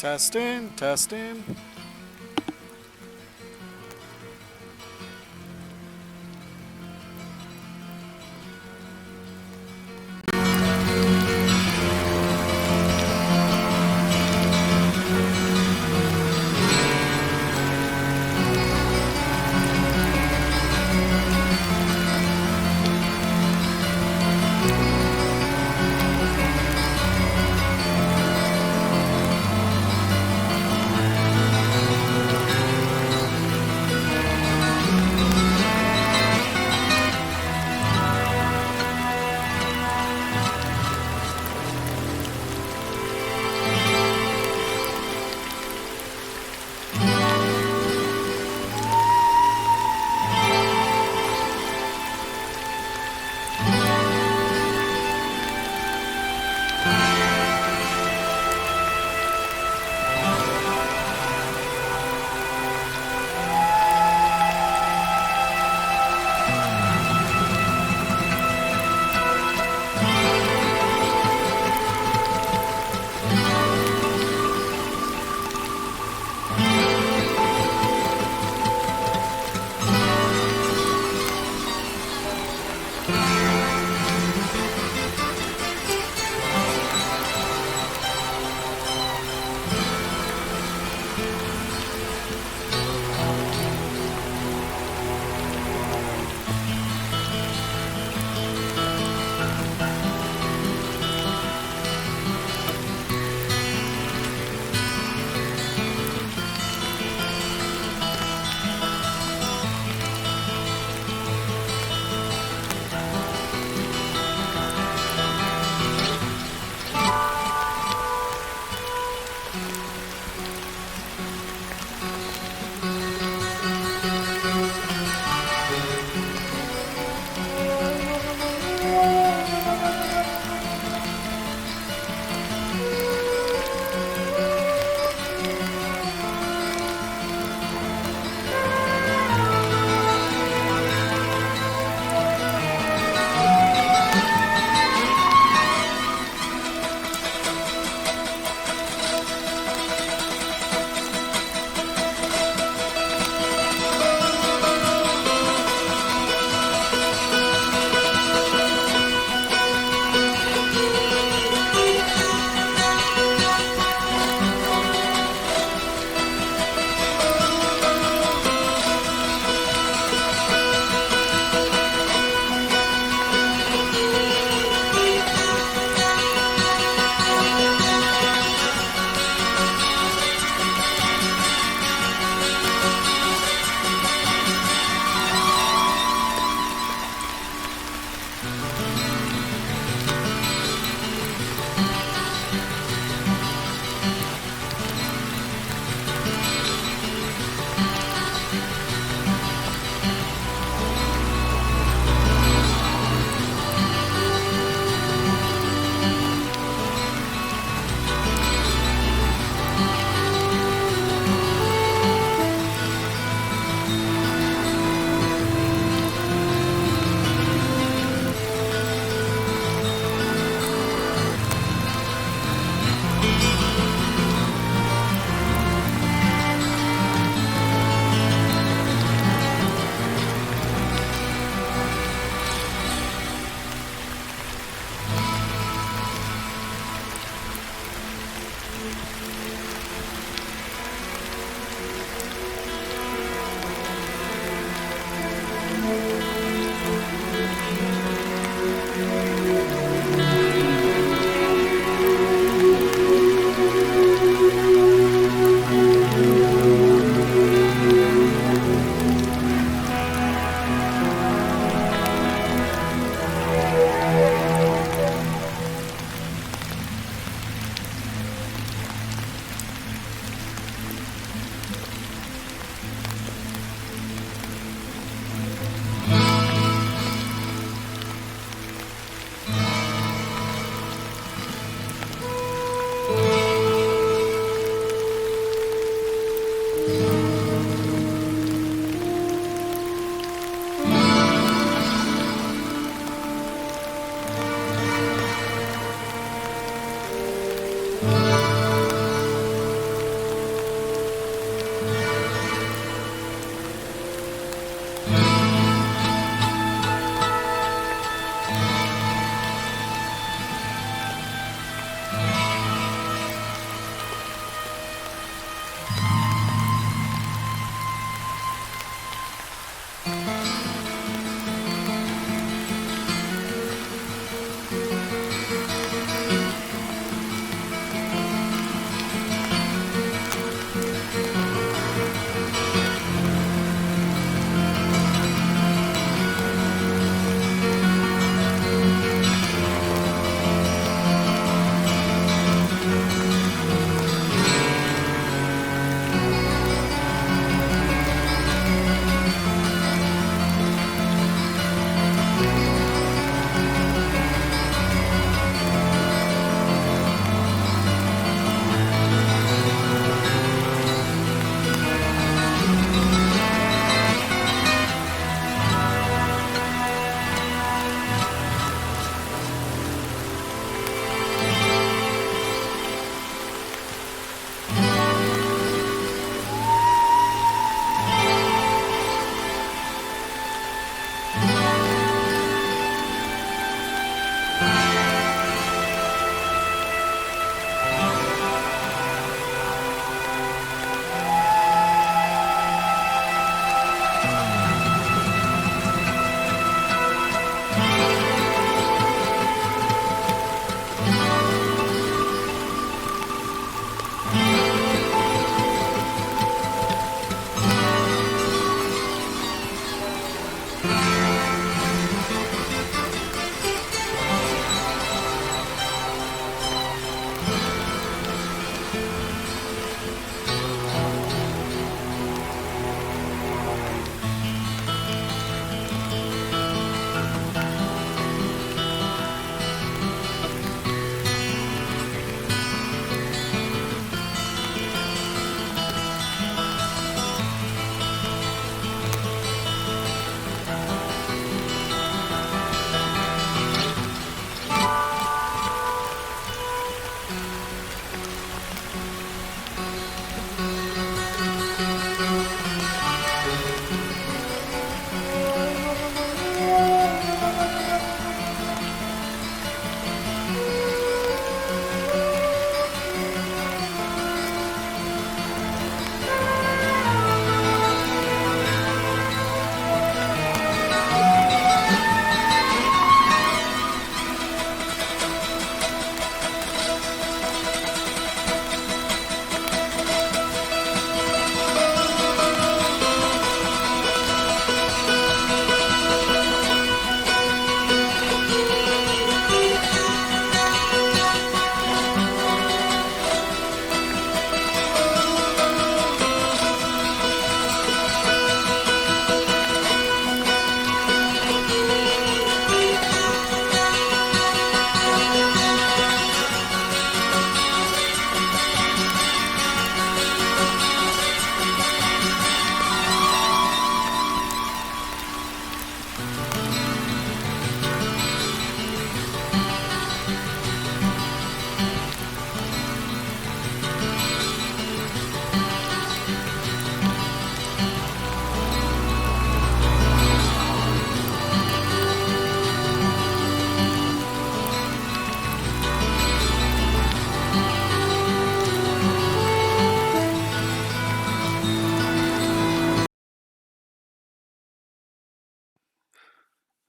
Testing, testing.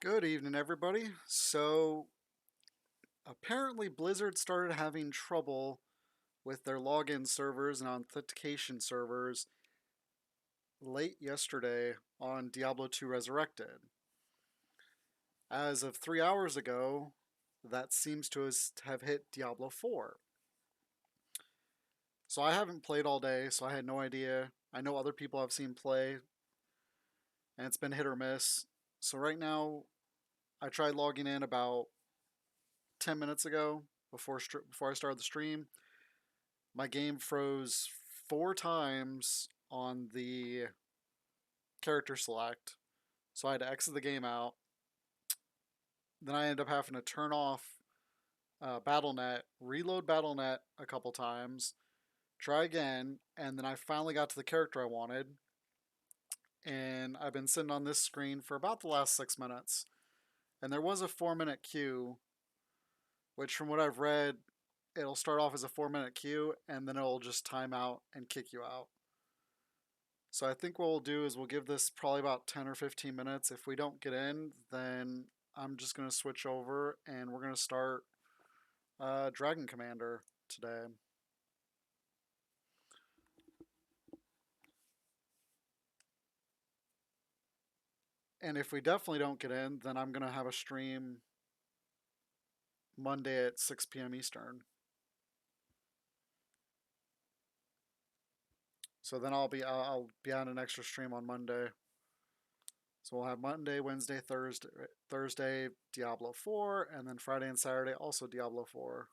Good evening, everybody. So, apparently, Blizzard started having trouble with their login servers and authentication servers late yesterday on Diablo 2 Resurrected. As of 3 hours ago, that seems to have hit Diablo 4. So, I haven't played all day, so I had no idea. I know other people I've seen play, and it's been hit or miss. So, right now, I tried logging in about 10 minutes ago before I started the stream. My game froze 4 times on the character select, so I had to exit the game out. Then I ended up having to turn off BattleNet, reload BattleNet a couple times, try again, and then I finally got to the character I wanted. And I've been sitting on this screen for about the last 6 minutes. And there was a 4 minute queue, which, from what I've read, it'll start off as a 4 minute queue and then it'll just time out and kick you out. So I think what we'll do is we'll give this probably about 10 or 15 minutes. If we don't get in, then I'm just going to switch over and we're going to start Dragon Commander today. And if we definitely don't get in, then I'm going to have a stream Monday at 6 p.m. Eastern. So then I'll be on an extra stream on Monday. So we'll have Monday, Wednesday, Thursday Diablo 4, and then Friday and Saturday also Diablo 4.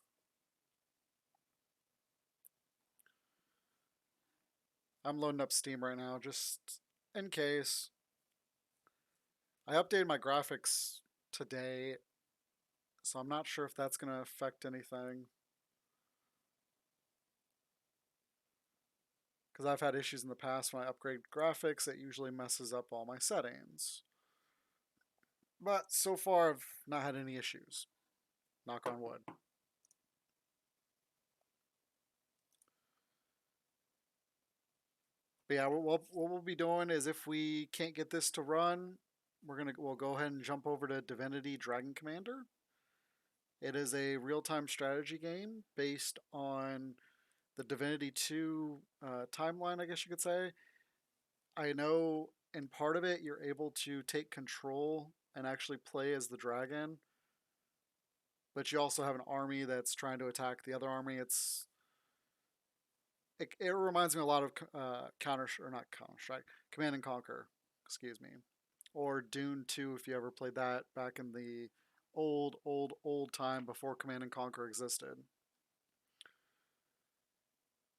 I'm loading up Steam right now just in case. I updated my graphics today, so I'm not sure if that's going to affect anything. Because I've had issues in the past when I upgrade graphics, it usually messes up all my settings. But so far, I've not had any issues. Knock on wood. But yeah, what we'll be doing is if we can't get this to run, we'll go ahead and jump over to Divinity Dragon Commander. It is a real-time strategy game based on the Divinity 2 timeline, I guess you could say. I know in part of it, you're able to take control and actually play as the dragon, but you also have an army that's trying to attack the other army. It reminds me a lot of Command and Conquer, excuse me, or Dune 2 if you ever played that back in the old time before Command and Conquer existed.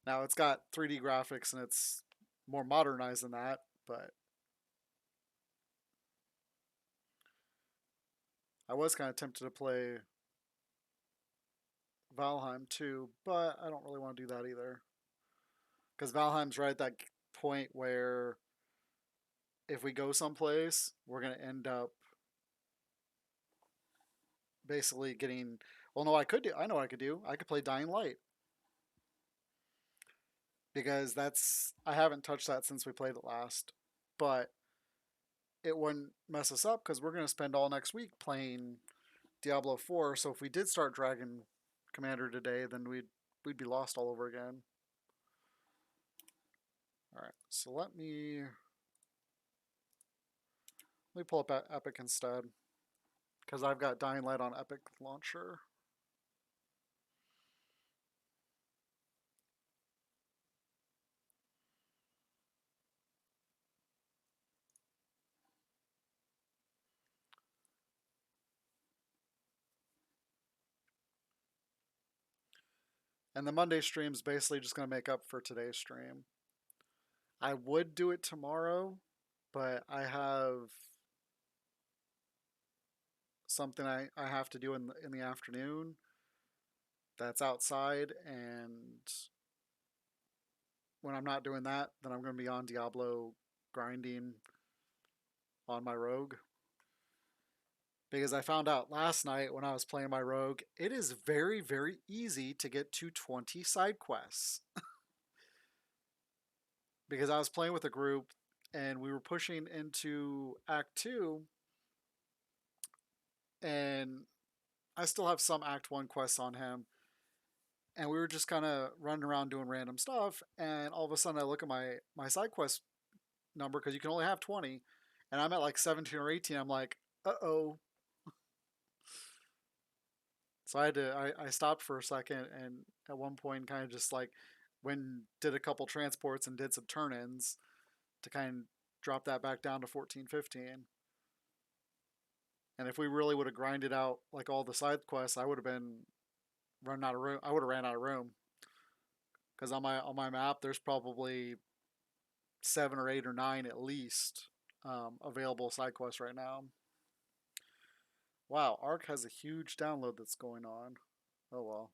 Now it's got 3D graphics and it's more modernized than that, but I was kind of tempted to play Valheim too, but I don't really want to do that either. Because Valheim's right at that point where if we go someplace, we're going to end up basically getting. Well, no, I know what I could do. I could play Dying Light. Because I haven't touched that since we played it last. But it wouldn't mess us up because we're going to spend all next week playing Diablo 4. So if we did start Dragon Commander today, then we'd be lost all over again. All right, so let me pull up Epic instead because I've got Dying Light on Epic Launcher. And the Monday stream is basically just going to make up for today's stream. I would do it tomorrow, but I have something I have to do in the afternoon that's outside, and when I'm not doing that, then I'm going to be on Diablo grinding on my rogue. Because I found out last night when I was playing my rogue, it is very, very easy to get to 20 side quests. Because I was playing with a group and we were pushing into Act 2, and I still have some Act 1 quests on him. And we were just kind of running around doing random stuff, and all of a sudden I look at my side quest number, because you can only have 20, and I'm at like 17 or 18. I'm like, uh-oh. So I stopped for a second, and at one point kind of just like did a couple transports and did some turn-ins to kind of drop that back down to 14, 15. And if we really would have grinded out like all the side quests, I would have been running out of room. I would have ran out of room, because on my map there's probably 7 or 8 or 9 at least available side quests right now. Wow, Ark has a huge download that's going on. Oh well.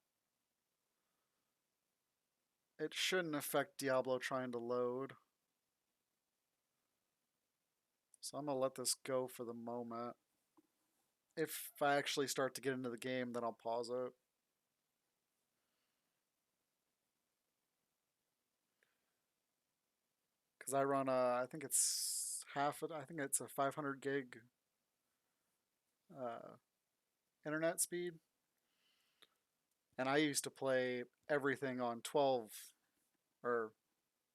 It shouldn't affect Diablo trying to load. So I'm going to let this go for the moment. If I actually start to get into the game, then I'll pause it. Because I run I think it's I think it's a 500 gig internet speed. And I used to play everything on 12 or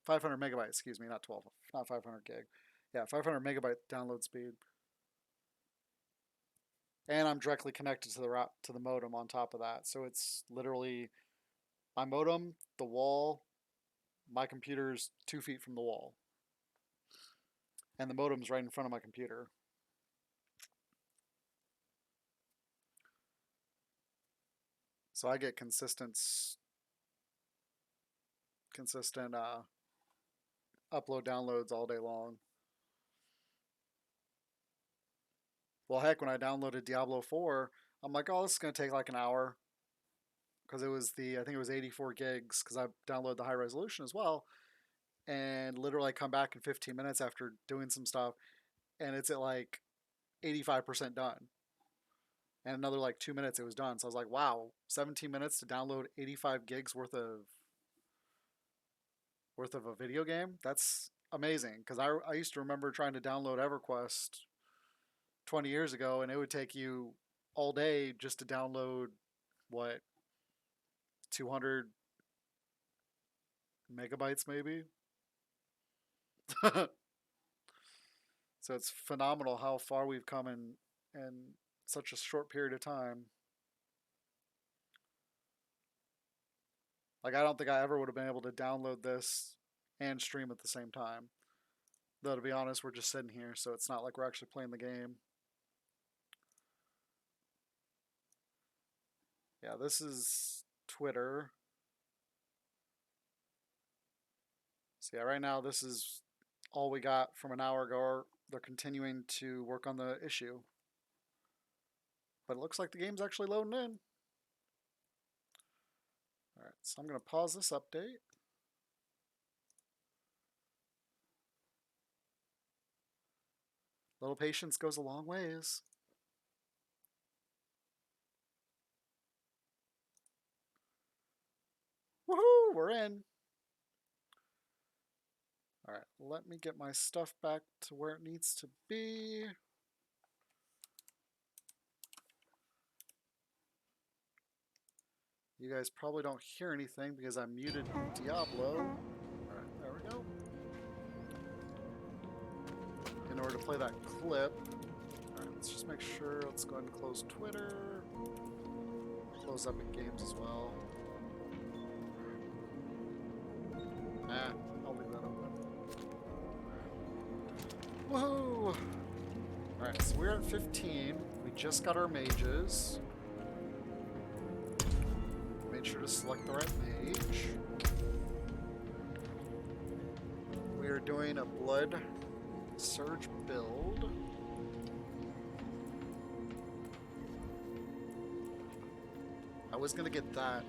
500 megabytes, excuse me, not 12, not 500 gig. Yeah, 500 megabyte download speed. And I'm directly connected to the modem on top of that. So it's literally my modem, the wall, my computer's 2 feet from the wall. And the modem's right in front of my computer. So I get consistent upload downloads all day long. Well, heck, when I downloaded Diablo 4, I'm like, oh, this is going to take like an hour. Because I think it was 84 gigs, because I downloaded the high resolution as well. And literally I come back in 15 minutes after doing some stuff, and it's at like 85% done. And another like 2 minutes it was done. So I was like, wow, 17 minutes to download 85 gigs worth of a video game? That's amazing. Because I used to remember trying to download EverQuest 20 years ago, and it would take you all day just to download, what, 200 megabytes maybe? So it's phenomenal how far we've come in such a short period of time. Like, I don't think I ever would have been able to download this and stream at the same time. Though, to be honest, we're just sitting here, so it's not like we're actually playing the game. Yeah, this is Twitter. So yeah, right now this is all we got from an hour ago. They're continuing to work on the issue. But it looks like the game's actually loading in. Alright, so I'm going to pause this update. Little patience goes a long ways. Woohoo! We're in. Alright, let me get my stuff back to where it needs to be. You guys probably don't hear anything because I muted Diablo. Alright, there we go. In order to play that clip. Alright, let's just make sure. Let's go ahead and close Twitter. Close Epic Games as well. I'll leave that open. Woohoo! Alright, so we're at 15. We just got our mages. Made sure to select the right mage. We are doing a blood surge build. I was gonna get that.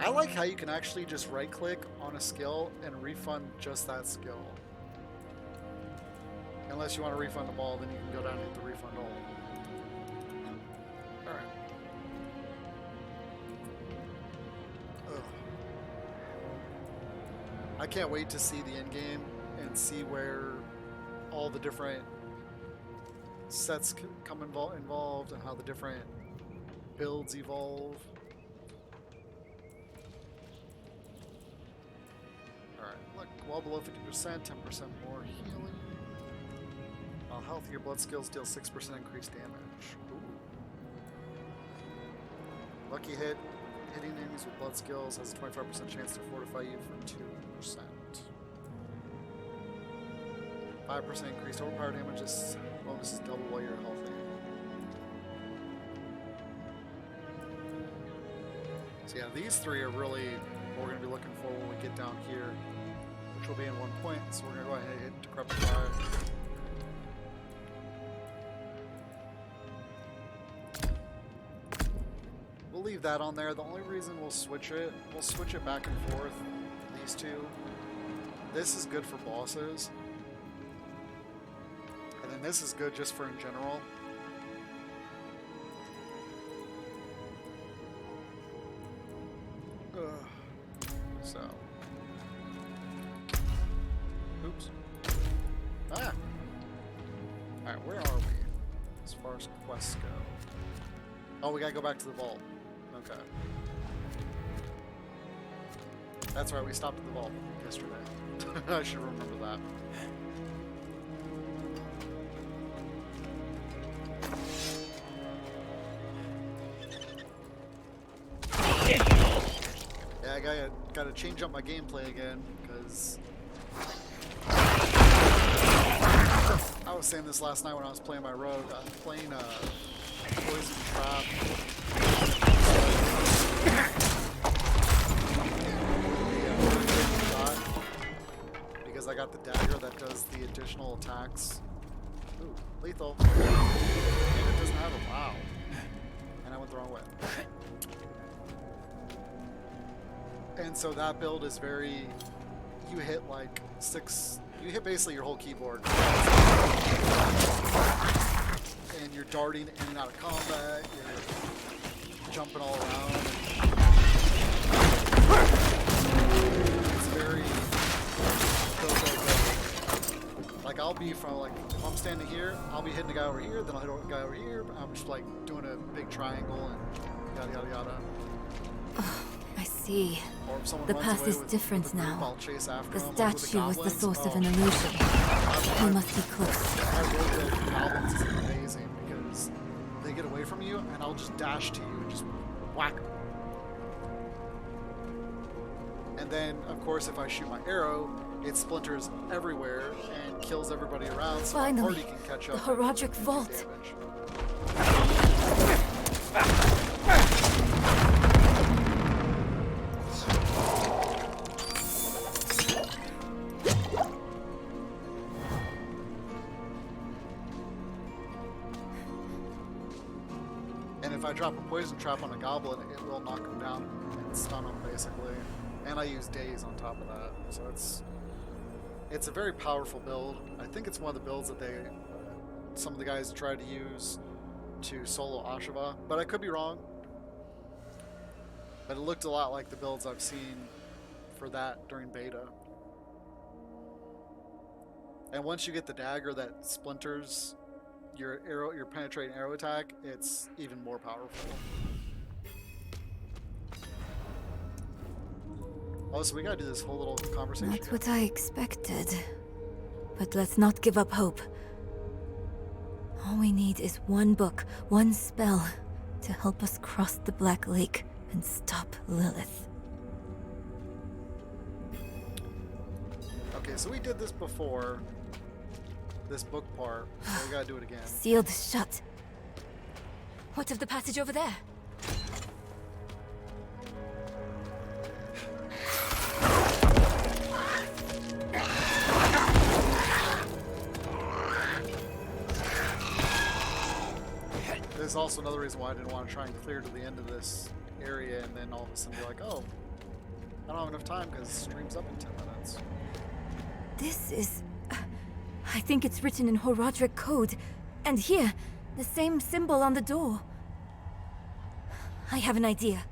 I like how you can actually just right click on a skill and refund just that skill. Unless you want to refund them all, then you can go down and hit the refund all. Alright. I can't wait to see the end game and see where all the different sets come involved and how the different builds evolve. Alright, look, well below 50%, 10% more healing. While healthier blood skills deal 6% increased damage. Ooh. Lucky hit. Hitting enemies with blood skills has a 25% chance to fortify you for 2%. 5% increased overpower damage. This bonus is double while you're healthy. So yeah, these three are really what we're going to be looking for when we get down here, which will be in 1 point. So we're going to go ahead and hit Decrepify. We'll leave that on there. The only reason we'll switch it back and forth, these two. This is good for bosses. And then this is good just for in general. So. Oops. Ah! Alright, where are we? As far as quests go. Oh, we gotta go back to the vault. Okay. That's right, we stopped at the vault yesterday. I should remember that. Yeah, I gotta change up my gameplay again, because I was saying this last night when I was playing my rogue. I'm playing Poison Trap. Because I got the dagger that does the additional attacks. Ooh, lethal. And it doesn't have a wow. And I went the wrong way. And so that build is very, you hit like you hit basically your whole keyboard. And you're darting in and out of combat, you're jumping all around. It's very go. Like I'll be from like, if I'm standing here, I'll be hitting a guy over here, then I'll hit a guy over here, I'm just like doing a big triangle and yada yada yada. I see. The path is different now. The statue was the source of an illusion. We must be close. My road build goblins is amazing because they get away from you and I'll just dash to you and just whack them. And then, of course, if I shoot my arrow, it splinters everywhere and kills everybody around so finally, my party can catch up. The Horadric Vault. If I drop a poison trap on a goblin, it will knock him down and stun him, basically. And I use daze on top of that, so it's a very powerful build. I think it's one of the builds that some of the guys tried to use to solo Ashava, but I could be wrong. But it looked a lot like the builds I've seen for that during beta. And once you get the dagger that splinters your penetrating arrow attack, it's even more powerful. Oh, so we gotta do this whole little conversation. Not what I expected. But let's not give up hope. All we need is one book, one spell, to help us cross the Black Lake and stop Lilith. Okay, so we did this before. This book part, so we gotta do it again. Sealed shut. What of the passage over there? There's also another reason why I didn't want to try and clear to the end of this area and then all of a sudden be like, oh, I don't have enough time because the stream's up in 10 minutes. This is... I think it's written in Horadric code. And here, the same symbol on the door. I have an idea.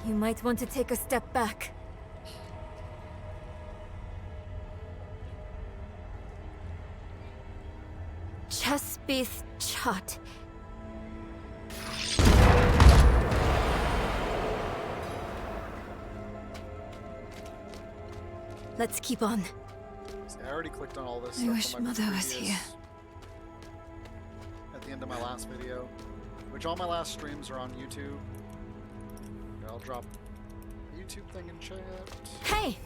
You might want to take a step back. Chespith Chut. Let's keep on. See, I already clicked on all this I stuff wish on my Mother was previous- here. At the end of my last video, which all my last streams are on YouTube. Okay, I'll drop a YouTube thing in chat. Hey!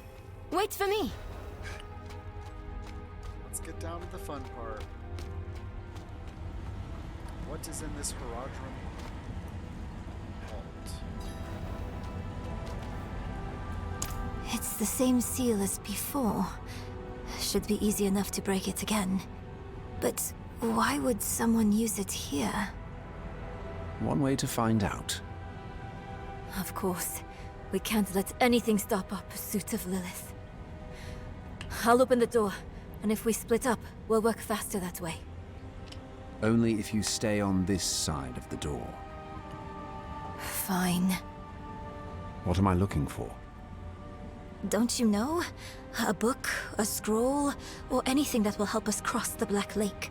Wait for me! Let's get down to the fun part. What is in this Herodrum vault? It's the same seal as before. Should be easy enough to break it again. But why would someone use it here? One way to find out. Of course. We can't let anything stop our pursuit of Lilith. I'll open the door, and if we split up, we'll work faster that way. Only if you stay on this side of the door. Fine. What am I looking for? Don't you know? A book, a scroll, or anything that will help us cross the Black Lake.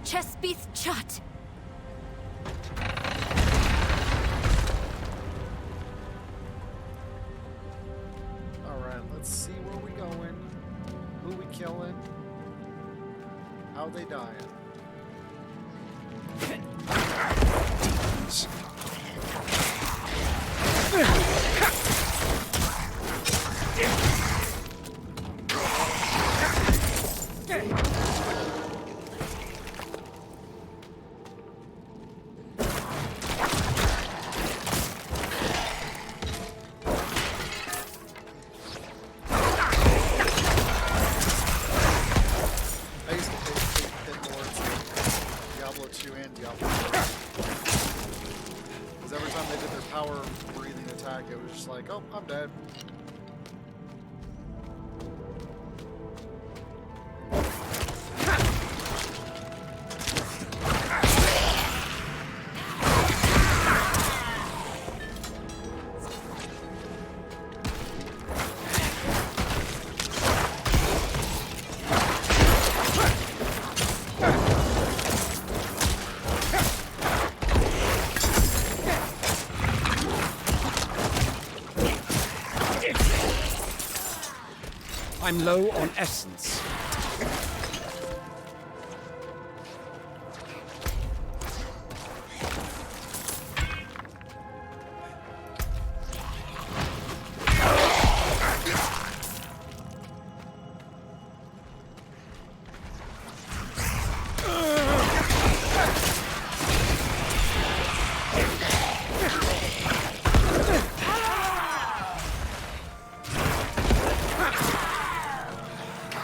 Chespith Chut! Alright, let's see where we going. Who we killing. How they dying. Demons. I used to hit lords in Diablo 2 and Diablo 3. Because every time they did their power breathing attack, it was just like, oh, I'm dead. I'm low on essence.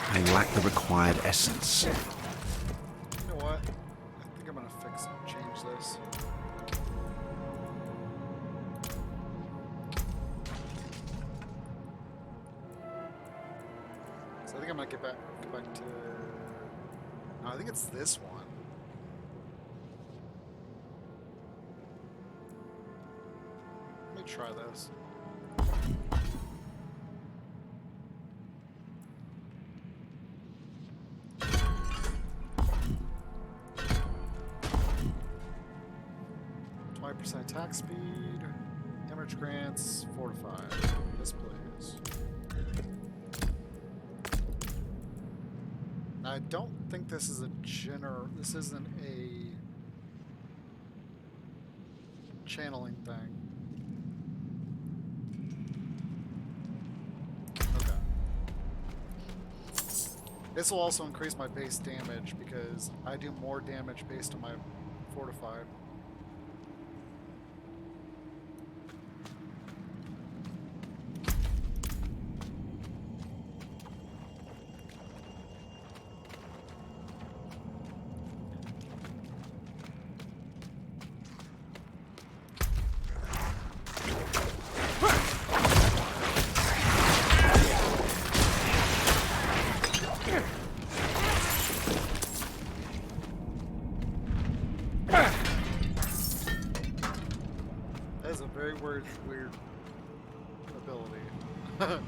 I lack the required essence. You know what? I think I'm gonna change this. So I think I'm gonna get back to. No, I think it's this one. Let me try this. Percent attack speed, damage grants, fortified. Yes, please. Now, I don't think this is a this isn't a channeling thing. Okay. This will also increase my base damage because I do more damage based on my fortified. weird ability. Alright.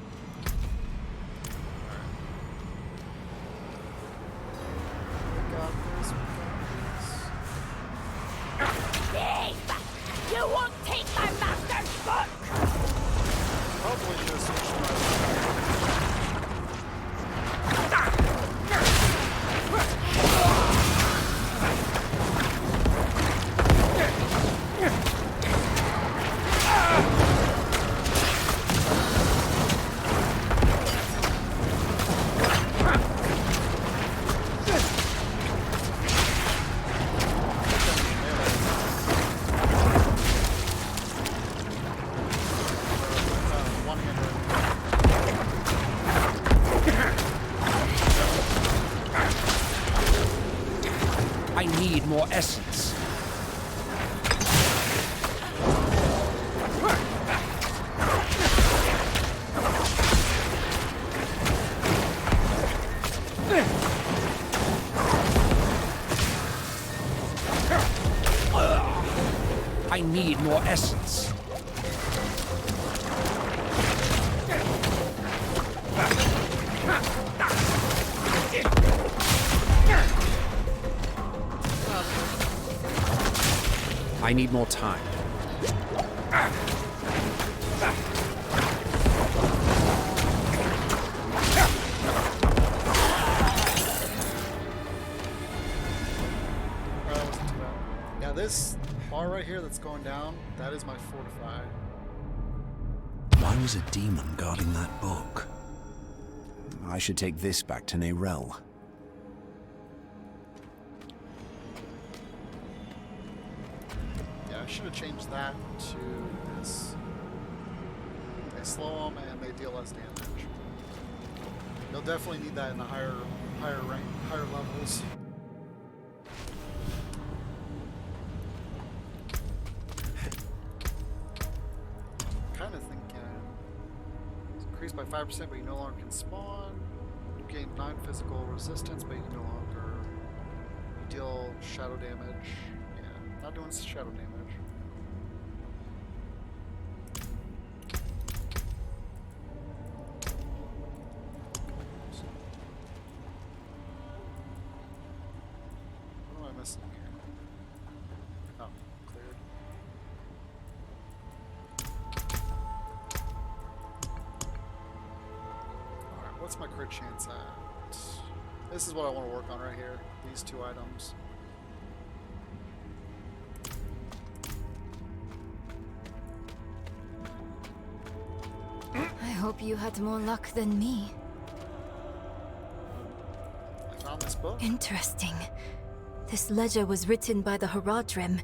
We got this, we got this. Thief! You won't take my master's book! Probably should have switched to my I need more essence. I need more essence. I need more time. Yeah, this bar right here that's going down, that is my fortify. Why was a demon guarding that book? I should take this back to Nerel. Yeah, I should have changed that to this. They slow them and they deal less damage. You'll definitely need that in the higher levels. Kind of thinking it's increased by 5%, but you no longer can spawn. You gain 9 physical resistance, but you can no longer deal shadow damage. Yeah, not doing shadow damage. What am I missing here? Oh, cleared. Alright, what's my crit chance at? This is what I want to work on right here. These 2 items. I hope you had more luck than me. I found this book. Interesting. This ledger was written by the Haradrim.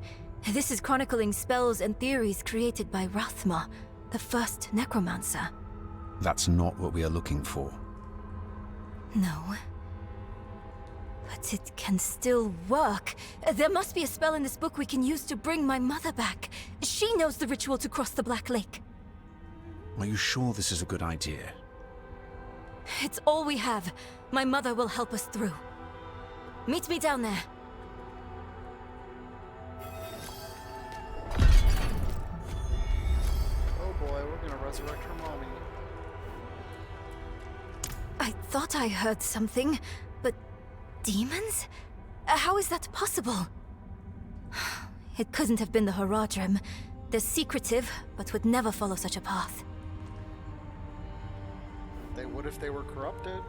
This is chronicling spells and theories created by Rathma, the first necromancer. That's not what we are looking for. No. But it can still work. There must be a spell in this book we can use to bring my mother back. She knows the ritual to cross the Black Lake. Are you sure this is a good idea? It's all we have. My mother will help us through. Meet me down there. Oh boy, we're gonna resurrect her mommy. I thought I heard something, but demons? How is that possible? It couldn't have been the Haradrim. They're secretive, but would never follow such a path. They would if they were corrupted.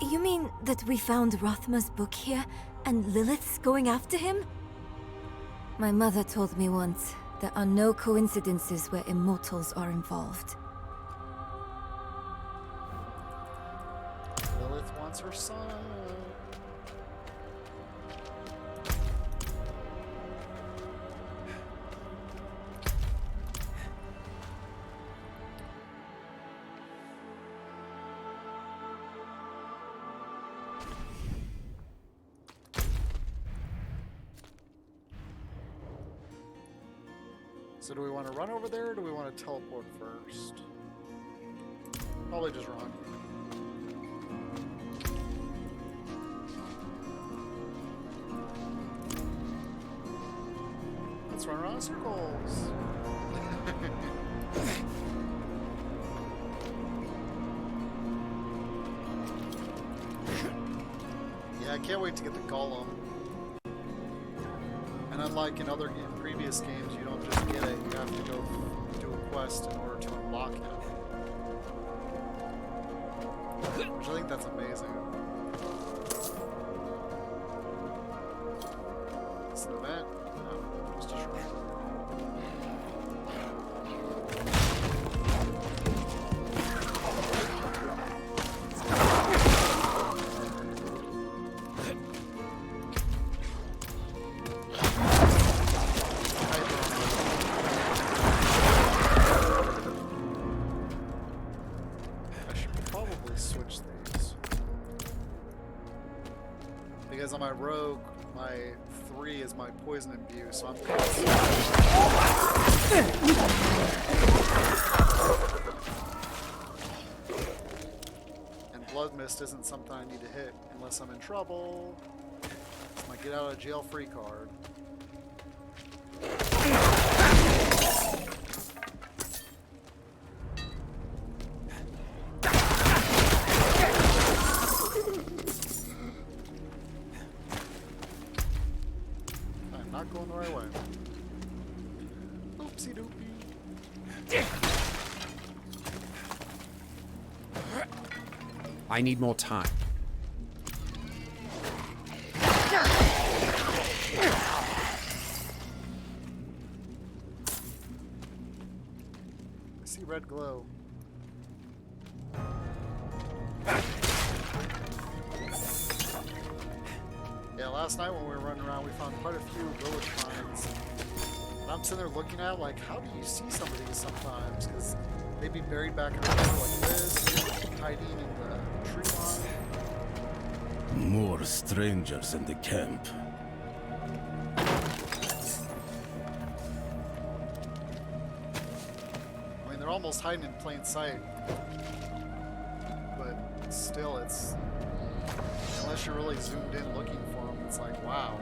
You mean that we found Rathma's book here, and Lilith's going after him? My mother told me once, there are no coincidences where immortals are involved. Lilith wants her son. So do we want to run over there, or do we want to teleport first? Probably just run. Let's run around in circles. Yeah, I can't wait to get the golem. And unlike in other previous games, you don't just get it, you have to go do a quest in order to unlock it. Which I think that's amazing. It's an event? No, just a short. Because on my rogue, my 3 is my poison imbue, so I'm constantly... And blood mist isn't something I need to hit unless I'm in trouble. It's my get out of jail free card. Going the right way. Oopsie doopie. I need more time. I see red glow. Yeah, last night when we were running around, we found quite a few village finds. And I'm sitting there looking at it like, how do you see some of these sometimes? Because they'd be buried back in a corner like this, hiding in the tree line. More strangers in the camp. I mean, they're almost hiding in plain sight. But still, it's... Unless you're really zoomed in looking for them, it's like, wow.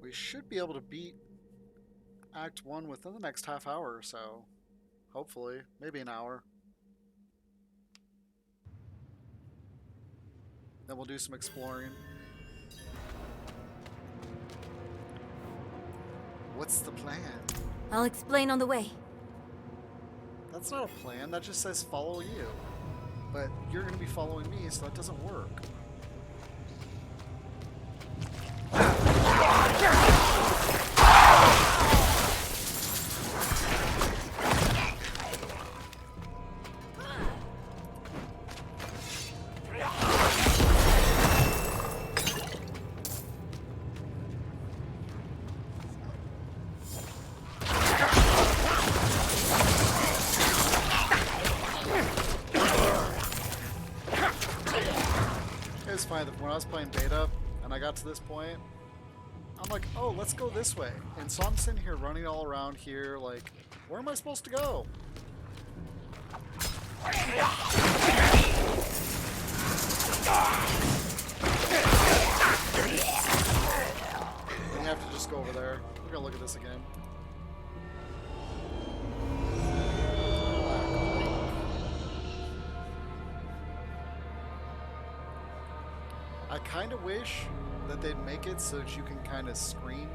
We should be able to beat Act 1 within the next half hour or so. Hopefully. Maybe an hour. Then we'll do some exploring. What's the plan? I'll explain on the way. That's not a plan. That just says follow you. But you're going to be following me, so that doesn't work. It's fine. When I was playing beta and I got to this point, I'm like, oh, let's go this way. And so I'm sitting here running all around here, like, where am I supposed to go? And you have to just go over there. We're gonna look at this again. I kind of wish that they'd make it so that you can kind of screen,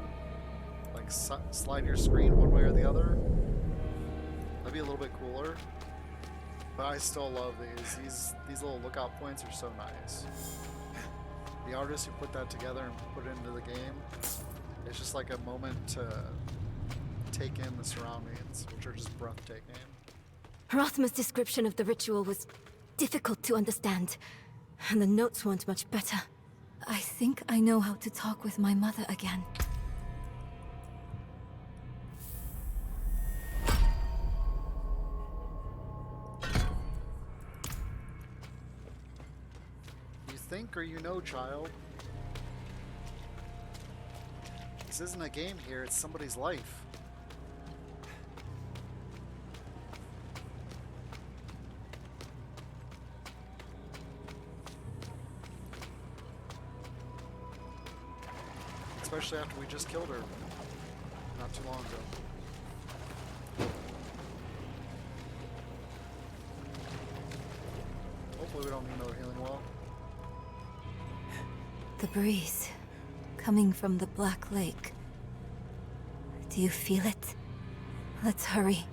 like slide your screen one way or the other. That'd be a little bit cooler. But I still love these. These little lookout points are so nice. The artists who put that together and put it into the game, it's just like a moment to take in the surroundings, which are just breathtaking. Rothma's description of the ritual was difficult to understand, and the notes weren't much better. I think I know how to talk with my mother again. You think or you know, child? This isn't a game here, it's somebody's life. Especially after we just killed her not too long ago. Hopefully we don't need another healing well. The breeze coming from the Black Lake. Do you feel it? Let's hurry.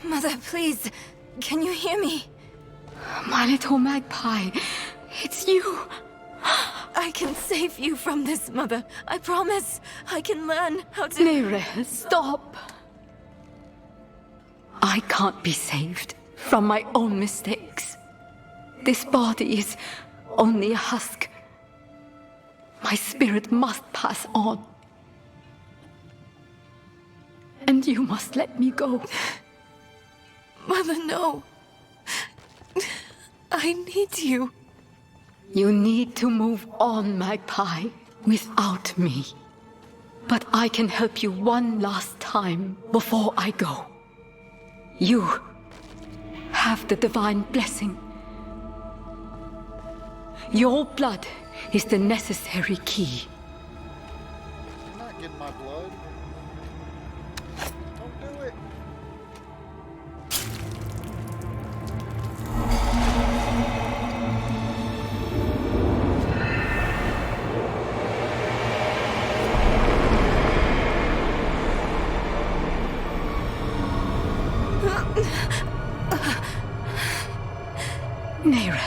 Mother, please, can you hear me? My little magpie, it's you. I can save you from this, Mother. I promise. I can learn how to... Necro, stop. I can't be saved from my own mistakes. This body is only a husk. My spirit must pass on. And you must let me go. Mother, no. I need you. You need to move on, Magpie, without me. But I can help you one last time before I go. You have the divine blessing. Your blood is the necessary key. You're not getting my blood. Don't do it. Necro,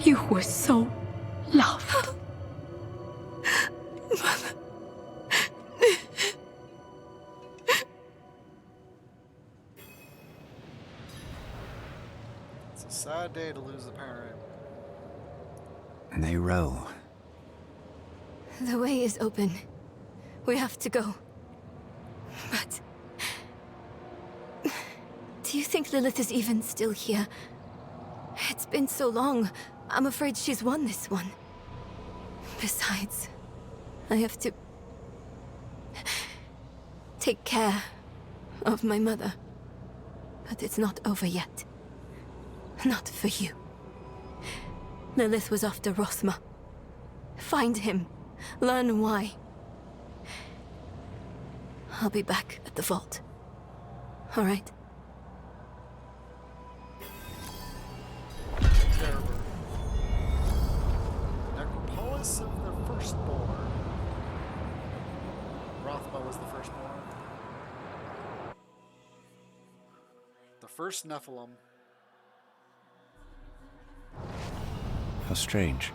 you were so loved. It's a sad day to lose a parent. Necro. The way is open. We have to go. But... do you think Lilith is even still here? It's been so long. I'm afraid she's won this one. Besides, I have to... take care of my mother. But it's not over yet. Not for you. Lilith was after Rothma. Find him. Learn why. I'll be back at the vault. All right? Terrible. Necropolis of the Firstborn. Rothma was the firstborn. The first Nephilim. How strange.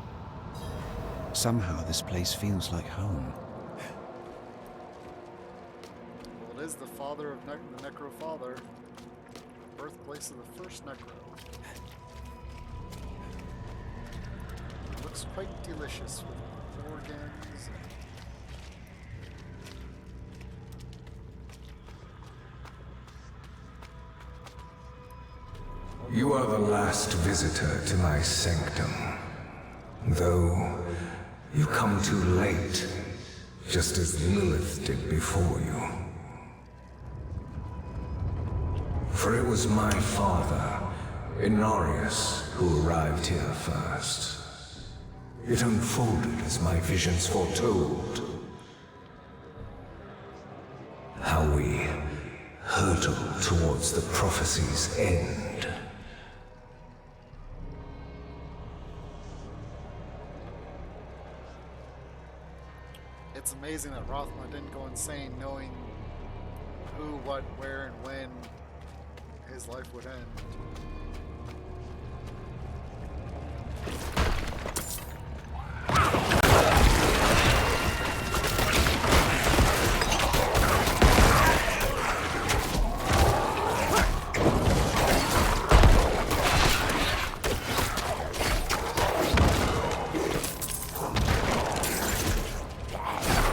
Somehow this place feels like home. Well, it is the father of the Necro Father. Birthplace of the first Necro. It looks quite delicious with organs and... You are the last visitor to my sanctum. Though you come too late, just as Lilith did before you. For it was my father, Inorius, who arrived here first. It unfolded as my visions foretold. How we hurtled towards the prophecy's end. It's amazing that Rothma didn't go insane knowing who, what, where, and when his life would end.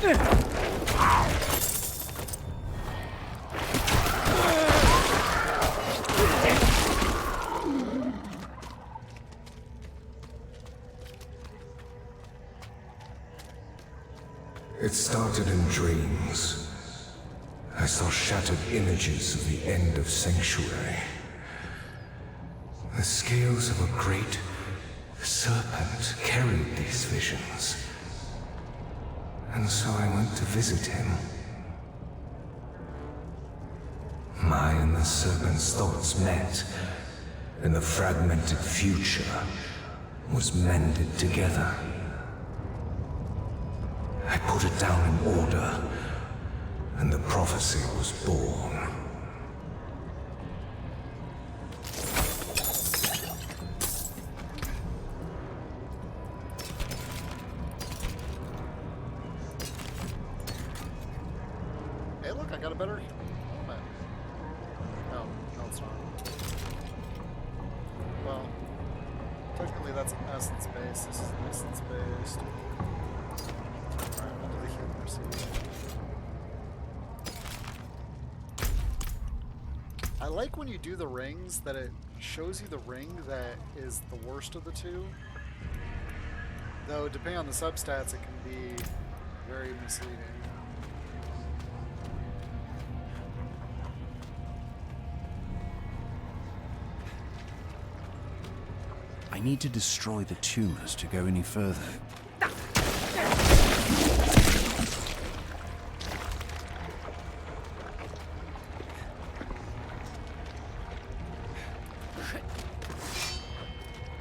It started in dreams. I saw shattered images of the end of Sanctuary. The scales of a great serpent carried these visions. And so I went to visit him. My and the serpent's thoughts met, and the fragmented future was mended together. I put it down in order, and the prophecy was born. Hey, look, I got a better helmet. No, it's not. Well, technically that's essence-based. This is essence-based. Alright, we'll do the healing procedure. I like when you do the rings that it shows you the ring that is the worst of the two. Though, depending on the substats, it can be very misleading. I need to destroy the tumors to go any further.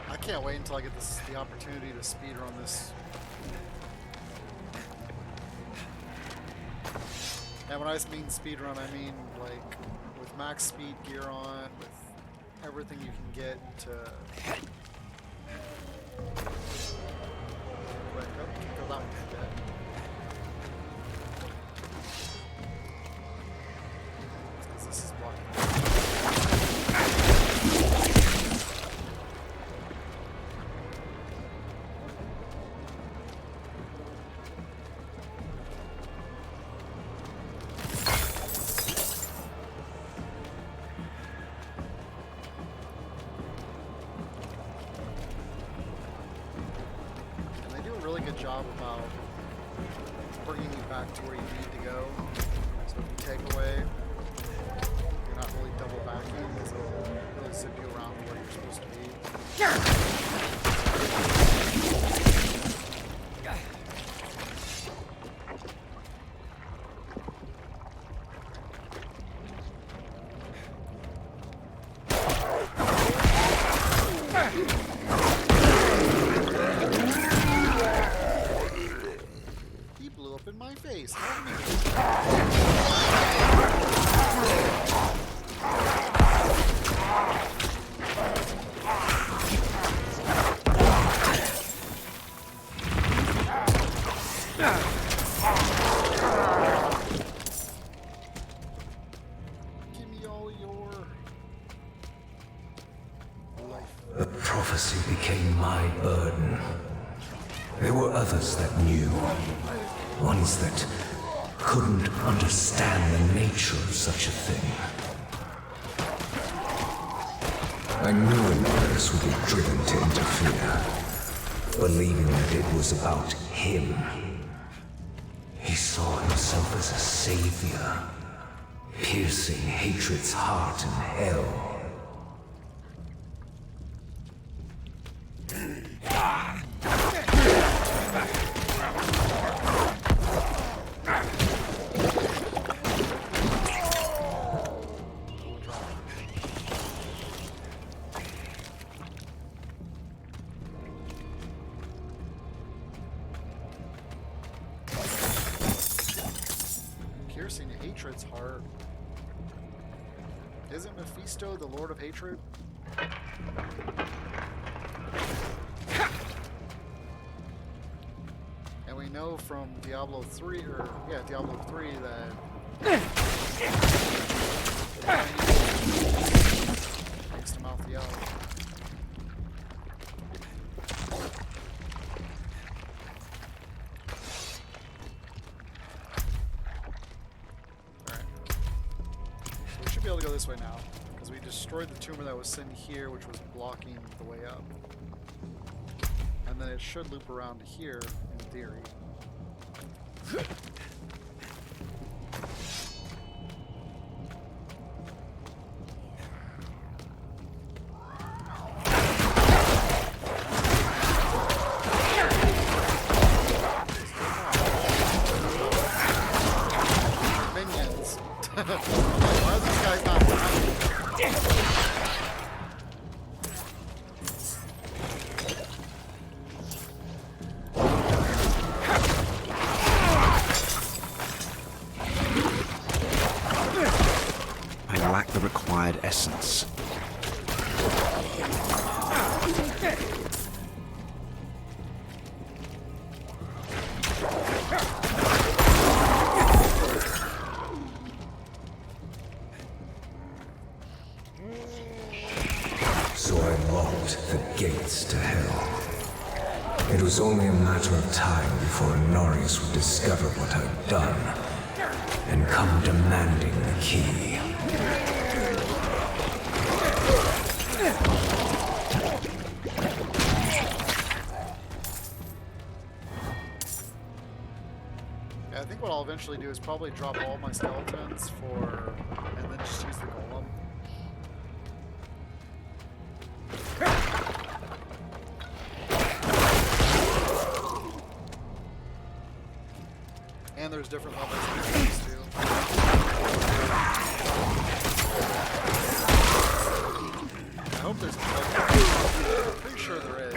I can't wait until I get the opportunity to speedrun this. And when I mean speedrun, I mean like with max speed gear on, with everything you can get to. Wait, go that one. Because this is blocking. Good job about bringing you back to where you need to go. So if you take away, you're not really double backing, because it'll really zip you around to where you're supposed to be. In my face. Help me. Give me all your life. The prophecy became my burden. There were others that knew. Ones that couldn't understand the nature of such a thing. I knew Anonymous would be driven to interfere, believing that it was about him. He saw himself as a savior, piercing hatred's heart in hell. Piercing hatred's heart. Isn't Mephisto the Lord of Hatred? And we know from Diablo 3, Diablo 3 that makes him out the elf. go this way now, because we destroyed the tumor that was sitting here, which was blocking the way up. And then it should loop around to here, in theory. Minions. Why are these guys not behind me? I lack the required essence. So I locked the gates to hell. It was only a matter of time before Anarius would discover what I'd done and come demanding the key. Yeah, I think what I'll eventually do is probably drop all my skeletons for, and then just use the golem. And there's different levels of these too. I hope there's a level. I'm pretty sure there is.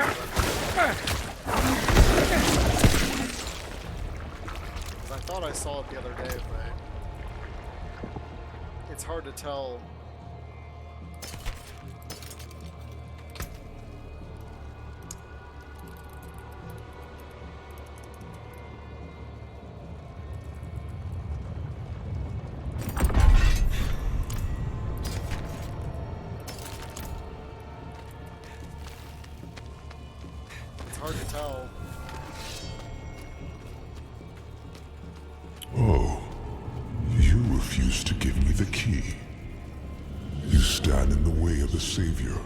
Because I thought I saw it the other day, but it's hard to tell. Hard to tell. Oh, you refuse to give me the key. You stand in the way of the Savior.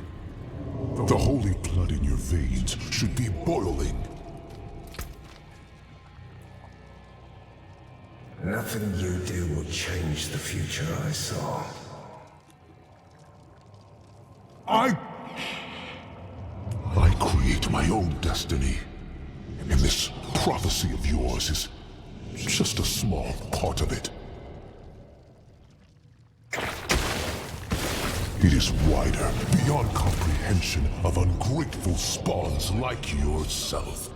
The holy blood in your veins should be boiling. Nothing you do will change the future I saw. I create my own destiny. And this prophecy of yours is just a small part of it. It is wider, beyond comprehension of ungrateful spawns like yourself.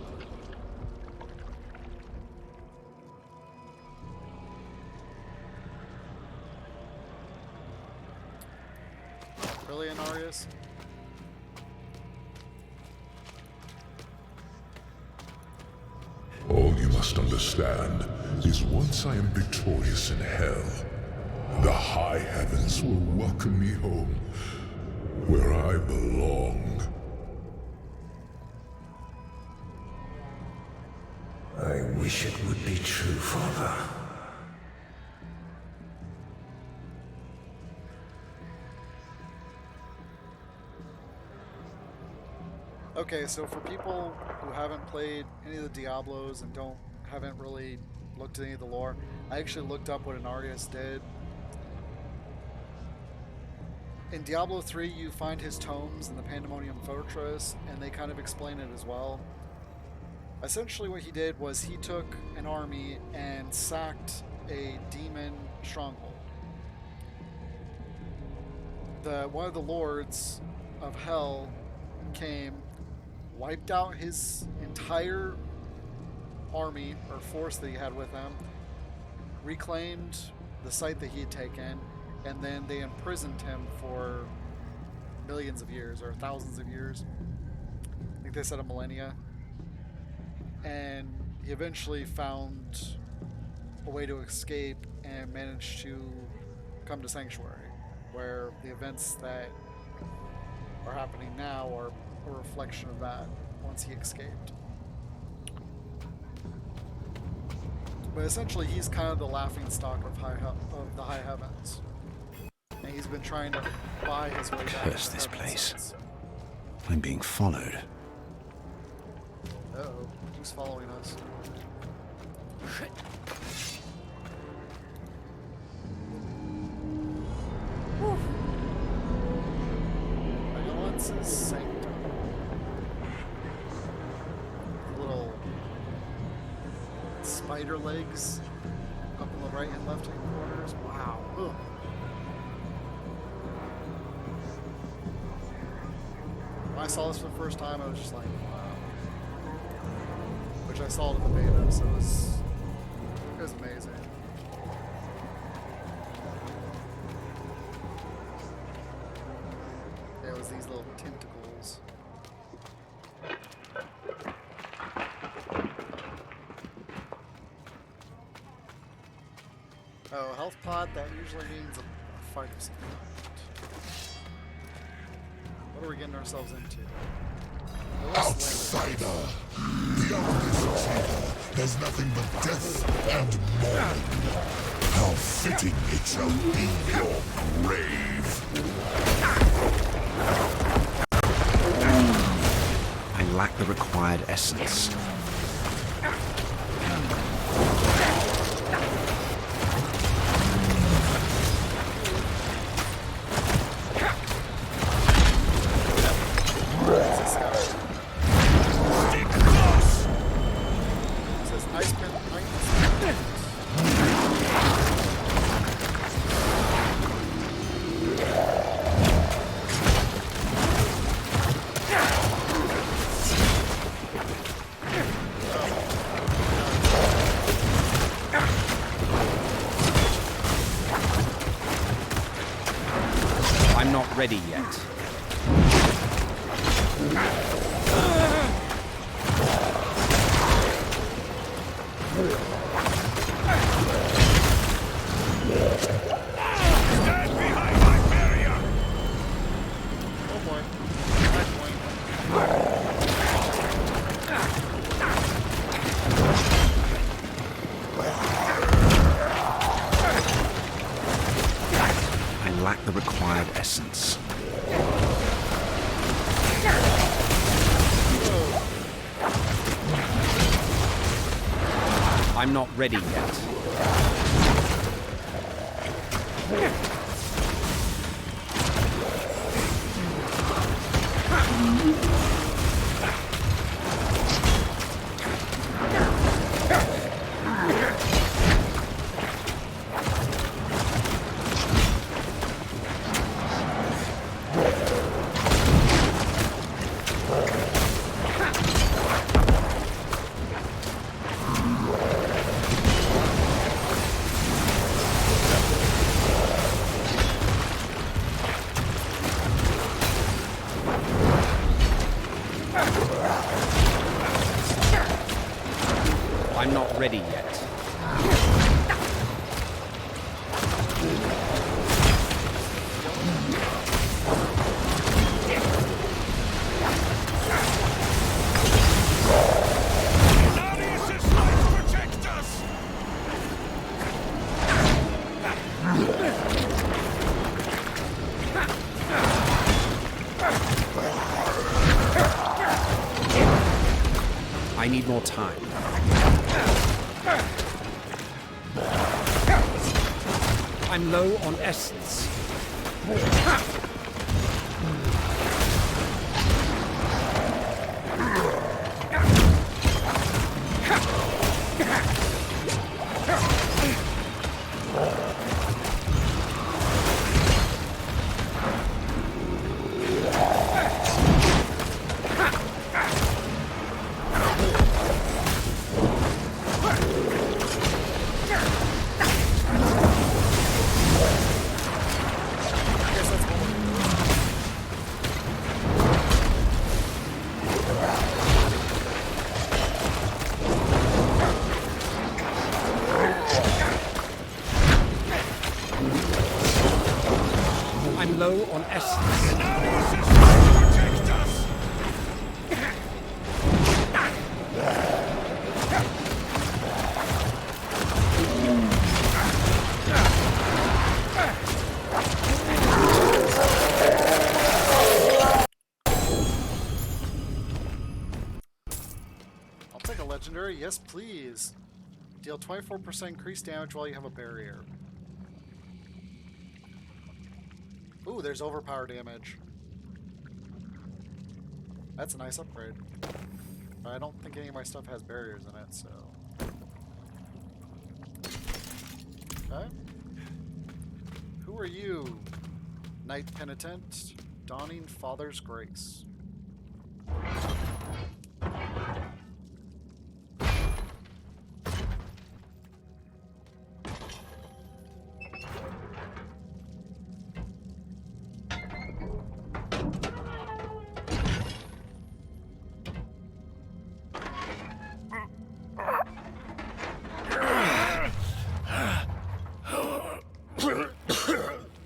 Really, Anarius? All you must understand is once I am victorious in hell, the high heavens will welcome me home, where I belong. I wish it would be true, Father. Okay, so for people who haven't played any of the Diablos and haven't really looked at any of the lore, I actually looked up what Anarius did. In Diablo 3, you find his tomes in the Pandemonium Fortress, and they kind of explain it as well. Essentially what he did was he took an army and sacked a demon stronghold. One of the lords of hell came, wiped out his entire army or force that he had with him, reclaimed the site that he had taken, and then they imprisoned him for millions of years or thousands of years. I think they said a millennia. And he eventually found a way to escape and managed to come to Sanctuary, where the events that are happening now are a reflection of that once he escaped. But essentially, he's kind of the laughingstock of the high heavens, and he's been trying to buy his way back. Curse this place. I'm being followed. Uh-oh, who's following us? Violence's Sanctum. Little spider legs up in the right and left hand corners. Wow. Ugh. When I saw this for the first time, I was just like, wow. Which I saw it in the beta, so it was amazing. It was these little tentacles. Oh, health pod, that usually means a fight of some kind. What are we getting ourselves into? Outsider! The only succeeder has nothing but death and mourning. How fitting it shall be your grave. I lack the required essence. I'm not ready yet. Stand behind my barrier! Oh boy. I lack the required essence. I'm not ready yet. I'm not ready yet. Darius' life protect us! I need more time. I'm low on essence. I'm low on essence. Darius' life protect us! yes please. Deal 24% increased damage while you have a barrier. Ooh, there's overpower damage. That's a nice upgrade. But I don't think any of my stuff has barriers in it, so... Okay. Who are you? Knight Penitent, donning Father's Grace.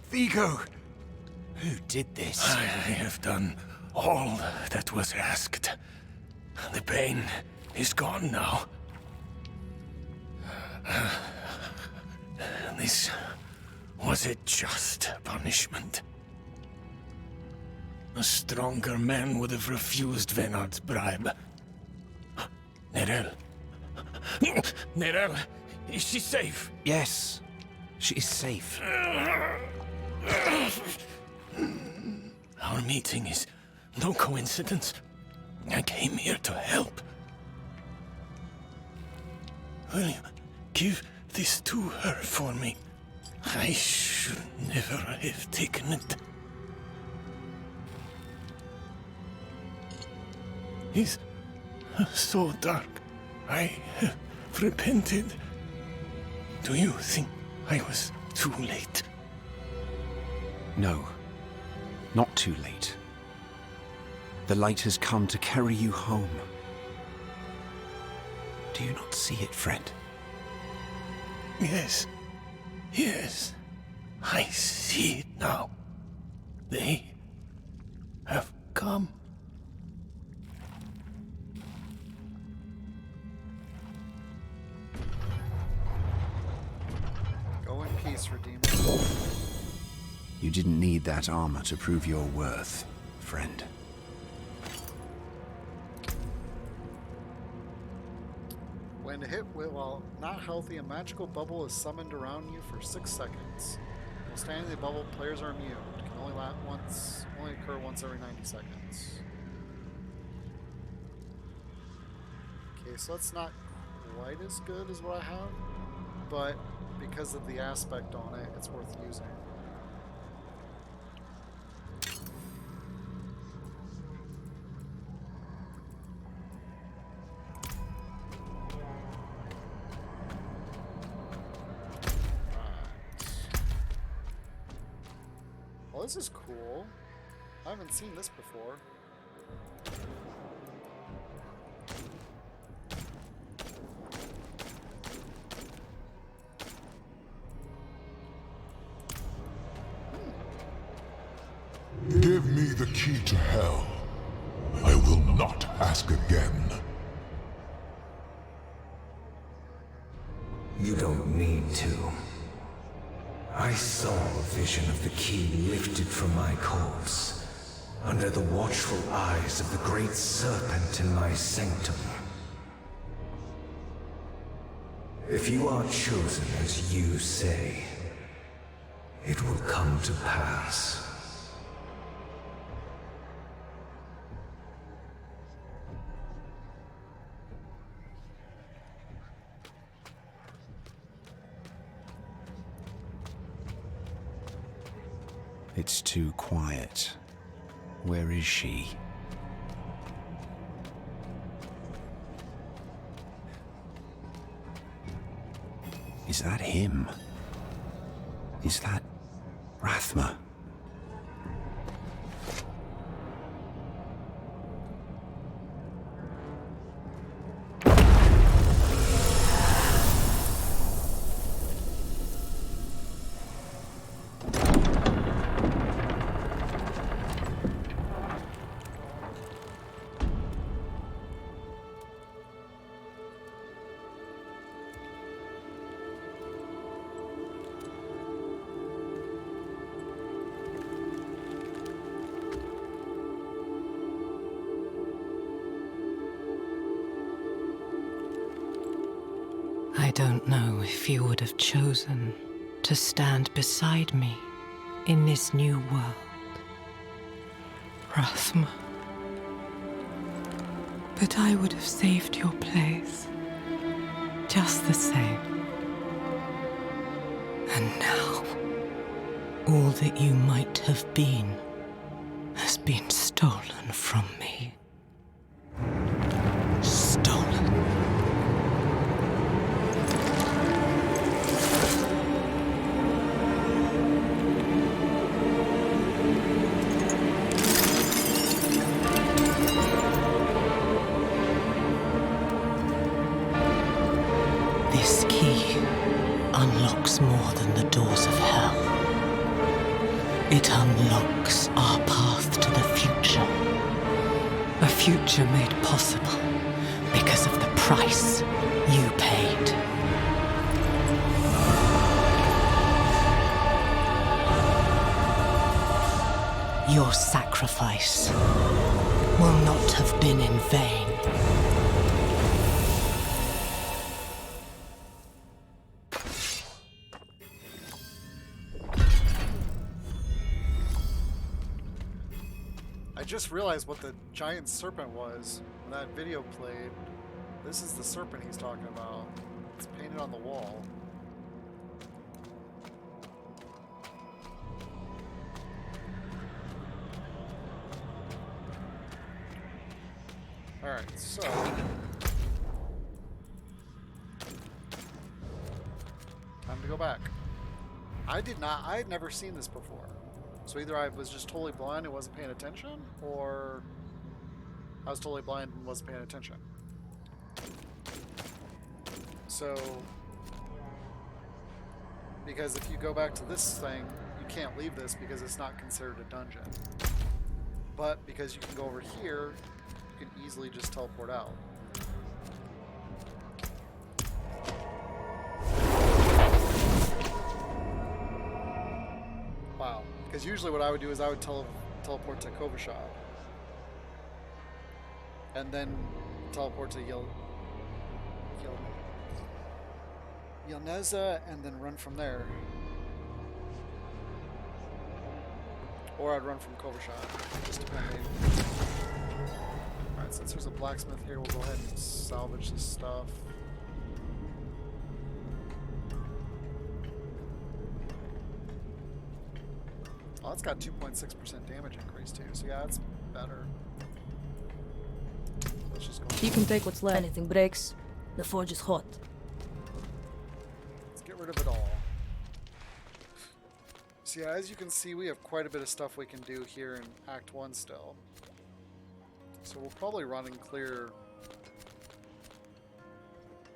Vigo! Who did this? I have done all that was asked. The pain is gone now. This was a just punishment. A stronger man would have refused Venard's bribe. Nerel. Nerel, is she safe? Yes, she is safe. Our meeting is no coincidence. I came here to help. Will you give this to her for me? I should never have taken it. It's so dark. I have repented. Do you think I was too late? No, not too late. The light has come to carry you home. Do you not see it, friend? Yes. Yes. I see it now. They have come. Go in peace, Redeemer. You didn't need that armor to prove your worth, friend. When hit while not healthy, a magical bubble is summoned around you for 6 seconds. While standing in the bubble, players are immune. It can only occur once every 90 seconds. Okay, so that's not quite as good as what I have, but because of the aspect on it, it's worth using. Well, this is cool. I haven't seen this before. Give me the key to hell. I will not ask again. You don't need to. I saw a vision of the key lifted from my corpse, under the watchful eyes of the great serpent in my sanctum. If you are chosen as you say, it will come to pass. It's too quiet. Where is she? Is that him? Is that Rathma? don't know if you would have chosen to stand beside me in this new world, Rathma. But I would have saved your place, just the same. And now, all that you might have been has been stolen from me. Stolen. This key unlocks more than the doors of hell. It unlocks our path to the future. A future made possible because of the price you paid. Your sacrifice will not have been in vain. I just realized what the giant serpent was when that video played. This is the serpent he's talking about. It's painted on the wall. Alright, so... time to go back. I had never seen this before. So either I was just totally blind and wasn't paying attention, or I was totally blind and wasn't paying attention. So, because if you go back to this thing, you can't leave this because it's not considered a dungeon. But because you can go over here, you can easily just teleport out. Wow. Because usually what I would do is I would teleport to Kovashad. And then teleport to Yelneza and then run from there. Or I'd run from Kovashad, just depending. Alright, since there's a blacksmith here, we'll go ahead and salvage this stuff. Oh, it's got 2.6% damage increase too, so yeah, that's better. Let's just go. You can take what's left. Anything breaks, the forge is hot. Let's get rid of it all. So yeah, as you can see, we have quite a bit of stuff we can do here in Act 1 still. So we'll probably run and clear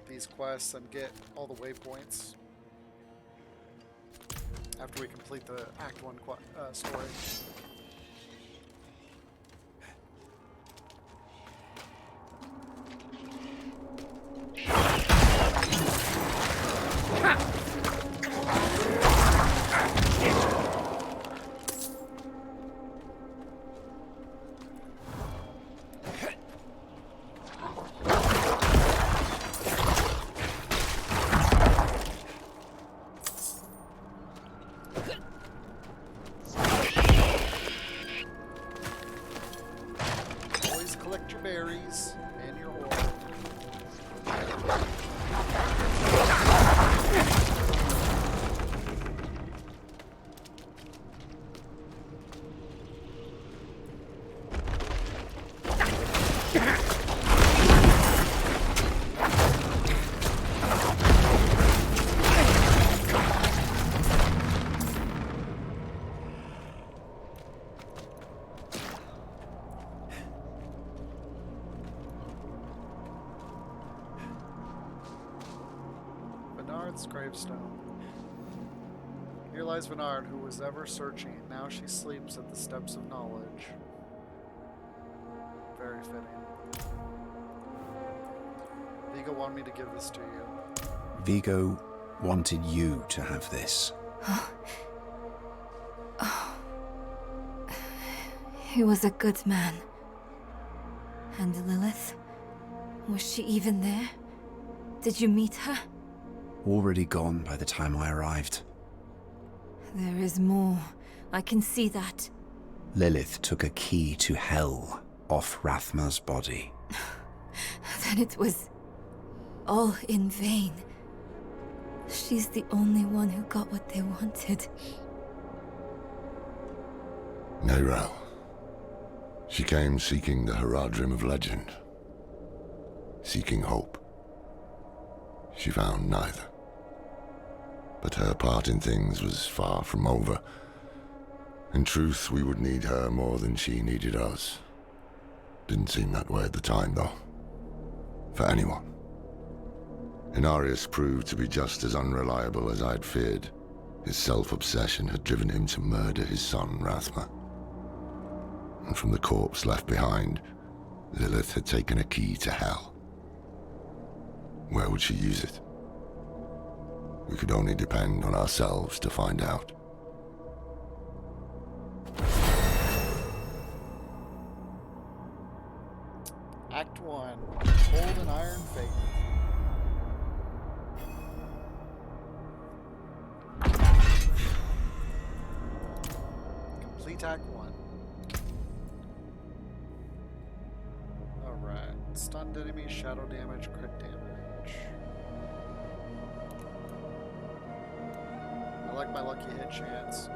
these quests and get all the waypoints after we complete the Act 1 story. Collect your berries and your ore. Bernard's gravestone. Here lies Bernard, who was ever searching. Now she sleeps at the steps of knowledge. Very fitting. Vigo wanted me to give this to you. Vigo wanted you to have this. He was a good man. And Lilith? Was she even there? Did you meet her? already gone by the time I arrived. There is more. I can see that. Lilith took a key to hell off Rathma's body. Then it was all in vain. She's the only one who got what they wanted. Necro. She came seeking the Haradrim of legend. Seeking hope. She found neither. But her part in things was far from over. In truth, we would need her more than she needed us. Didn't seem that way at the time, though. For anyone. Inarius proved to be just as unreliable as I'd feared. His self-obsession had driven him to murder his son, Rathma. And from the corpse left behind, Lilith had taken a key to hell. Where would she use it? We could only depend on ourselves to find out. Act 1. Hold an iron faith. Complete Act 1. Alright. Stunned enemy, shadow damage, crit damage. I like my lucky hit chance.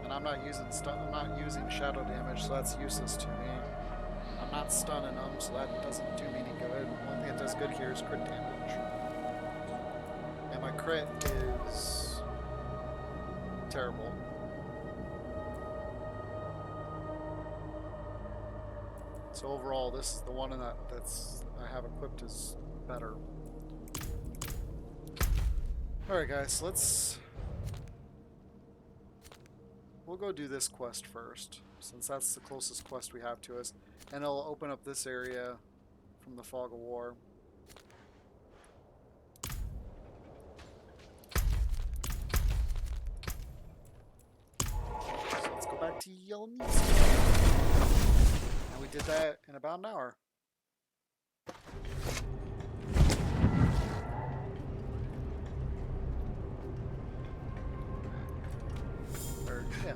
And I'm not using shadow damage, so that's useless to me. I'm not stunning them, so that doesn't do me any good. One thing that does good here is crit damage. And my crit is terrible. So overall, this is the one that's I have equipped is better. Alright guys, we'll go do this quest first, since that's the closest quest we have to us. And it'll open up this area from the Fog of War. So let's go back to Yelnista. And we did that in about an hour. Yeah.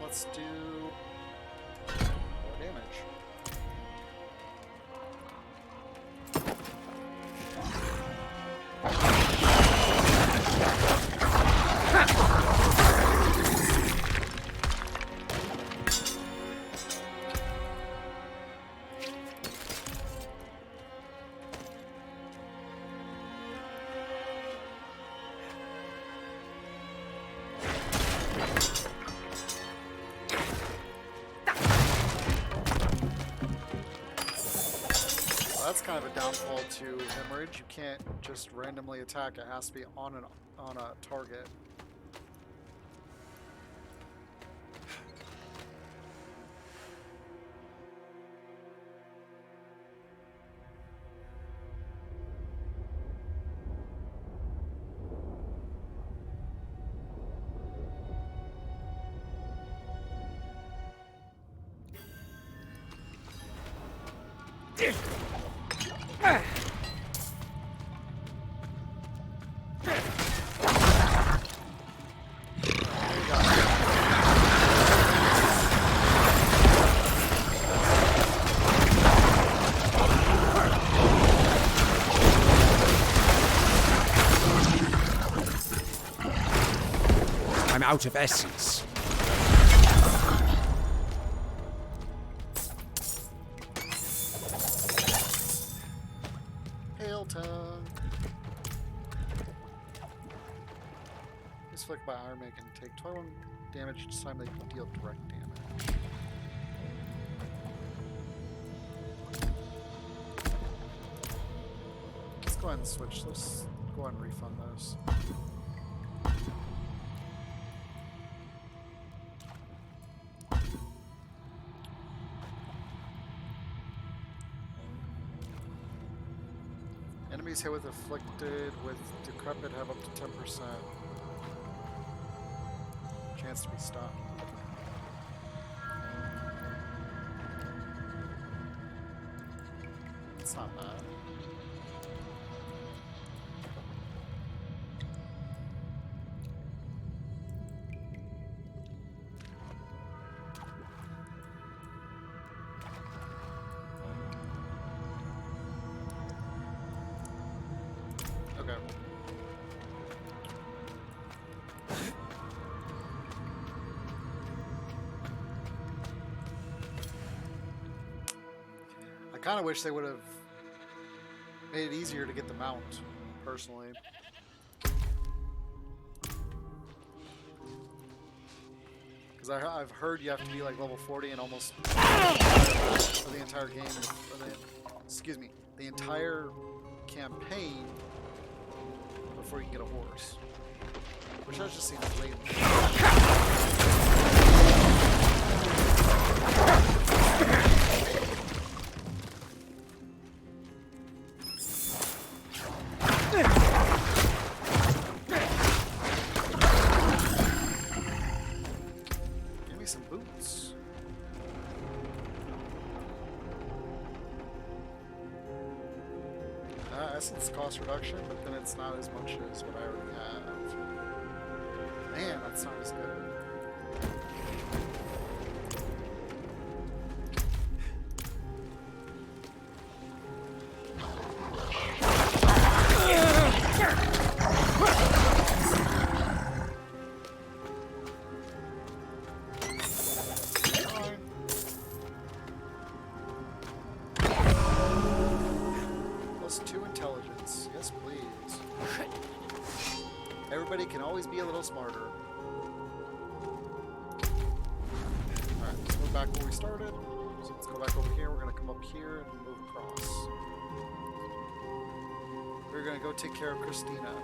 Let's do more damage. That's kind of a downfall to Hemorrhage. You can't just randomly attack. It has to be on a target. I'm out of essence. Hail tongue. Just flick struck by Iron Man can take 21 damage each time they deal direct damage. Let's go ahead and switch. Let's go ahead and refund this. Enemies hit with afflicted with decrepit have up to 10% chance to be stunned. It's not bad. Okay. I kind of wish they would have made it easier to get the mount, personally. Because I've heard you have to be like level 40 and almost for the entire game, excuse me, the entire campaign before you can get a horse. Which that just seems late. Give me some boots. Essence cost reduction, but then it's not as much as what I already have. Man, that's not as good. Everybody can always be a little smarter. Alright, let's move back where we started. So let's go back over here. We're going to come up here and move across. We're going to go take care of Christina.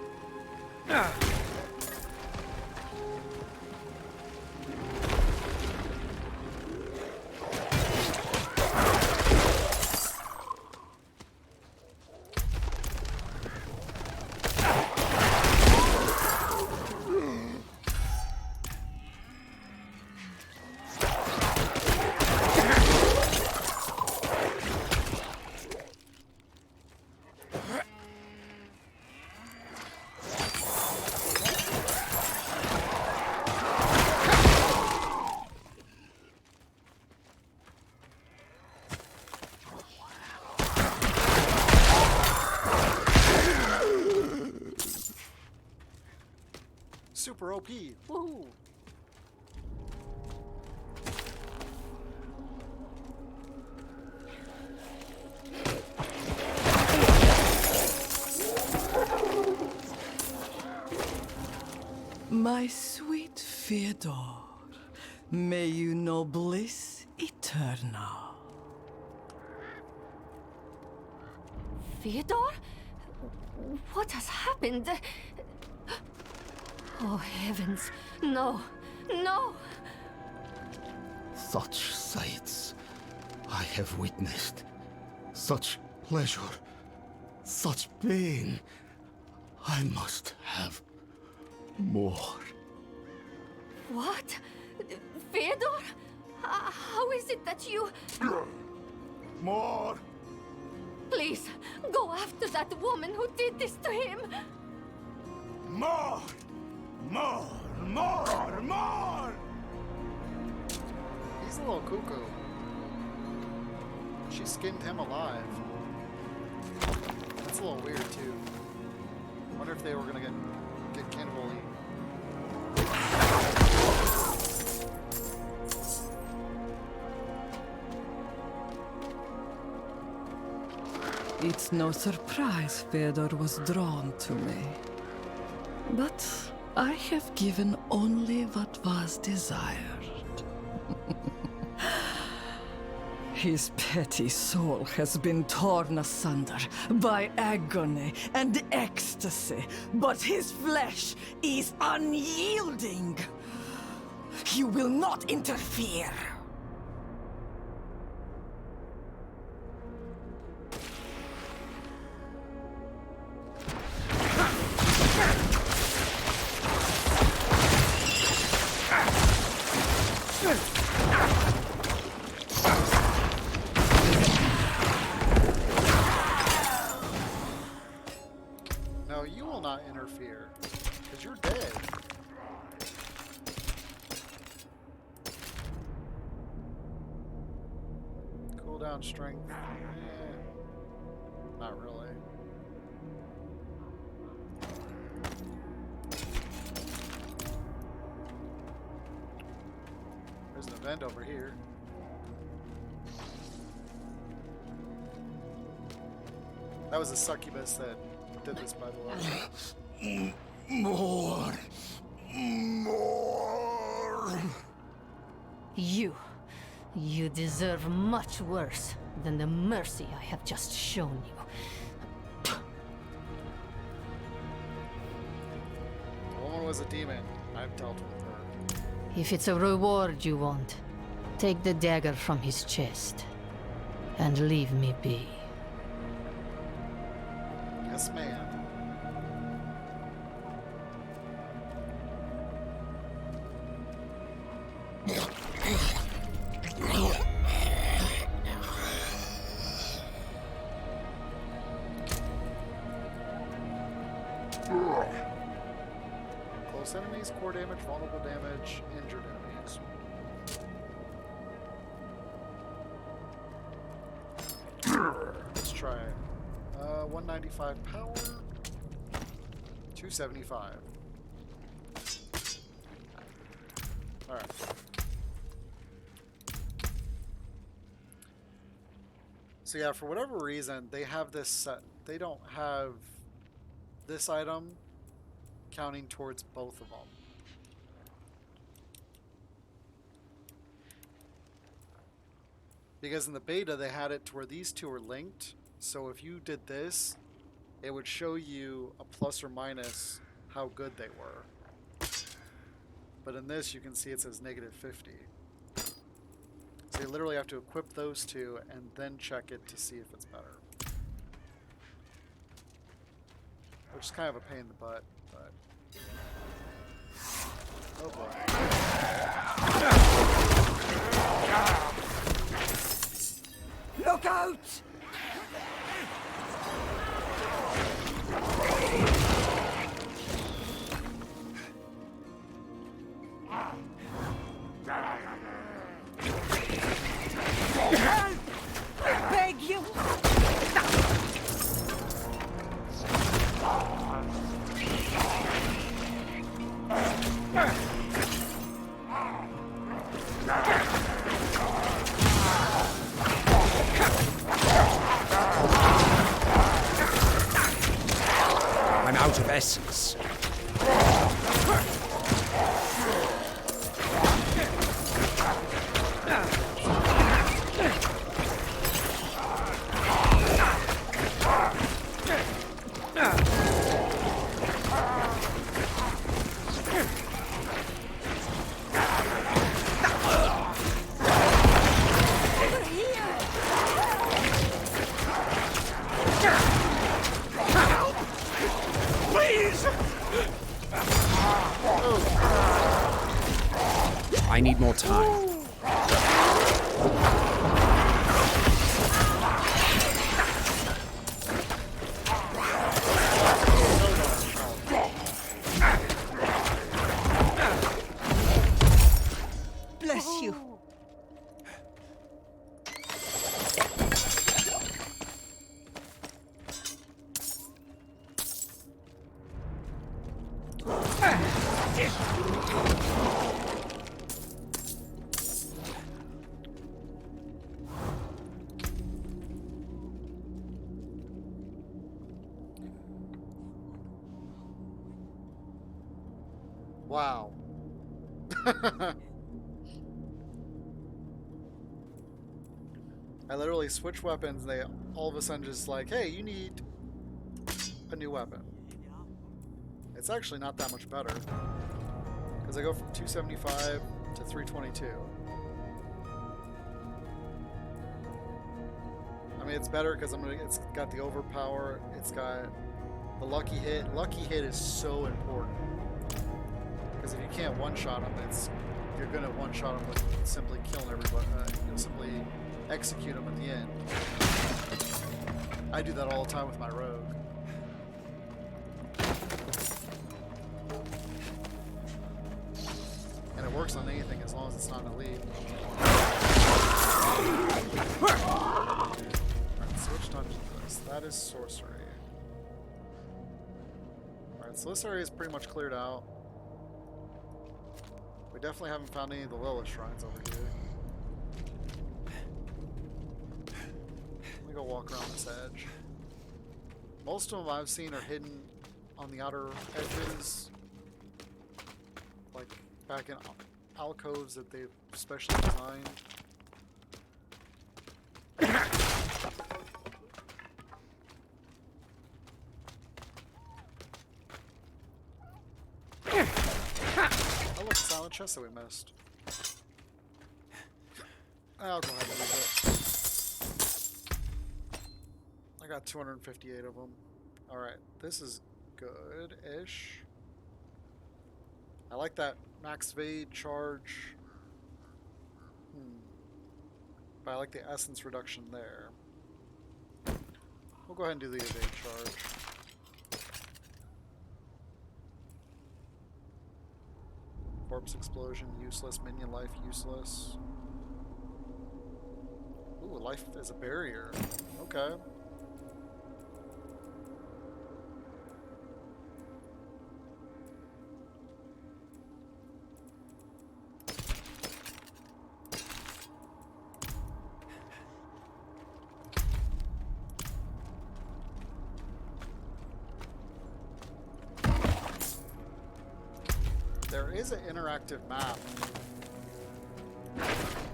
Super OP. Woohoo! My sweet Fyodor, may you know bliss eternal. Fyodor? What has happened? Oh, heavens. No. No! Such sights I have witnessed. Such pleasure. Such pain. I must have more. What? Fyodor? How is it that you... More! Please, go after that woman who did this to him! More! More! More! More! He's a little cuckoo. She skinned him alive. That's a little weird too. I wonder if they were gonna get cannibal. It's no surprise Fyodor was drawn to me. But I have given only what was desired. His petty soul has been torn asunder by agony and ecstasy, but his flesh is unyielding. You will not interfere. No, you will not interfere, because you're dead. Cooldown strength. Not really. There's an event over here. That was a succubus that did this, by the way. More. You deserve much worse than the mercy I have just shown you. The woman was a demon. I've dealt with her. If it's a reward you want, take the dagger from his chest and leave me be. Yes, ma'am. Close enemies, core damage, vulnerable damage, injured enemies. Let's try it. 195 power, 275. Alright. So yeah, for whatever reason, they have this set. They don't have this item counting towards both of them. Because in the beta, they had it to where these two are linked. So if you did this, it would show you a plus or minus how good they were. But in this, you can see it says -50. So you literally have to equip those two and then check it to see if it's better. Which is kind of a pain in the butt, but... Oh boy. Look out! I beg you! I'm out of essence. I need more time. Bless you. Wow. I literally switch weapons, and they all of a sudden just like, hey, you need a new weapon. It's actually not that much better, because I go from 275 to 322. I mean, it's better because it's got the overpower. It's got the lucky hit. Lucky hit is so important, because if you can't one-shot them, you're gonna one-shot them with simply killing everybody. You'll simply execute them at the end. I do that all the time with my rogue. And it works on anything as long as it's not an elite. Alright, so which dungeon is this? That is sorcery. Alright, so this area is pretty much cleared out. We definitely haven't found any of the Lilith shrines over here. Let me go walk around this edge. Most of them I've seen are hidden on the outer edges, like back in alcoves that they've specially designed. Oh look, silent chest that we missed. I'll go ahead and use it. I got 258 of them. Alright, this is good-ish. I like that max evade charge. But I like the essence reduction there. We'll go ahead and do the evade charge. Corpse explosion, useless. Minion life, useless. Ooh, life as a barrier. Okay. There is an interactive map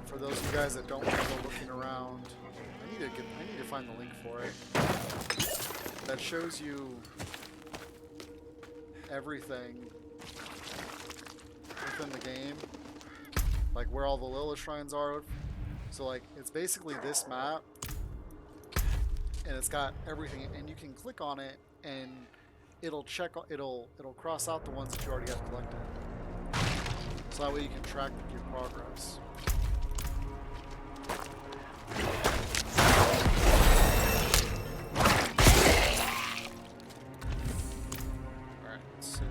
for those of you guys that don't want to go looking around. I need to find the link for it. That shows you everything within the game, like where all the Lilith shrines are. So like it's basically this map, and it's got everything, and you can click on it and it'll cross out the ones that you already have collected. So that way you can track your progress. Alright, so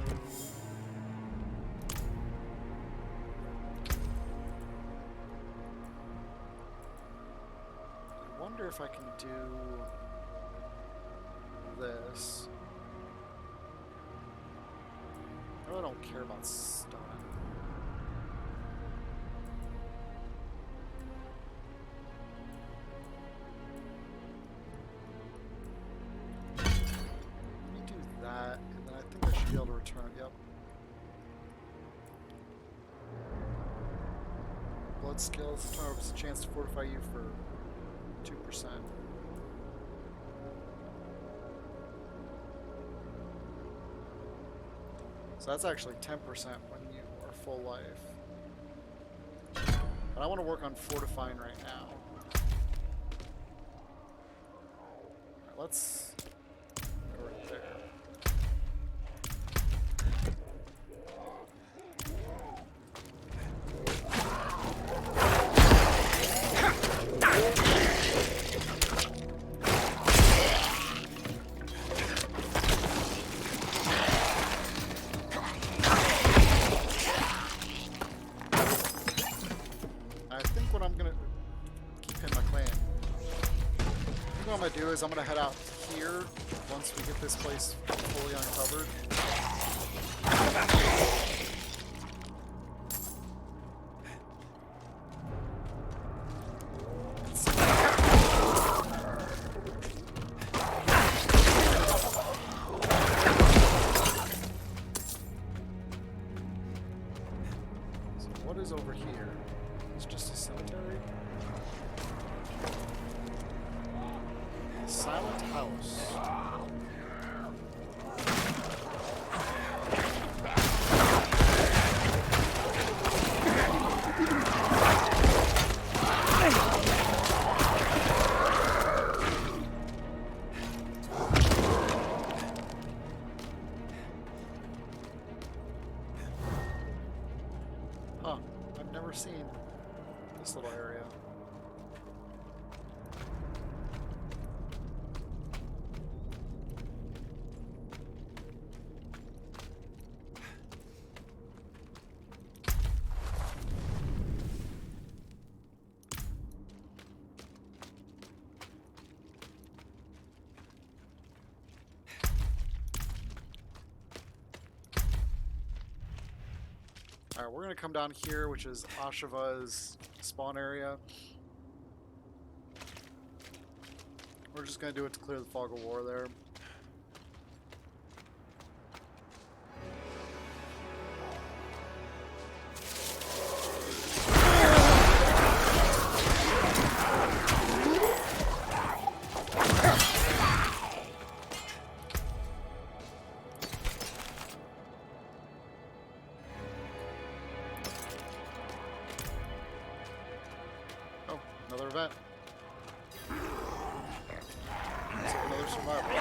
I wonder if I can do this. I really don't care about stun. Let me do that, and then I think I should be able to return. Yep. Blood skills turn over a chance to fortify you for 2%. So that's actually 10% when you are full life. But I want to work on fortifying right now. Alright, let's go right there. I'm gonna head out here once we get this place fully uncovered. It's just a cemetery. Silent house. Huh, I've never seen this little area. Alright, we're gonna come down here, which is Ashava's spawn area. We're just gonna do it to clear the fog of war there. Oh, another event. Looks like another survival.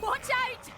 Watch out!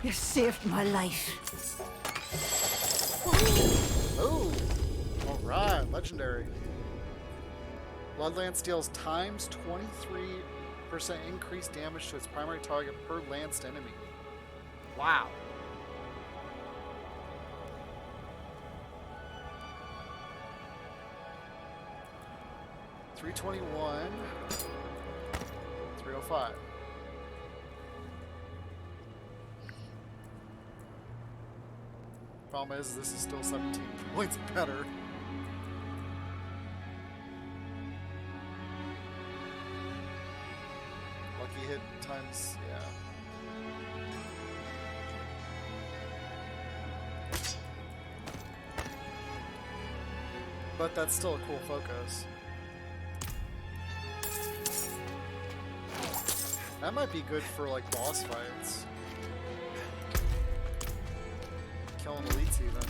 You saved my life. Oh! Alright, legendary. Bloodlance deals times 23% increased damage to its primary target per lanced enemy. Wow. $321, $305. Problem is, this is still 17 points better. Lucky hit times, yeah. But that's still a cool focus. That might be good for like boss fights. Killing elites even.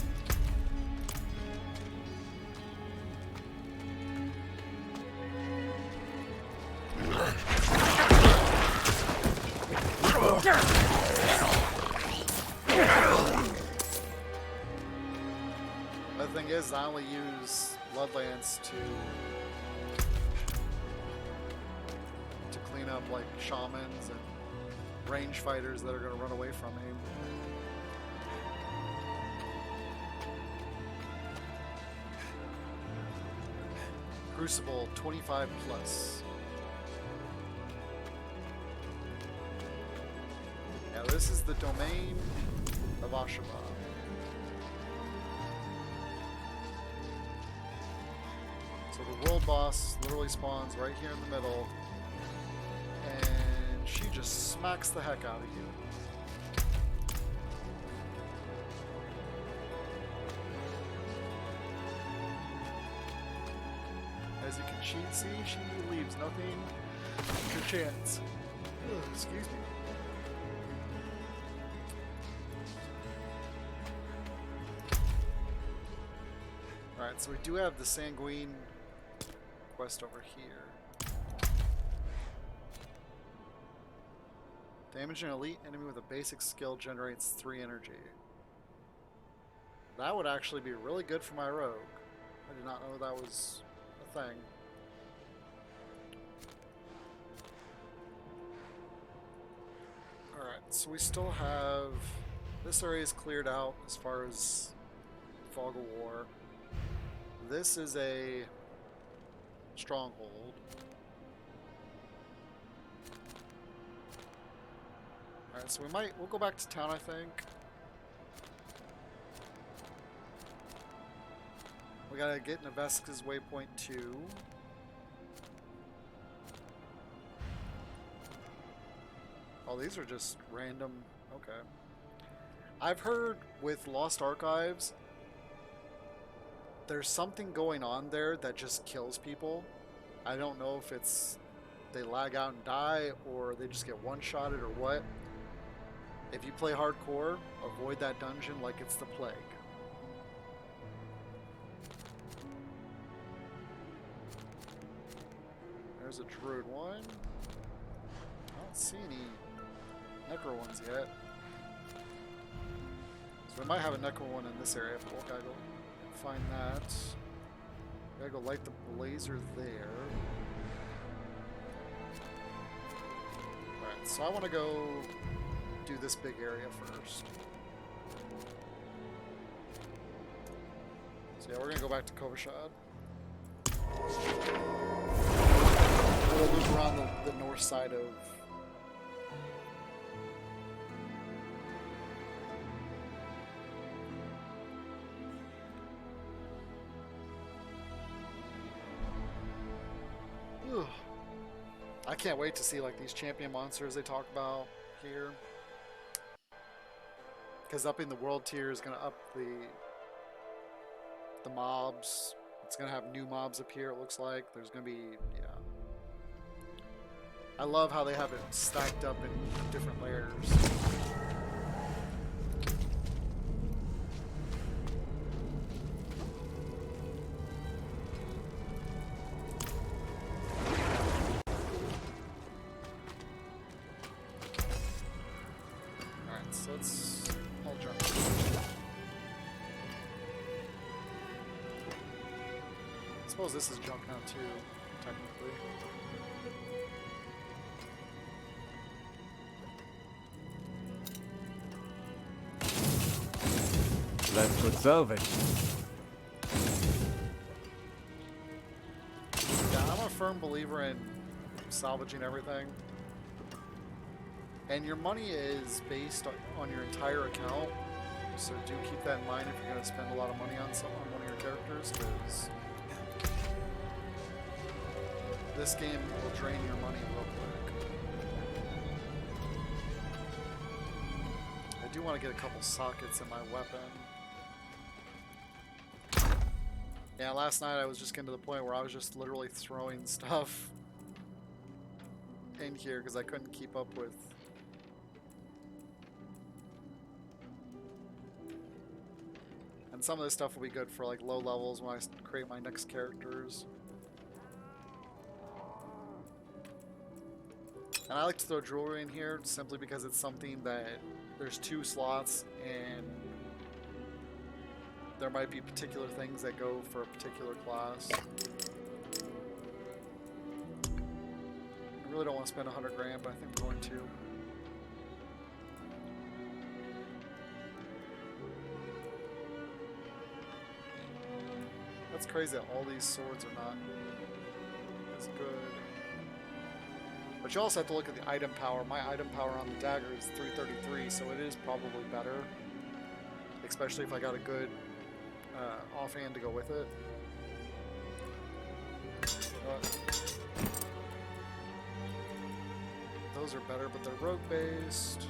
The thing is, I only use Bloodlance to clean up like shamans and range fighters that are going to run away from me. Crucible 25 plus. Now this is the domain of Ashaba. So the world boss literally spawns right here in the middle, and she just smacks the heck out of you. As you can see, she leaves nothing to chance. Ugh, excuse me. Alright, so we do have the Sanguine quest over here. Damage an elite enemy with a basic skill generates 3 energy. That would actually be really good for my rogue. I did not know that was a thing. Alright, so we still have... This area is cleared out as far as Fog of War. This is a stronghold. Alright, so we'll go back to town, I think. We gotta get Neveska's waypoint 2. Oh, these are just random. Okay. I've heard with Lost Archives, there's something going on there that just kills people. I don't know if it's they lag out and die, or they just get one-shotted, or what. If you play hardcore, avoid that dungeon like it's the plague. There's a druid one. I don't see any Necro ones yet. So we might have a Necro one in this area, but we'll gotta go find that. Gotta go light the blazer there. Alright, so I want to go do this big area first. So yeah, we're gonna go back to Kovashad. We'll loop around the north side of... Ugh. I can't wait to see like these champion monsters they talk about here. Because upping the world tier is going to up the mobs. It's going to have new mobs appear, it looks like. There's going to be, yeah. I love how they have it stacked up in different layers. Alright, so let's all jump. I suppose this is junk now too, technically. Let's go salvage. Yeah, I'm a firm believer in salvaging everything. And your money is based on your entire account, so do keep that in mind if you're going to spend a lot of money on one of your characters, because this game will drain your money real quick. I do want to get a couple sockets in my weapon. Yeah, last night I was just getting to the point where I was just literally throwing stuff in here because I couldn't keep up with. And some of this stuff will be good for like low levels when I create my next characters. And I like to throw jewelry in here simply because it's something that there's 2 slots and there might be particular things that go for a particular class. I really don't want to spend 100 grand, but I think we're going to. That's crazy that all these swords are not as good. But you also have to look at the item power. My item power on the dagger is 333, so it is probably better. Especially if I got a good offhand to go with it. those are better, but they're rogue based.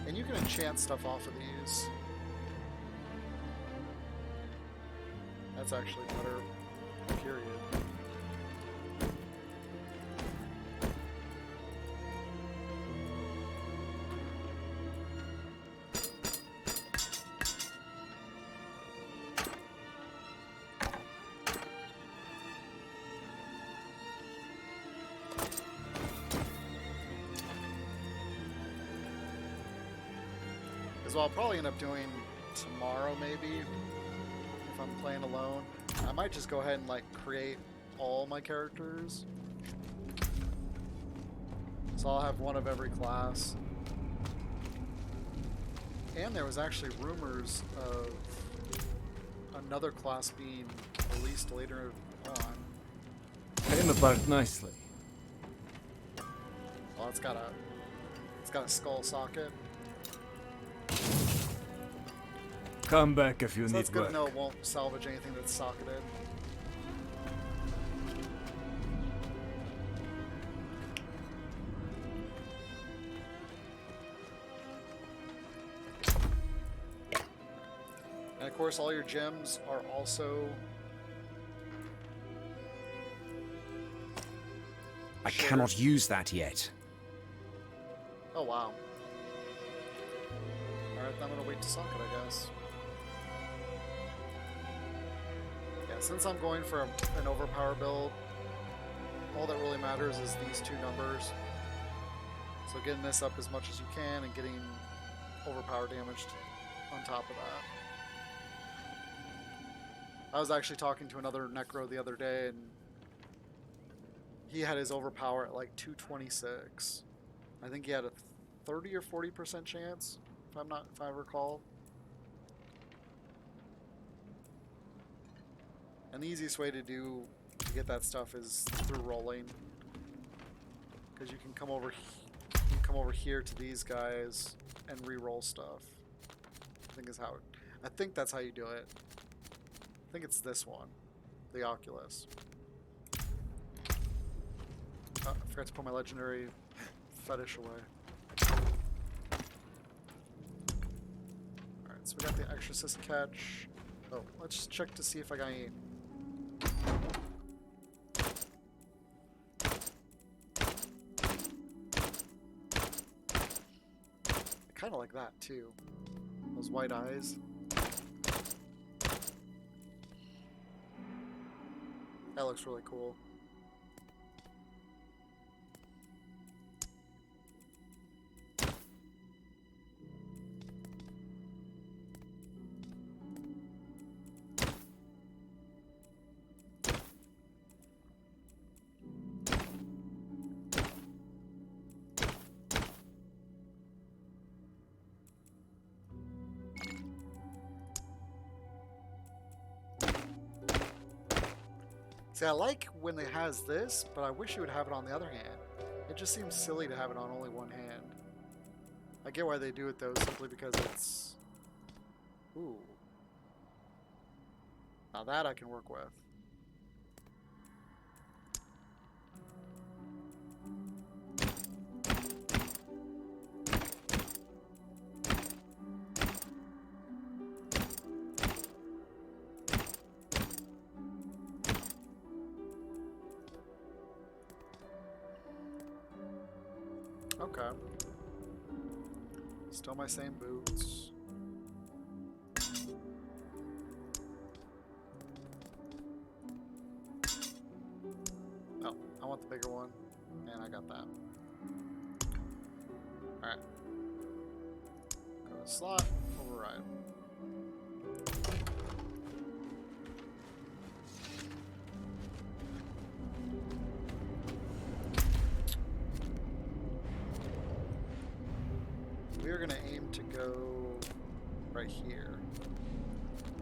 And you can enchant stuff off of these. That's actually better, period. Is what I'll probably end up doing tomorrow, maybe, if I'm playing alone. I might just go ahead and like create all my characters. So I'll have one of every class. And there was actually rumors of another class being released later on. Came apart nicely. Well, it's got a skull socket. Come back if you So need that's good work. to know it won't salvage anything that's socketed. And of course, all your gems are also... I cannot use that yet. Oh, wow. Alright, then I'm gonna wait to socket, I guess. Yeah, since I'm going for an overpower build, all that really matters is these two numbers. So getting this up as much as you can and getting overpower damage on top of that. I was actually talking to another Necro the other day, and he had his overpower at like 226. I think he had a 30 or 40% chance, if I recall. And the easiest way to get that stuff is through rolling, because you can come over here to these guys and re-roll stuff. I think that's how you do it. I think it's this one, the Oculus. Oh, I forgot to put my legendary fetish away. Alright, so we got the Exorcist catch. Oh, let's check to see if I got any. I kind of like that too. Those white eyes. That looks really cool. See, I like when it has this, but I wish you would have it on the other hand. It just seems silly to have it on only one hand. I get why they do it though, simply because it's... Ooh. Now that I can work with. Okay. Still my same boots. Oh, I want the bigger one. And I got that. Alright. Go to slot, override. We're going to aim to go right here.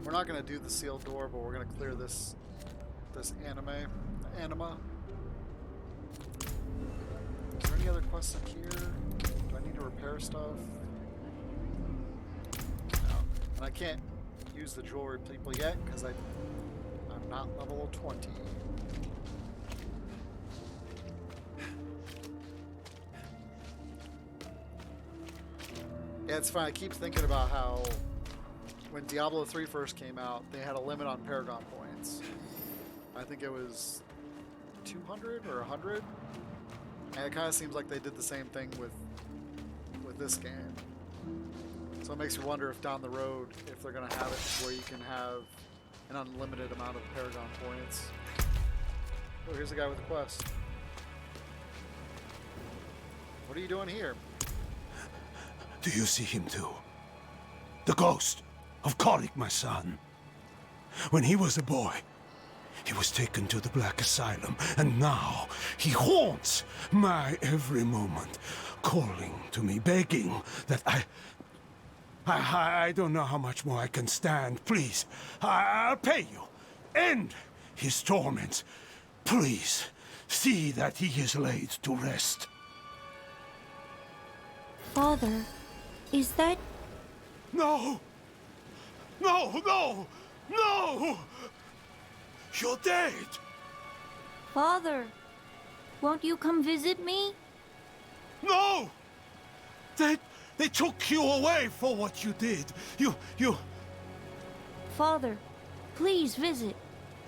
We're not going to do the sealed door, but we're going to clear this anima. Is there any other quests in here? Do I need to repair stuff? No. And I can't use the jewelry people yet because I'm not level 20. Yeah, it's funny. I keep thinking about how when Diablo 3 first came out, they had a limit on Paragon points. I think it was 200 or 100. And it kind of seems like they did the same thing with this game. So it makes you wonder if down the road, if they're going to have it where you can have an unlimited amount of Paragon points. Oh, here's a guy with a quest. What are you doing here? Do you see him too? The ghost of Korik, my son. When he was a boy, he was taken to the Black Asylum, and now he haunts my every moment, calling to me, begging that I don't know how much more I can stand. Please, I'll pay you. End his torments. Please, see that he is laid to rest. Father, is that... No! No, no! No! You're dead! Father, won't you come visit me? No! They took you away for what you did. You... Father, please visit.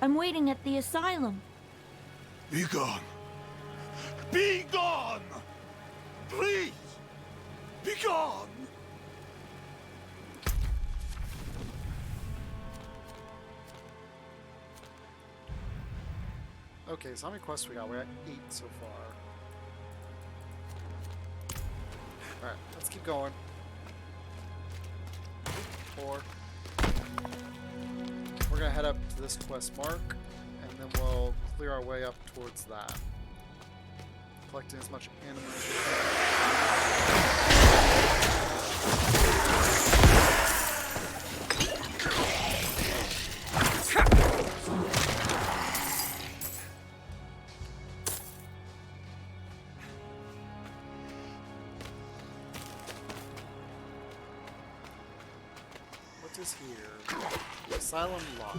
I'm waiting at the asylum. Be gone. Be gone! Please! Be gone! Okay, so how many quests we got? We're at 8 so far. Alright, let's keep going. 4. We're gonna head up to this quest mark, and then we'll clear our way up towards that. Collecting as much animal as we What is here? Asylum locked.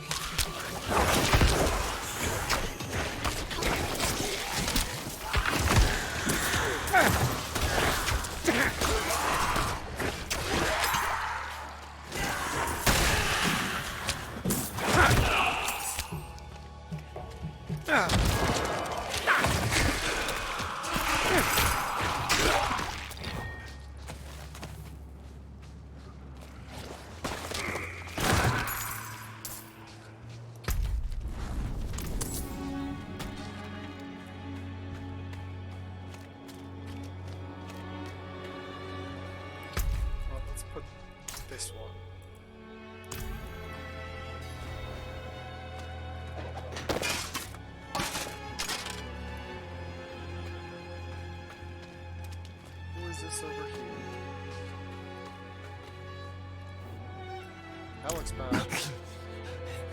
This one. Who is this over here? That looks bad.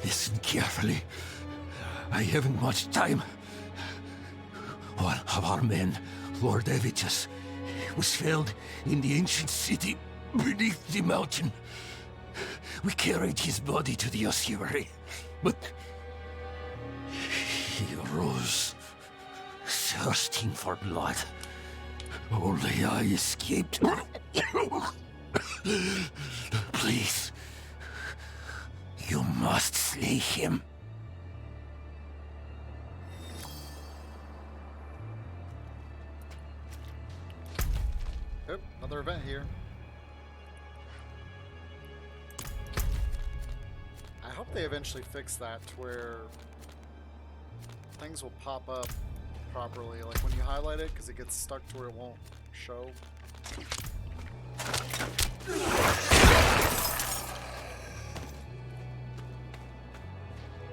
Listen carefully. I haven't much time. One of our men, Lord Evitus, was found in the ancient city beneath the mountain. We carried his body to the ossuary, but he arose, thirsting for blood. Only I escaped. Please, you must slay him. Yep, another event here. I hope they eventually fix that to where things will pop up properly, like when you highlight it, because it gets stuck to where it won't show.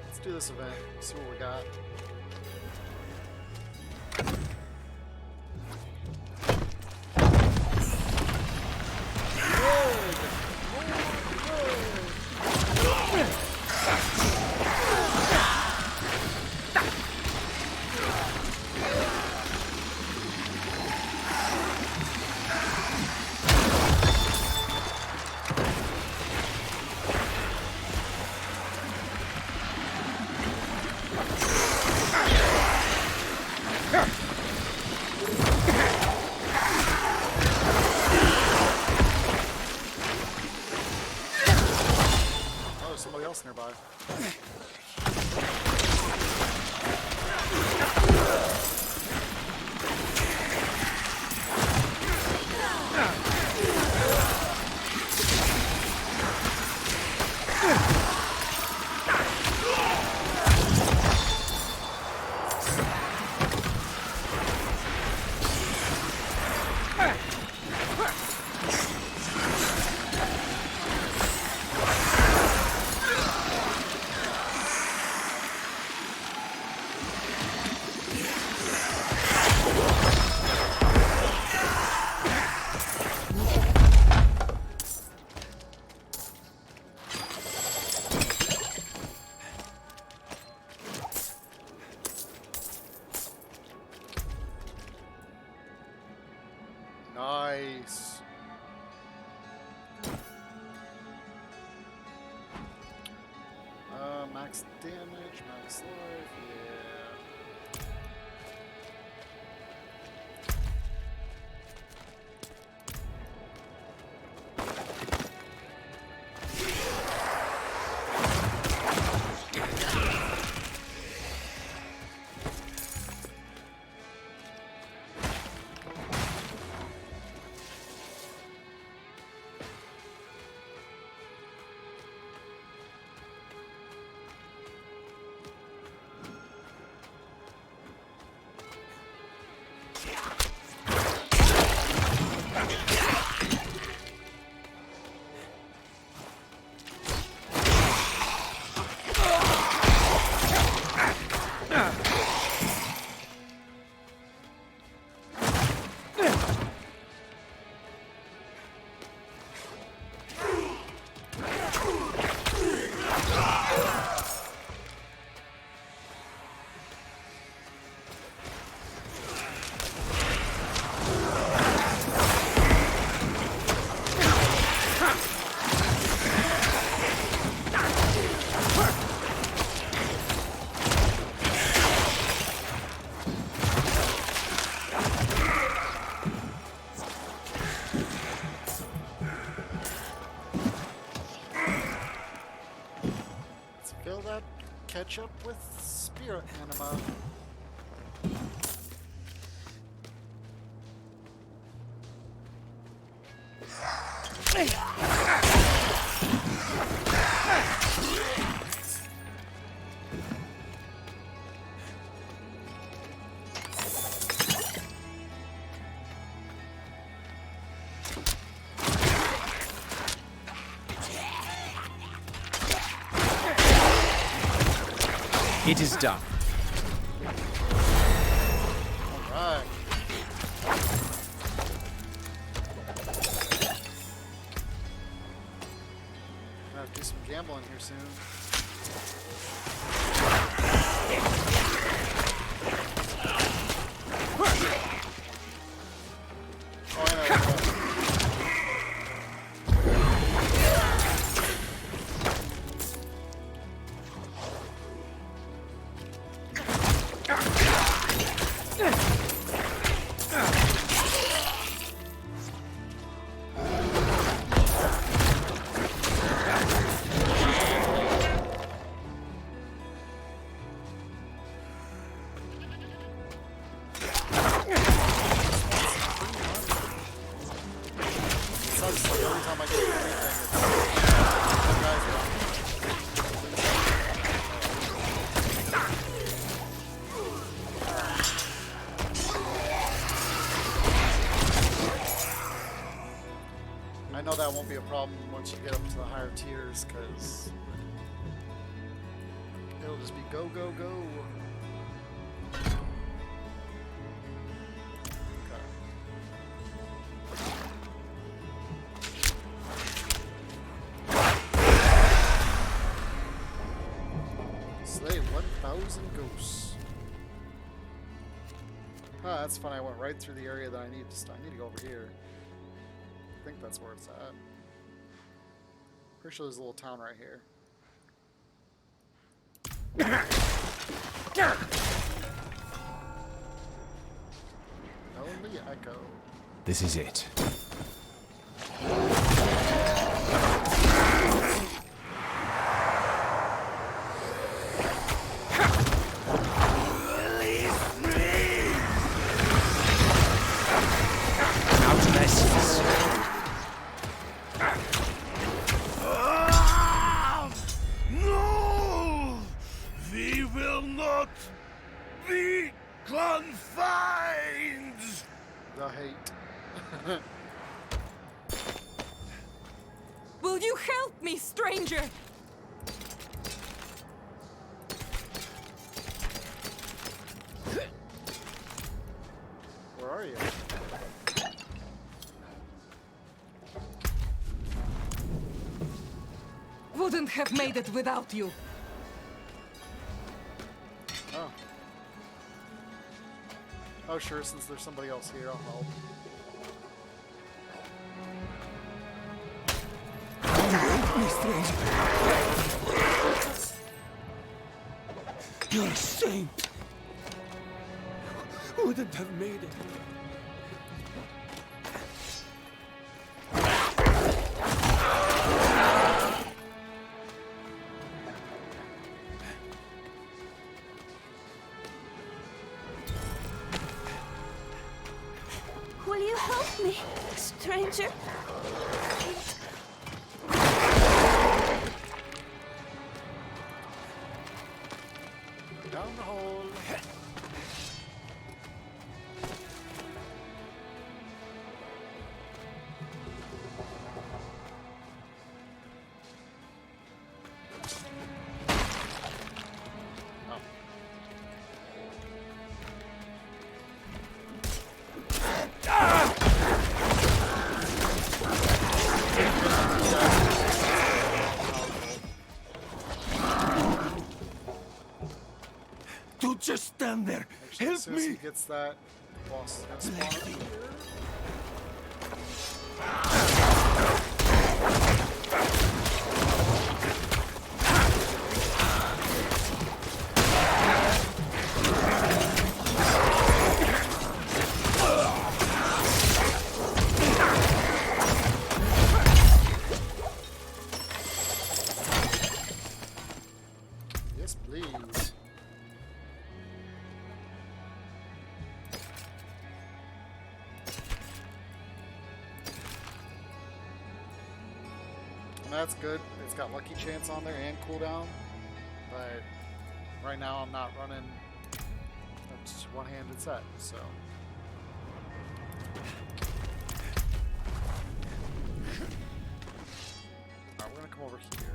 Let's do this event, see what we got. else nearby. Nice. Max damage, max life, yeah. Fill that ketchup with spirit anima. It is done. Alright. Gonna have to do some gambling here soon. Oh, I know. Sucks, like every time I get anything, it's guys I know that won't be a problem once you get up to the higher tiers, because it'll just be go, go, go. Slay 1,000 ghosts. Ah, that's fun. I went right through the area that I need to stop. I need to go over here. I think that's where it's at. Pretty sure there's a little town right here. Lonely Echo. This is it. the confines! The hate. Will you help me, stranger? Where are you? Wouldn't have made it without you. Oh. Oh, sure, since there's somebody else here, I'll help. You're a saint. Wouldn't have made it. Will you help me, stranger? Down the hole. Don't just stand there. Actually, Help as soon as he me. gets that, boss is gonna spawn up here. Yes, please. And that's good. It's got Lucky Chance on there and cooldown. But right now I'm not running a just one-handed set, so. Alright, we're gonna come over here.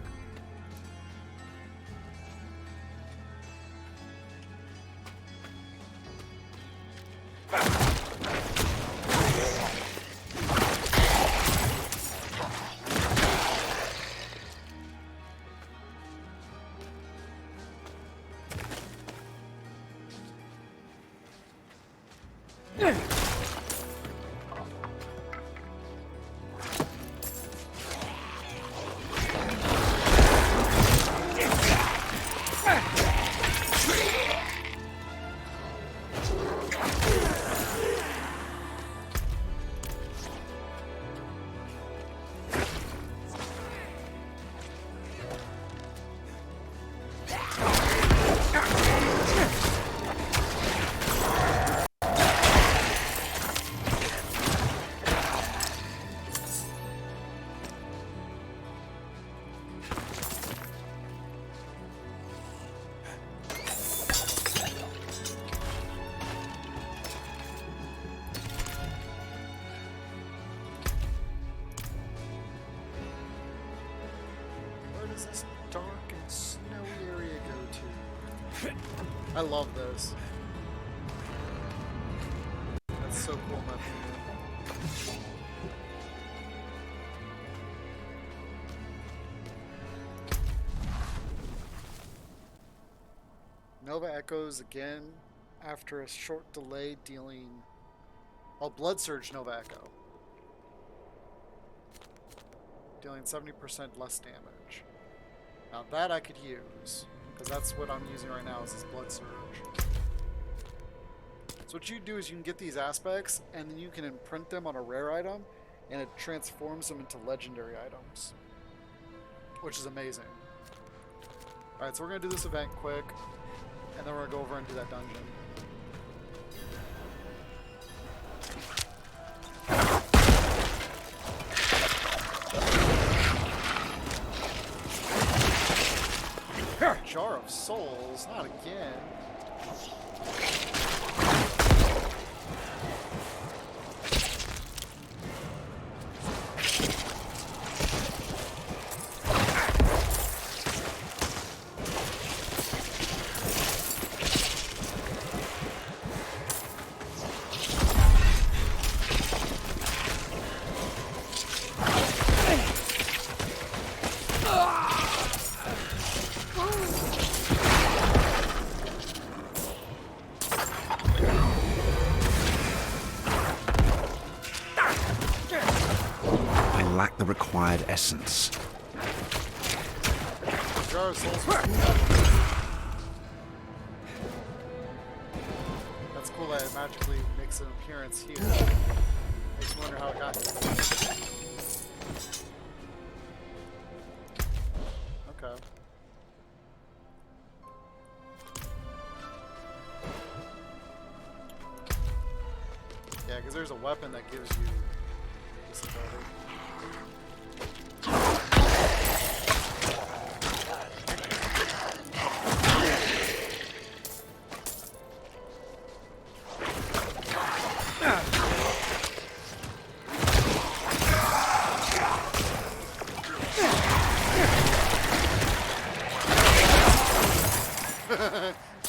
Where does this dark and snowy area go to? I love this. That's so cool, my opinion. Nova echoes again after a short delay, dealing. Oh, Blood Surge Nova Echo. Dealing 70% less damage. Now that I could use, because that's what I'm using right now is this Blood Surge. So what you do is you can get these aspects, and then you can imprint them on a rare item, and it transforms them into legendary items. Which is amazing. Alright, so we're going to do this event quick, and then we're going to go over and do that dungeon. Jar of Souls, not again. the required essence. Jar of Souls. That's cool that it magically makes an appearance here. Makes me wonder how it got here. Okay. Yeah, because there's a weapon that gives you this ability.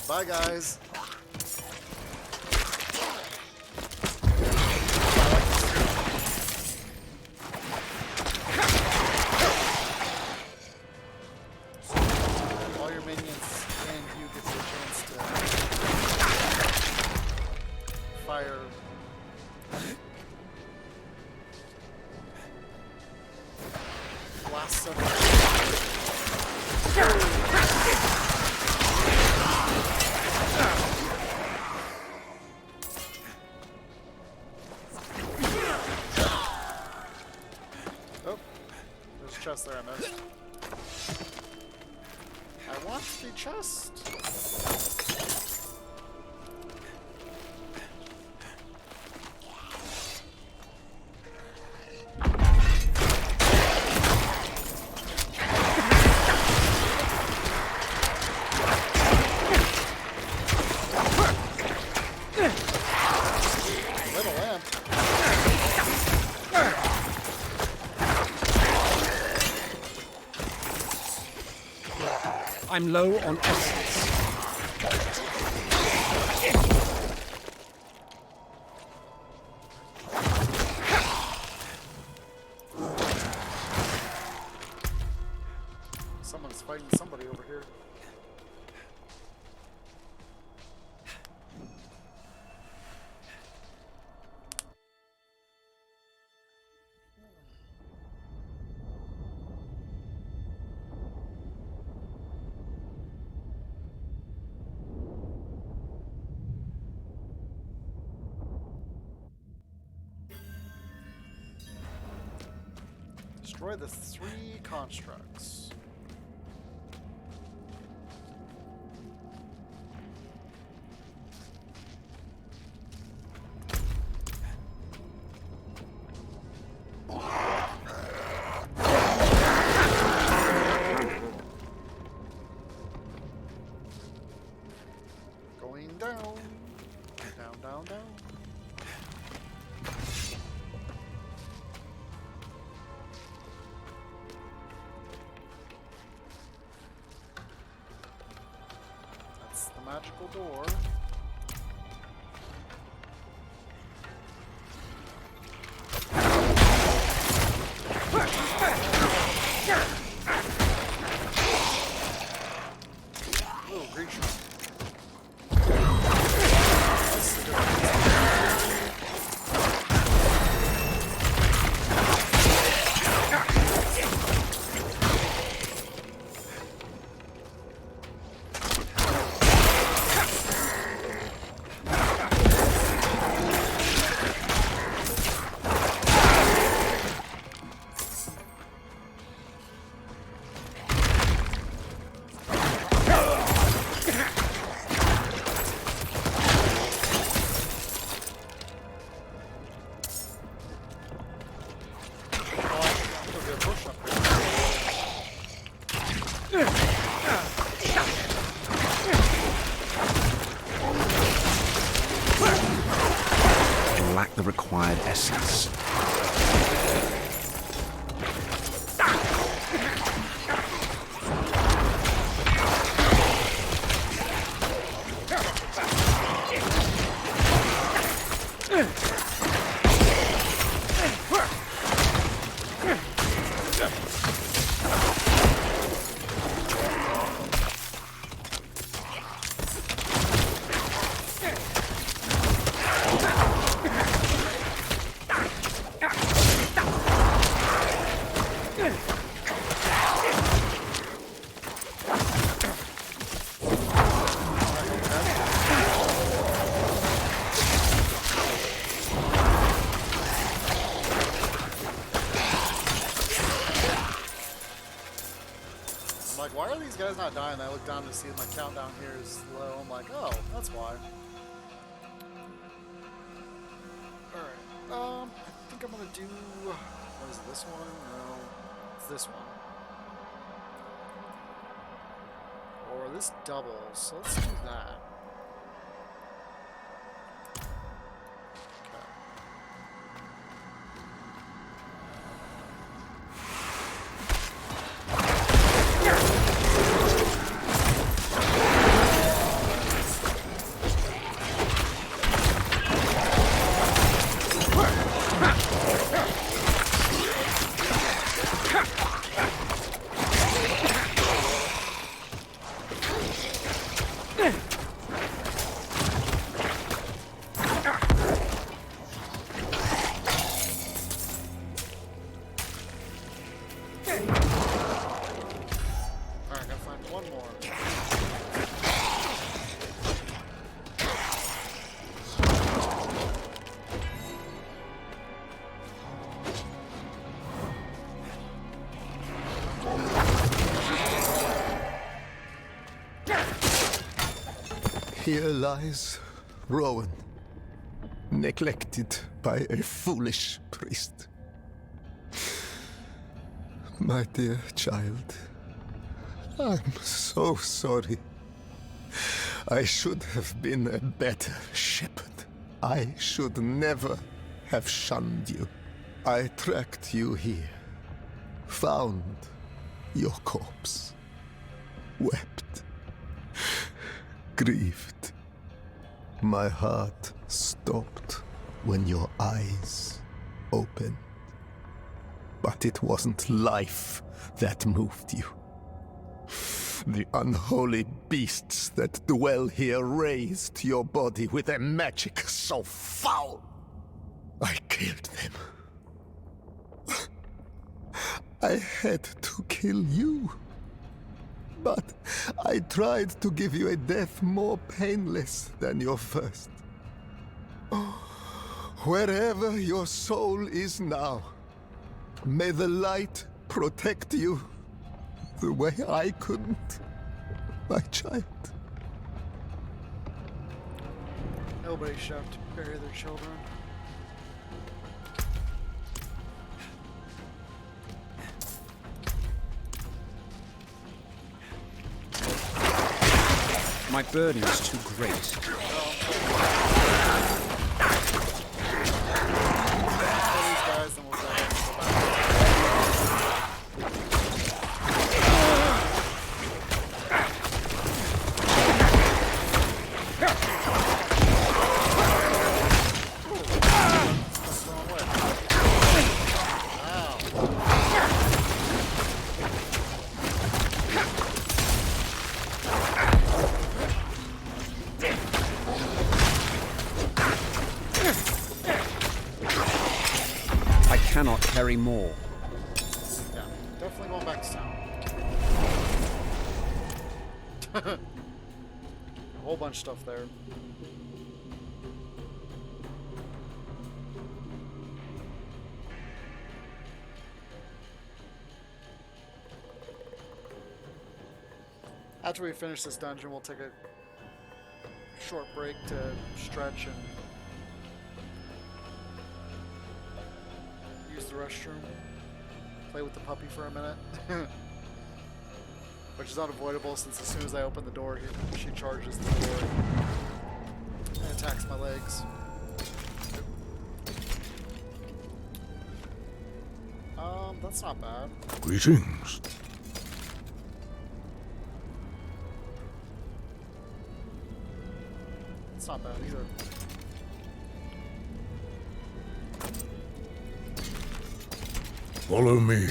Bye, guys. All your minions and you get a chance to fire. Blast of Oh, there's a chest there I missed. I want the chest. Little lamp. I'm low on essence. Someone's fighting somebody over here. Destroy the 3 constructs. Going down. Down, down, down. That's the magical door. Ooh, green shot. That's the difference. I lack the required essence. guy's not dying. I look down to see my countdown here is low. I'm like, oh, that's why. Alright, I think I'm gonna do... What is it, this one? No, it's this one. Or this doubles, so let's do that. Here lies Rowan, neglected by a foolish priest. My dear child, I'm so sorry. I should have been a better shepherd. I should never have shunned you. I tracked you here, found your corpse, wept, grieved. My heart stopped when your eyes opened. But it wasn't life that moved you. The unholy beasts that dwell here raised your body with a magic so foul. I killed them. I had to kill you. But I tried to give you a death more painless than your first. Wherever your soul is now, may the light protect you the way I couldn't, my child. Nobody should have to bury their children. My burden is too great. Cannot carry more. Yeah, definitely going back to town. A whole bunch of stuff there. After we finish this dungeon, we'll take a short break to stretch and use the restroom, play with the puppy for a minute, which is unavoidable since as soon as I open the door, she charges the door and attacks my legs. That's not bad. Greetings. It's not bad either. Follow me.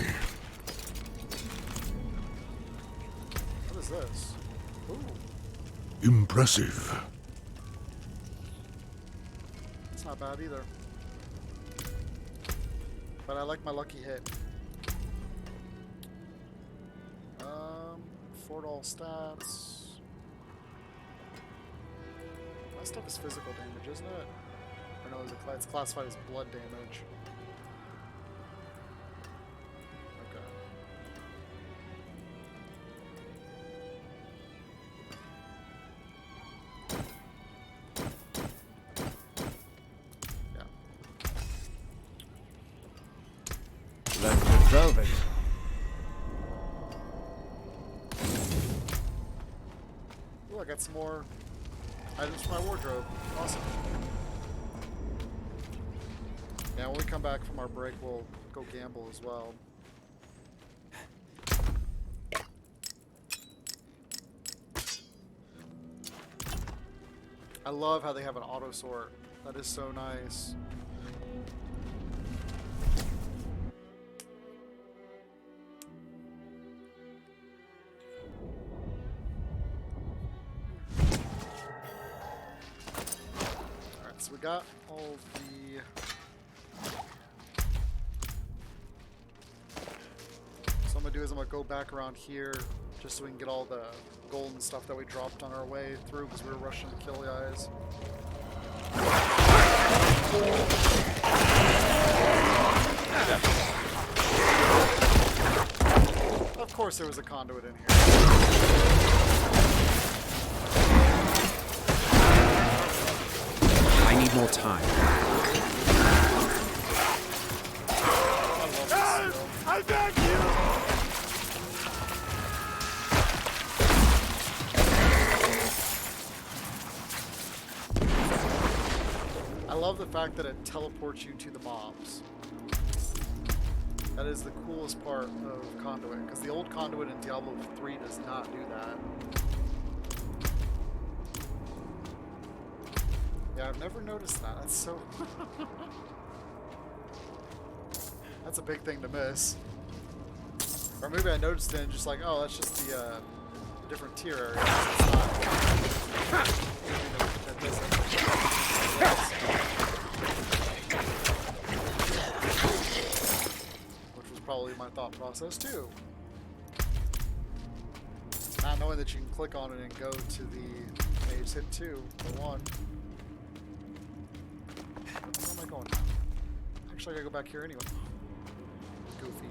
What is this? Ooh. Impressive. It's not bad either. But I like my lucky hit. 4 all stats. My stuff is physical damage, isn't it? Or no, it's classified as blood damage. Okay. velvet. Ooh, I got some more items for my wardrobe. Awesome. Yeah, when we come back from our break, we'll go gamble as well. I love how they have an auto sort. That is so nice. Alright, so we got all the... So I'm going to do is I'm going to go back around here just so we can get all the gold and stuff that we dropped on our way through because we were rushing to kill the eyes. Of course there was a conduit in here. I need more time. I beg you! I love the fact that it teleports you to the mobs. That is the coolest part of Conduit, because the old Conduit in Diablo 3 does not do that. Yeah, I've never noticed that. That's so... That's a big thing to miss. Or maybe I noticed it and just like, oh, that's just the different tier area. It's not. That doesn't. Which was probably my thought process too. Not knowing that you can click on it and go to the page, hit 2 or 1. Where am I going now? Actually, I gotta go back here anyway. Goofy.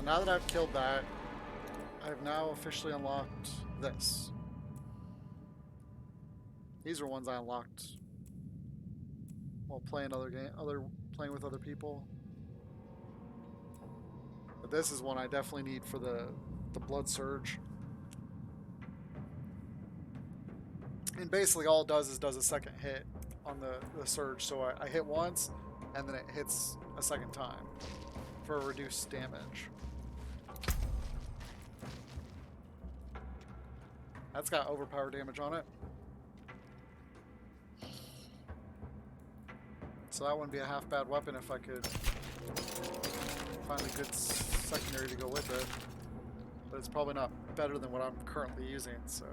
Now that I've killed that, I've now officially unlocked this. These are ones I unlocked while playing playing with other people. But this is one I definitely need for the blood surge. And basically all it does is does a second hit on the surge. So I hit once and then it hits a second time for reduced damage. That's got overpower damage on it. So that wouldn't be a half bad weapon if I could find a good secondary to go with it. But it's probably not better than what I'm currently using, so...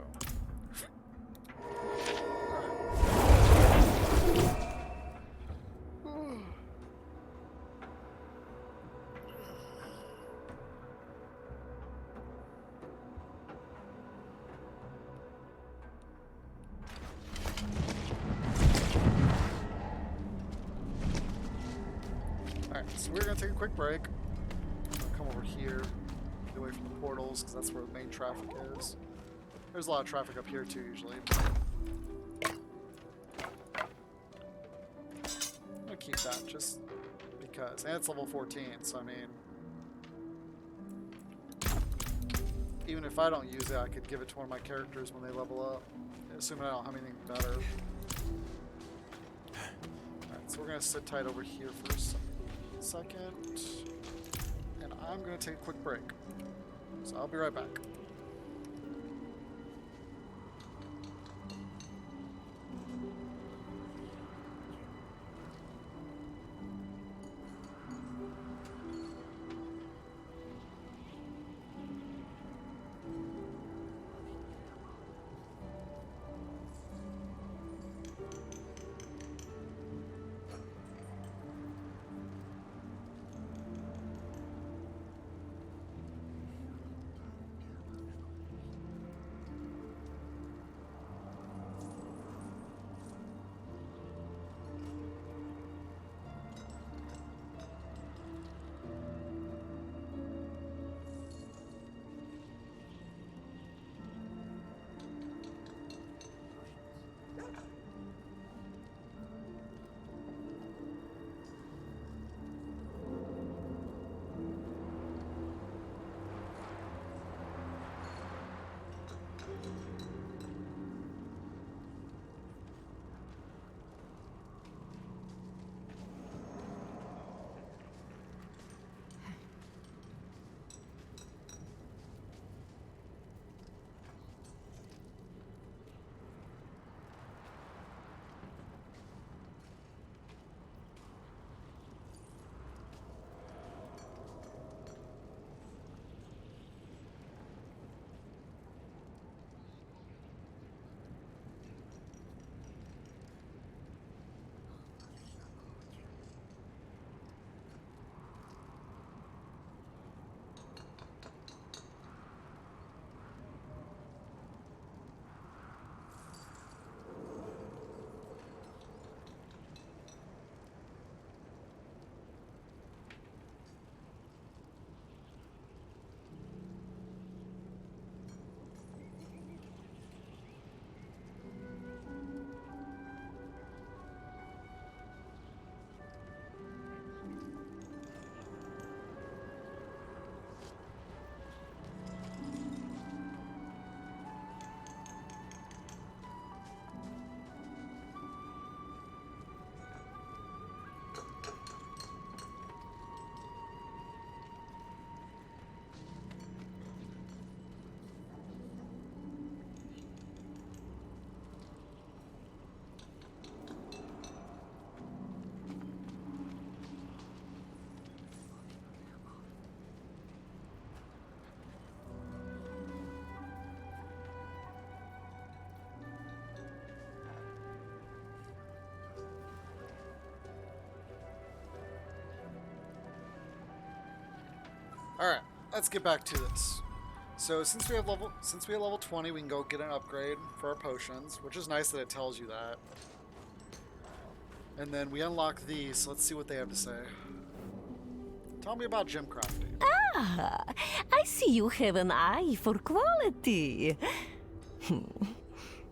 Alright, so we're going to take a quick break. Come over here, get away from the portals, because that's where the main traffic is. There's a lot of traffic up here too, usually. I'm going to keep that, just because. And it's level 14, so I mean... even if I don't use it, I could give it to one of my characters when they level up. Assuming I don't have anything better. Alright, so we're going to sit tight over here for a second. And I'm going to take a quick break. So I'll be right back. Alright, let's get back to this. So since we have level 20, we can go get an upgrade for our potions, which is nice that it tells you that. And then we unlock these, so let's see what they have to say. Tell me about gem crafting. Ah, I see you have an eye for quality.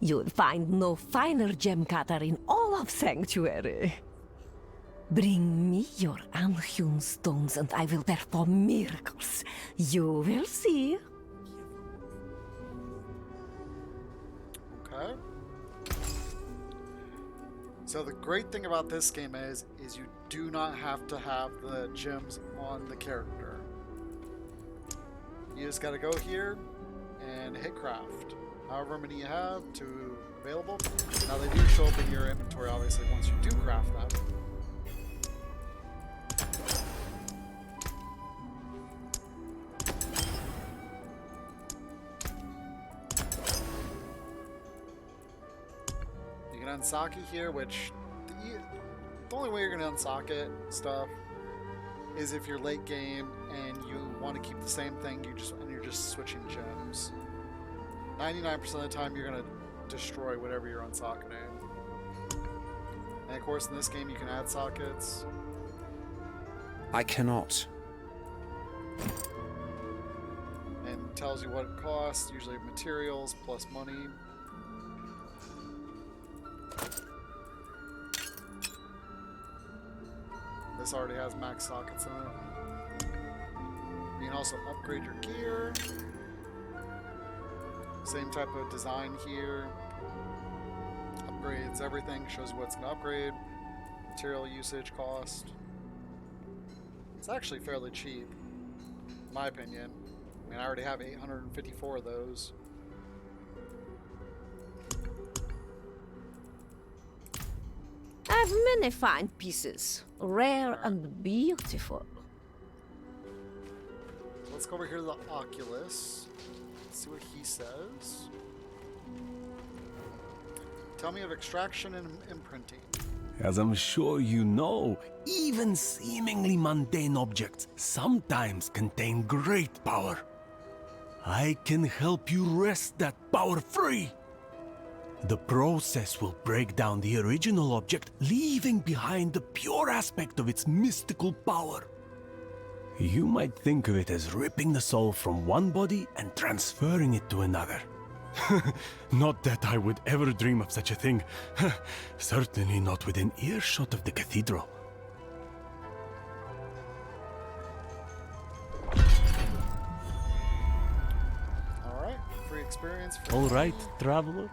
You'll find no finer gem cutter in all of Sanctuary. Bring me your unhewn stones and I will perform miracles. You will see. Okay. So the great thing about this game is you do not have to have the gems on the character. You just gotta go here and hit craft. However many you have to available. Now they do show up in your inventory obviously once you do craft them. Saki here, which the only way you're going to unsocket stuff is if you're late game and you want to keep the same thing, you're just switching gems. 99% of the time you're going to destroy whatever you're unsocketing. And of course in this game you can add sockets. I cannot. And tells you what it costs, usually materials plus money. This already has max sockets in it. You can also upgrade your gear. Same type of design here. Upgrades everything, shows you what's going to upgrade. Material usage, cost. It's actually fairly cheap, in my opinion. I mean, I already have 854 of those. I have many fine pieces, rare and beautiful. Let's go over here to the Oculus. See what he says. Tell me of extraction and imprinting. As I'm sure you know, even seemingly mundane objects sometimes contain great power. I can help you wrest that power free. The process will break down the original object, leaving behind the pure aspect of its mystical power. You might think of it as ripping the soul from one body and transferring it to another. Not that I would ever dream of such a thing. Certainly not within earshot of the cathedral. Alright, free experience. All right, traveler.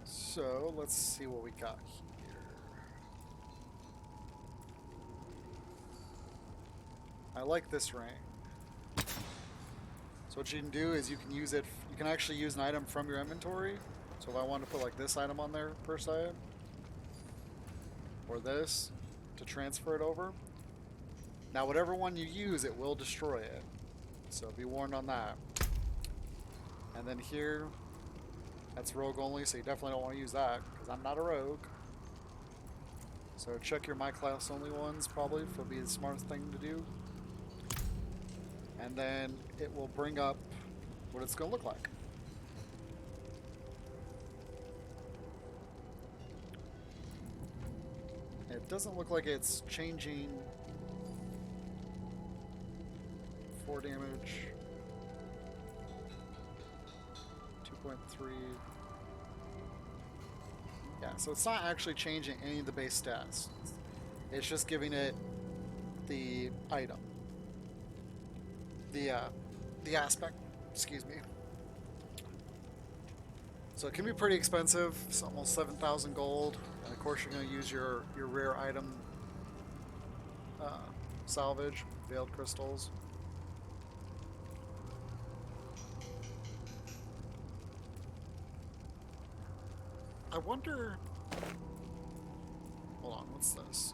So, let's see what we got here. I like this ring. So what you can do is you can use it, you can actually use an item from your inventory. So if I want to put like this item on there per se, or this, to transfer it over. Now whatever one you use, it will destroy it. So be warned on that. And then here, that's rogue only, so you definitely don't want to use that, because I'm not a rogue. So check your my class only ones, probably, for be the smartest thing to do. And then it will bring up what it's going to look like. It doesn't look like it's changing 4 damage, 2.3. Yeah, so it's not actually changing any of the base stats. It's just giving it the item. The aspect, excuse me. So it can be pretty expensive. It's almost 7,000 gold, and of course you're going to use your rare item salvage, veiled crystals. I wonder. Hold on, what's this?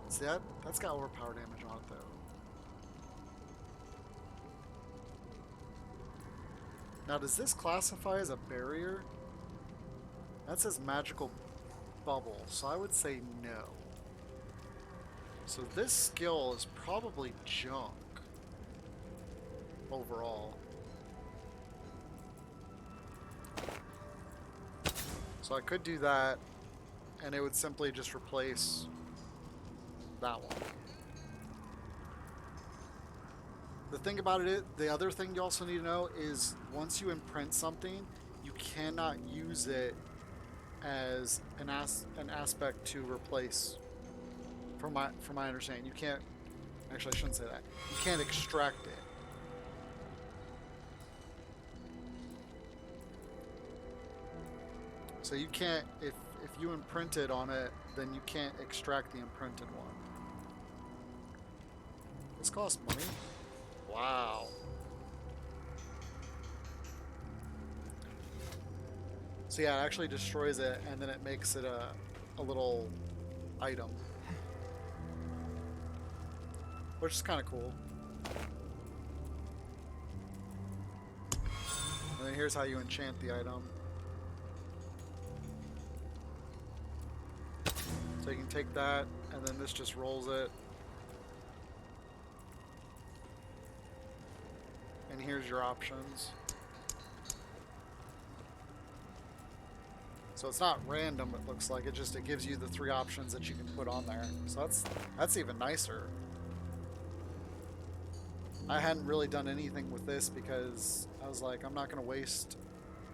See that? That's got overpower damage on it though. Now, does this classify as a barrier? That says magical bubble, so I would say no. So this skill is probably junk overall. So I could do that, and it would simply just replace that one. The thing about it, the other thing you also need to know is once you imprint something, you cannot use it as an aspect to replace. From my understanding, you can't. Actually, I shouldn't say that. You can't extract it. So you can't. If you imprint it on it, then you can't extract the imprinted one. This costs money. Wow. So yeah, it actually destroys it, and then it makes it a little item. Which is kind of cool. then here's how you enchant the item. So you can take that, and then this just rolls it. And here's your options. So it's not random, it looks like. It gives you the 3 options that you can put on there. So that's even nicer. I hadn't really done anything with this because I was like, I'm not going to waste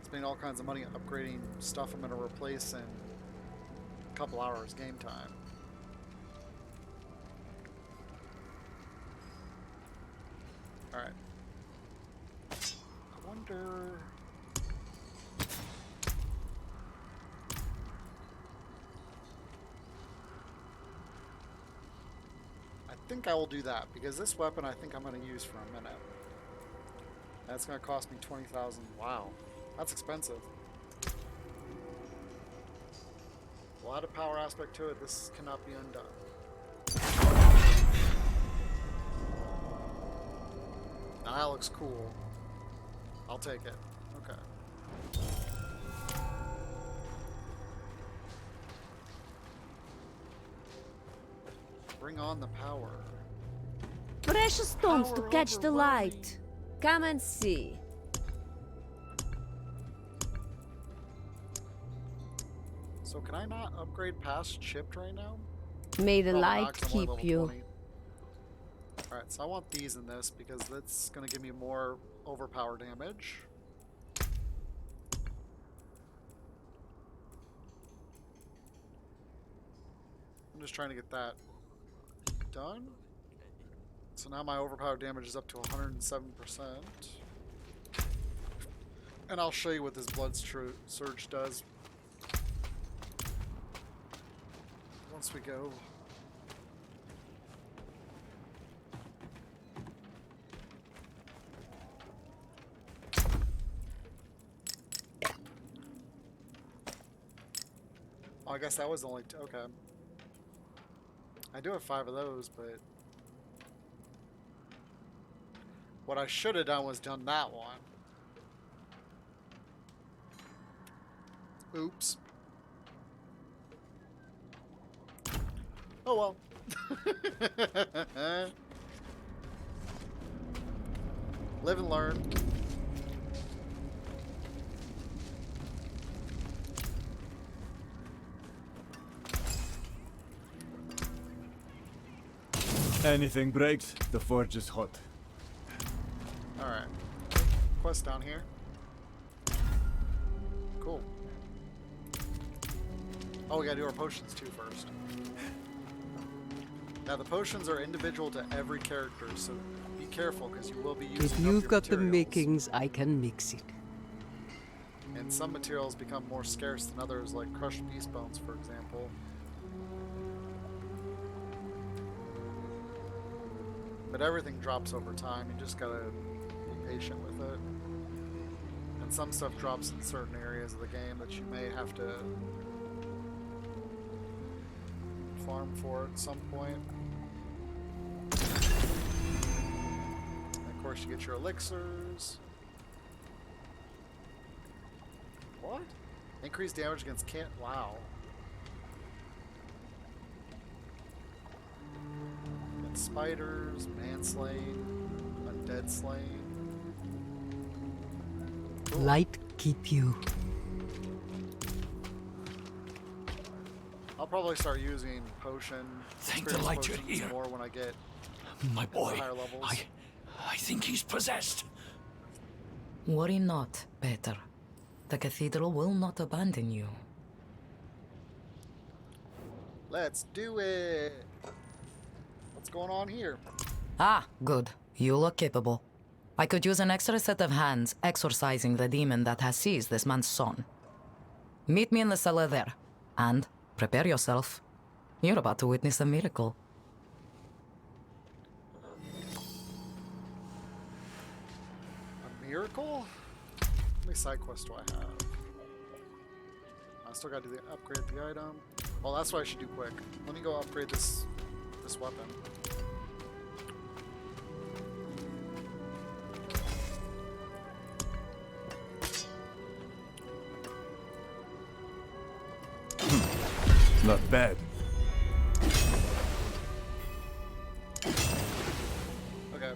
spending all kinds of money upgrading stuff I'm going to replace in a couple hours game time. Alright. I wonder... I think I will do that because this weapon I think I'm going to use for a minute. That's going to cost me 20,000. Wow, that's expensive. A lot of power aspect to it. This cannot be undone. Now that looks cool. I'll take it. Okay. Bring on the power. Precious stones Power to catch the overwhelming. light. Come and see. So can I not upgrade past chipped right now? May the Probably not, light 'cause I'm only keep level you. 20. Alright, so I want these in this because that's going to give me more overpower damage. I'm just trying to get that done. So now my overpower damage is up to 107%. And I'll show you what this blood surge does once we go. Oh, I guess that was only okay. I do have 5 of those, but what I should have done was done that one. Oops. Oh well. Live and learn. Anything breaks, the forge is hot. Alright. Quest down here. Cool. Oh, we gotta do our potions too first. Now the potions are individual to every character, so be careful because you will be using If up you've your got the materials. makings, I can mix it. And some materials become more scarce than others, like crushed beast bones, for example. But everything drops over time. You just gotta be patient with it. And some stuff drops in certain areas of the game that you may have to farm for at some point. And of course, you get your elixirs. What? Increased damage against can't. Wow. Against spiders, manslaying, undead slaying. Cool. Light keep you. I'll probably start using potion. Thank the experience light you're potions here. more when I get My boy, higher levels. I think he's possessed. Worry not, Peter. The cathedral will not abandon you. Let's do it. What's going on here? Ah, good. You look capable. I could use an extra set of hands exorcising the demon that has seized this man's son. Meet me in the cellar there, and prepare yourself. You're about to witness a miracle. A miracle? How many side quests do I have? I still gotta do the upgrade the item. Well, that's what I should do quick. Let me go upgrade this weapon. Not bad. Okay.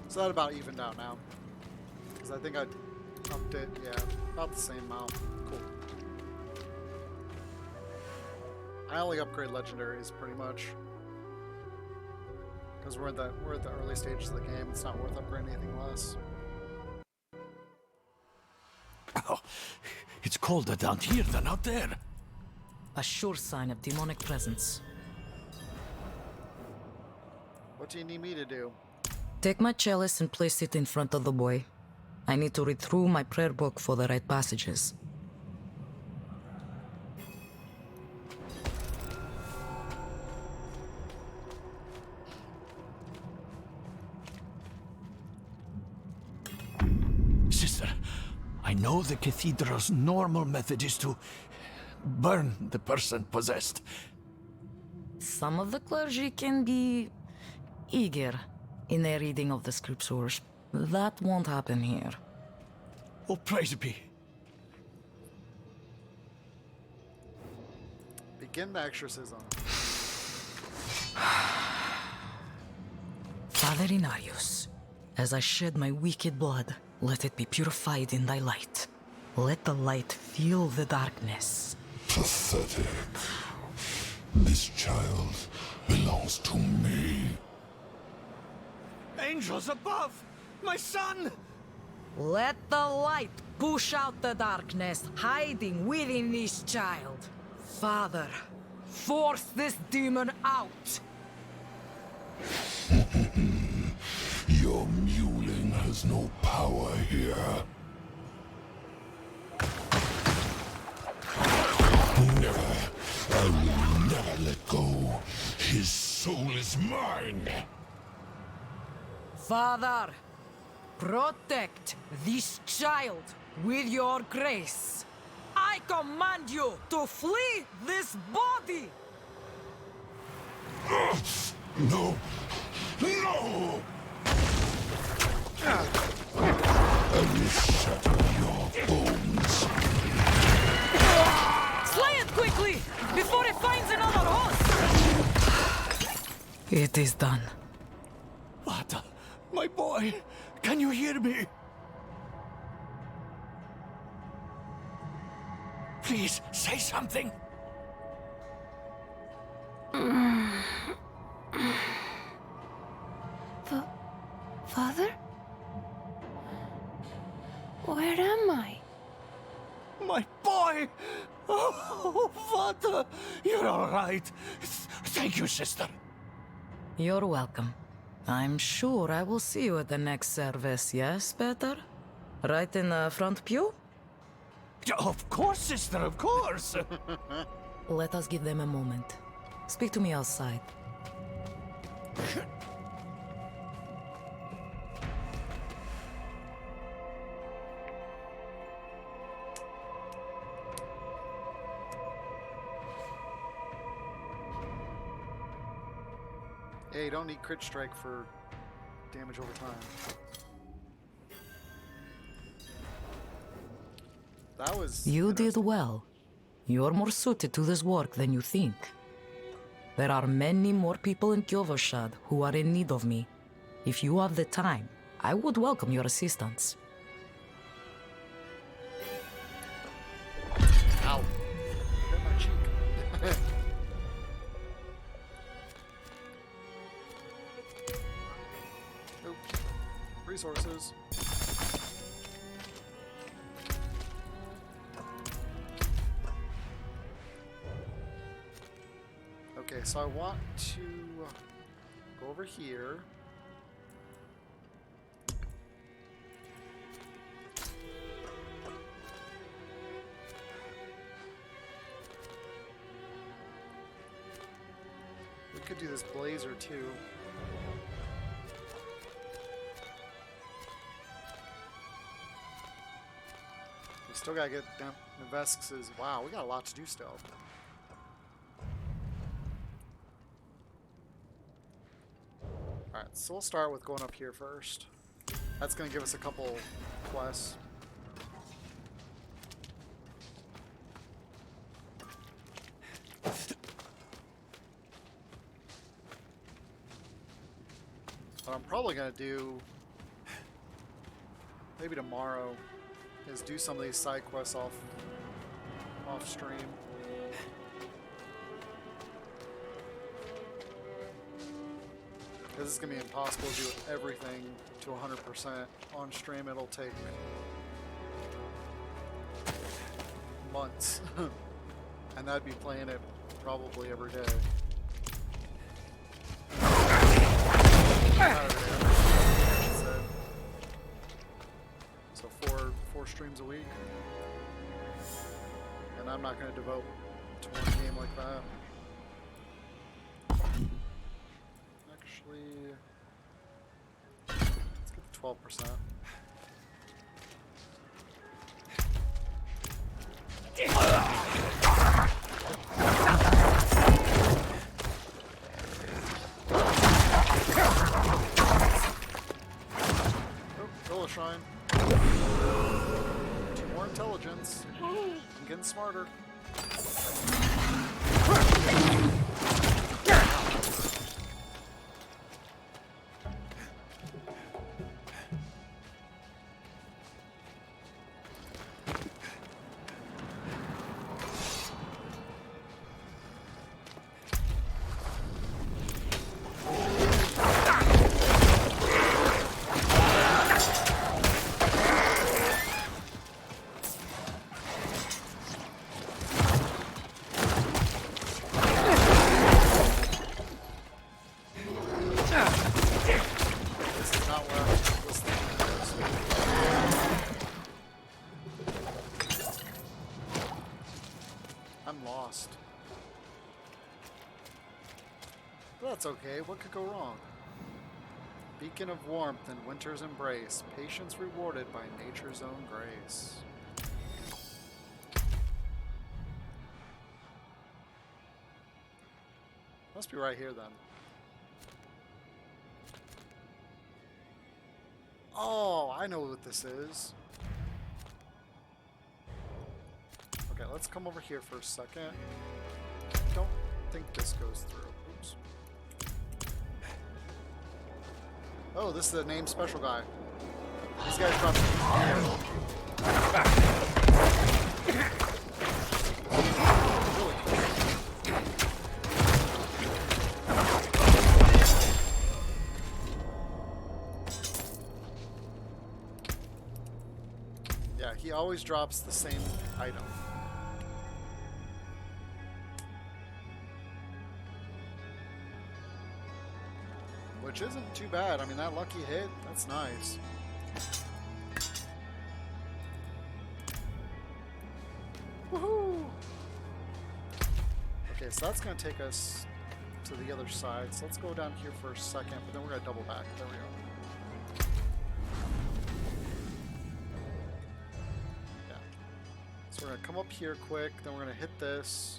So that about evened out now. Because I think I upped it, yeah, about the same amount. Cool. I only upgrade legendaries pretty much. Because we're at the early stages of the game, it's not worth upgrading anything less. Oh, it's colder down here than out there. A sure sign of demonic presence. What do you need me to do? Take my chalice and place it in front of the boy. I need to read through my prayer book for the right passages. Sister, I know the cathedral's normal method is to burn the person possessed. Some of the clergy can be eager in their reading of the scriptures. That won't happen here. Oh, praise be. Begin the exorcism. Father Inarius, as I shed my wicked blood, let it be purified in thy light. Let the light fill the darkness. Pathetic. This child belongs to me. Angels above! My son! Let the light push out the darkness hiding within this child. Father, force this demon out! Your mewling has no power here. Never. I will never let go. His soul is mine. Father, protect this child with your grace. I command you to flee this body! No! No! I will shatter your bones. Slay it quickly, before it finds another horse! It is done. Vata, my boy, can you hear me? Please, say something. Father? Where am I? My boy! Oh, Vata, you're all right. Thank you, sister. You're welcome. I'm sure I will see you at the next service, yes, Peter? Right in the front pew? Of course, sister, of course. Let us give them a moment. Speak to me outside. Yeah, you don't need crit strike for damage over time. That was... You did well. You're more suited to this work than you think. There are many more people in Kyovoshad who are in need of me. If you have the time, I would welcome your assistance. Ow. Hit my cheek. Oops. Resources. Okay, so I want to go over here. We could do this blazer too. We still gotta get Nevesk's. Wow, we got a lot to do still. Alright. Alright, so we'll start with going up here first. That's going to give us a couple quests. What I'm probably going to do, maybe tomorrow, is do some of these side quests off stream. Because it's going to be impossible to do everything to 100% on stream. It'll take months. And I'd be playing it probably every day. So four streams a week. And I'm not going to devote to one game like that. Let's get the 12%. Oh, Villa Shrine. 2 more intelligence. I'm getting smarter. That's okay, what could go wrong? Beacon of warmth in winter's embrace, patience rewarded by nature's own grace. Must be right here then. Oh, I know what this is. Okay, let's come over here for a second. Don't think this goes through. Oops. Oh, this is the named special guy. These guys drop really Yeah, he always drops the same item. Which isn't too bad. I mean, that lucky hit, that's nice. Woohoo! Okay, so that's going to take us to the other side. So let's go down here for a second, but then we're going to double back. There we go. Yeah. So we're going to come up here quick, then we're going to hit this.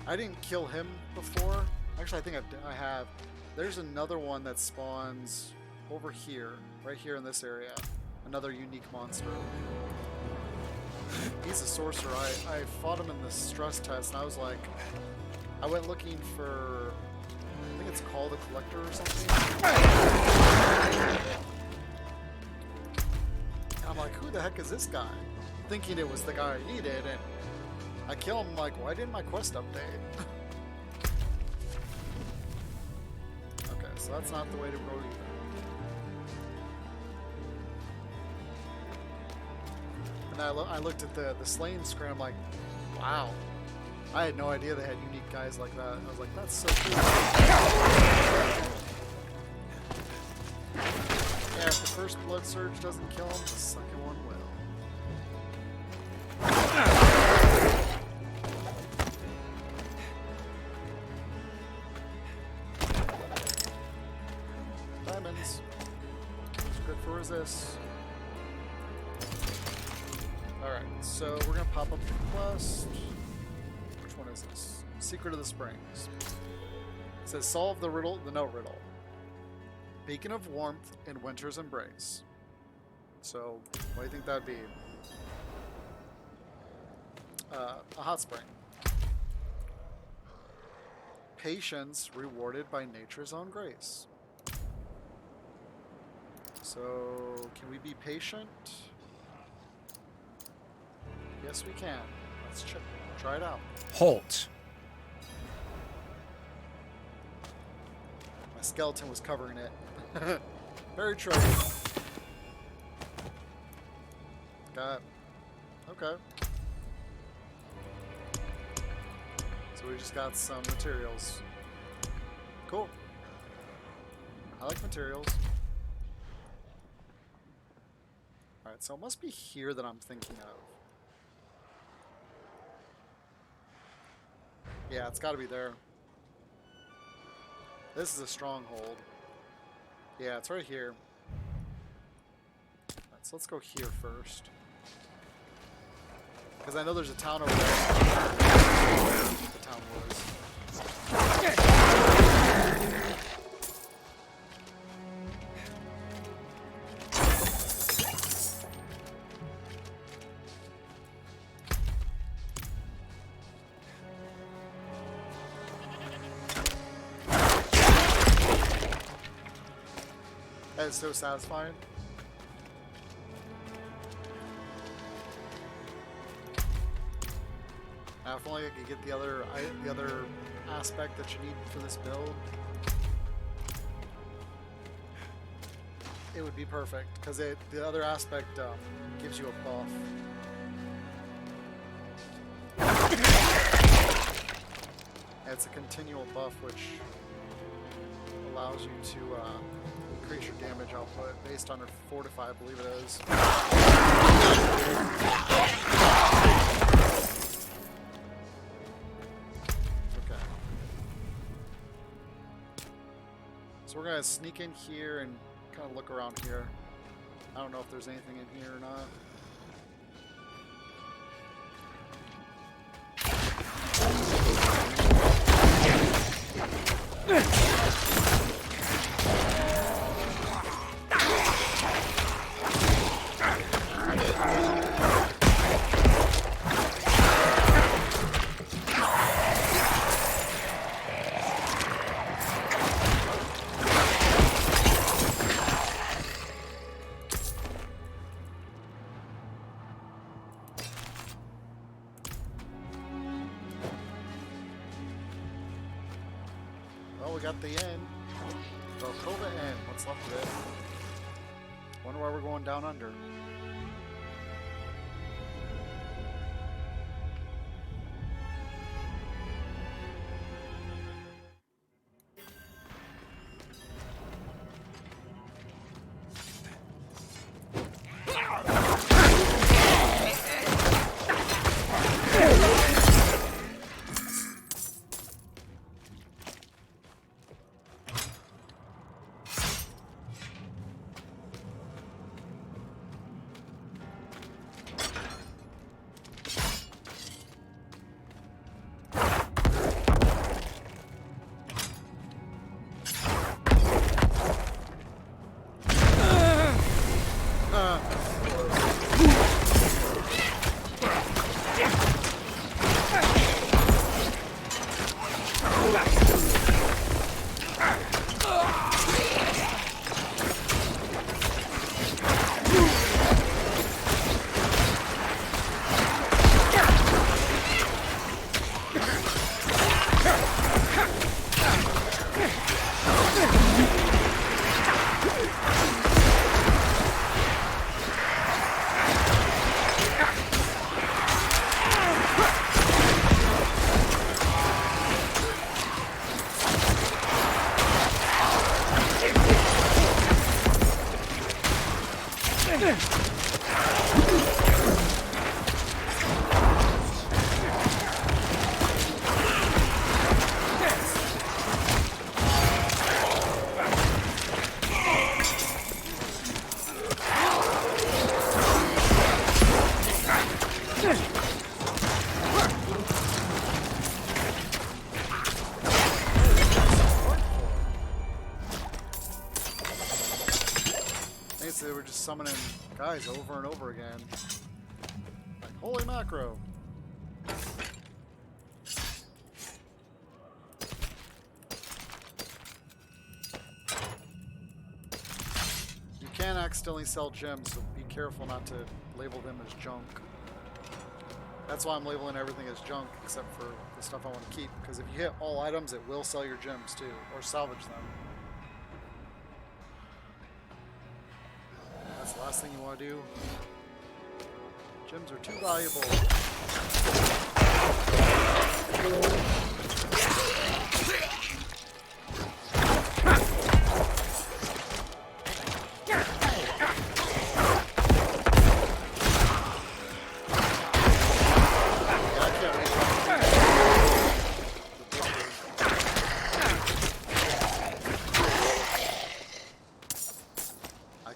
I didn't kill him before. Actually, I think I have. There's another one that spawns over here, right here in this area. Another unique monster. He's a sorcerer. I fought him in the stress test, and I was like, I went looking for, I think it's called a collector or something. And I'm like, who the heck is this guy? Thinking it was the guy I needed, and I kill him, like, why didn't my quest update? Okay, so that's not the way to go either. And I looked at the slain screen, I'm like, wow. I had no idea they had unique guys like that. I was like, that's so cool. Yeah, if the first blood surge doesn't kill him, the second one will. Diamonds. It's good for resist. Alright, so we're gonna pop up the quest. Which one is this? Secret of the Springs. It says solve the riddle, the note riddle. Beacon of warmth in winter's embrace. So, what do you think that'd be? A hot spring. Patience rewarded by nature's own grace. So, can we be patient? Yes, we can. Let's try it out. Halt. My skeleton was covering it. Very true. Got. Okay. So we just got some materials. Cool. I like materials. Alright, so it must be here that I'm thinking of. Yeah, it's gotta be there. This is a stronghold. Yeah, it's right here. Right, so let's go here first. Because I know there's a town over there. The town was. That is so satisfying. If only I could get the other aspect that you need for this build, it would be perfect. Because the other aspect gives you a buff. It's a continual buff, which allows you to increase your damage output based on your fortify, I believe it is. Okay. So we're gonna sneak in here and kind of look around here. I don't know if there's anything in here or not. Well, we got the end. Velcova end. What's left of it? Wonder why we're going down under. Basically, we're just summoning guys over and over again. Like, holy macro. You can accidentally sell gems, so be careful not to label them as junk. That's why I'm labeling everything as junk, except for the stuff I want to keep. Because if you hit all items, it will sell your gems too, or salvage them. That's the last thing you want to do. Gems are too valuable.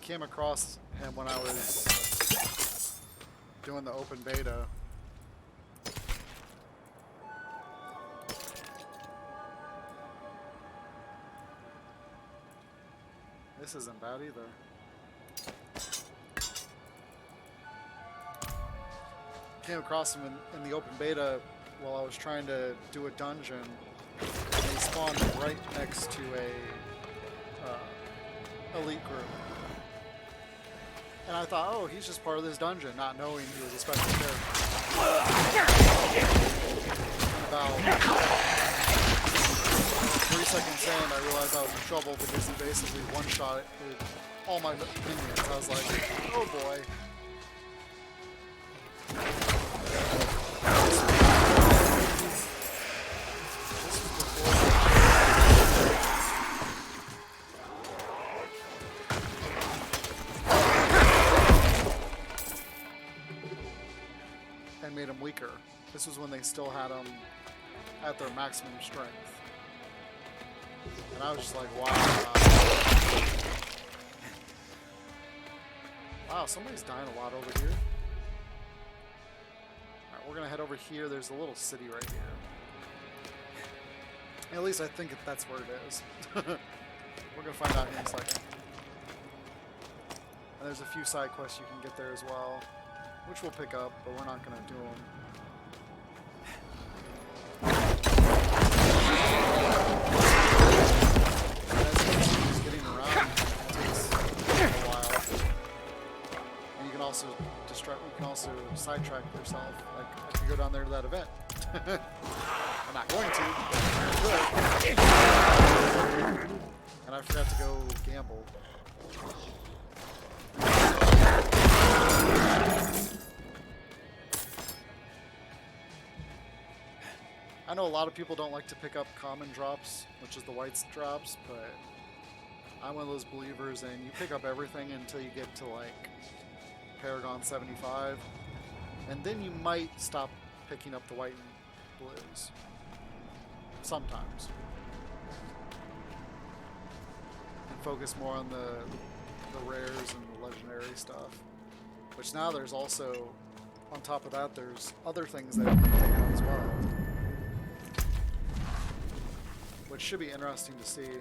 Came across him when I was doing the open beta. This isn't bad either. Came across him in the open beta while I was trying to do a dungeon. And he spawned right next to a elite group. And I thought, oh, he's just part of this dungeon, not knowing he was a special character. About 3 seconds in, I realized I was in trouble because he basically one-shot all my minions. I was like, oh boy. Made them weaker. This was when they still had them at their maximum strength. And I was just like, wow. Wow, somebody's dying a lot over here. Alright, we're gonna head over here. There's a little city right here. At least I think that's where it is. We're gonna find out in a second. And there's a few side quests you can get there as well, which we'll pick up, but we're not going to do them. Just getting around takes a while. And you can also sidetrack yourself. Like, I could go down there to that event. I'm not going to, but I could. And I forgot to go gamble. I know a lot of people don't like to pick up common drops, which is the white drops, but I'm one of those believers, and you pick up everything until you get to like Paragon 75, and then you might stop picking up the white and blues. Sometimes. And focus more on the rares and the legendary stuff. Which now there's also, on top of that, there's other things that you can pick up as well. Which should be interesting to see.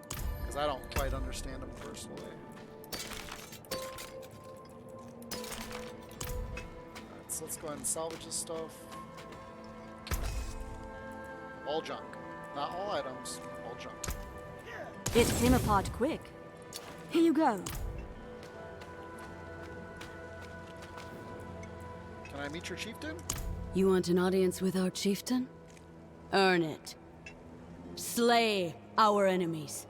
Because I don't quite understand them personally. Alright, so let's go ahead and salvage this stuff. All junk. Not all items, all junk. It came apart quick. Here you go. Can I meet your chieftain? You want an audience with our chieftain? Earn it. Slay our enemies.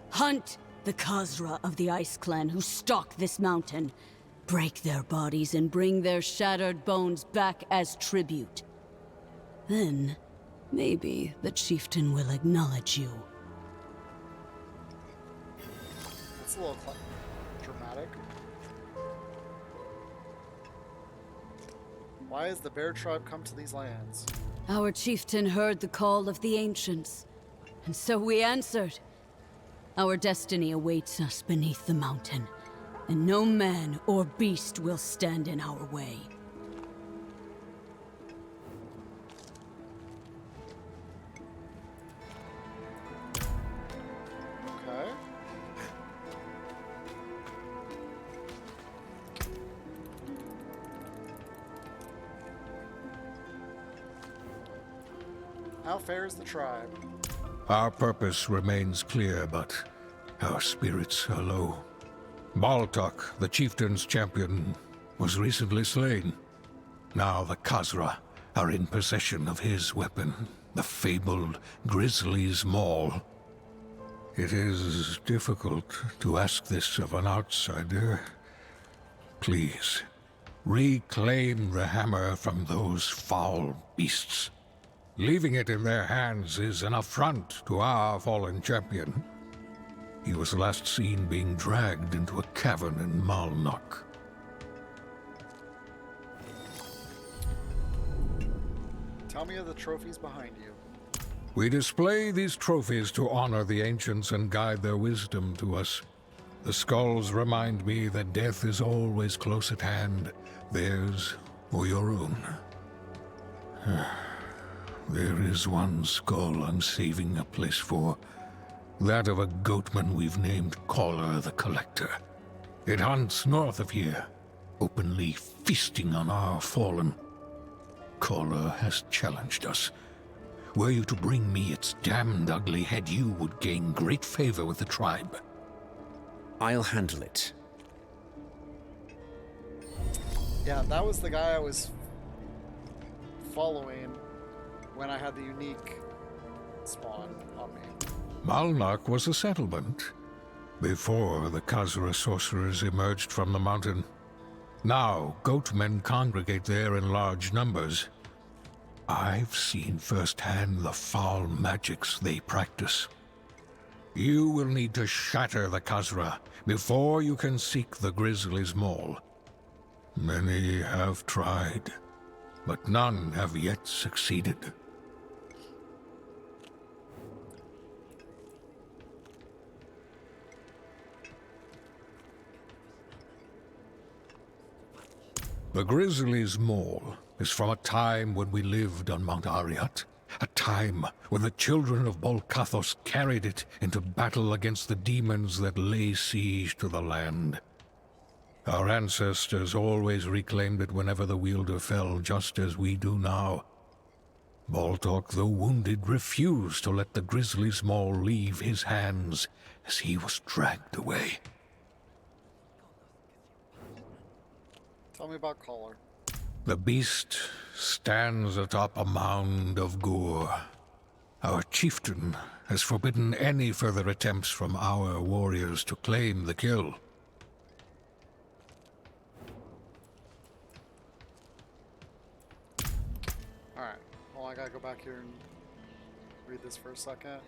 Hunt the Khazra of the Ice Clan who stalk this mountain. Break their bodies and bring their shattered bones back as tribute. Then, maybe the chieftain will acknowledge you. That's a little dramatic. Why has the bear tribe come to these lands? Our chieftain heard the call of the ancients, and so we answered. Our destiny awaits us beneath the mountain, and no man or beast will stand in our way. Okay. How fares the tribe? Our purpose remains clear, but our spirits are low. Baltok, the chieftain's champion, was recently slain. Now the Khazra are in possession of his weapon, the fabled Grizzly's Maul. It is difficult to ask this of an outsider. Please, reclaim the hammer from those foul beasts. Leaving it in their hands is an affront to our fallen champion. He was last seen being dragged into a cavern in Malnok. Tell me of the trophies behind you. We display these trophies to honor the ancients and guide their wisdom to us. The skulls remind me that death is always close at hand, theirs or your own. There is one skull I'm saving a place for. That of a goatman we've named Caller the Collector. It hunts north of here, openly feasting on our fallen. Caller has challenged us. Were you to bring me its damned ugly head, you would gain great favor with the tribe. I'll handle it. Yeah, that was the guy I was following when I had the unique spawn on me. Malnok was a settlement before the Khazra sorcerers emerged from the mountain. Now, goatmen congregate there in large numbers. I've seen firsthand the foul magics they practice. You will need to shatter the Khazra before you can seek the Grizzly's Maul. Many have tried, but none have yet succeeded. The Grizzly's Maul is from a time when we lived on Mount Ariat. A time when the children of Bolkathos carried it into battle against the demons that lay siege to the land. Our ancestors always reclaimed it whenever the wielder fell, just as we do now. Baltok, though wounded, refused to let the Grizzly's Maul leave his hands as he was dragged away. Tell me about Caller. The beast stands atop a mound of gore. Our chieftain has forbidden any further attempts from our warriors to claim the kill. Alright, well, I gotta go back here and read this for a second.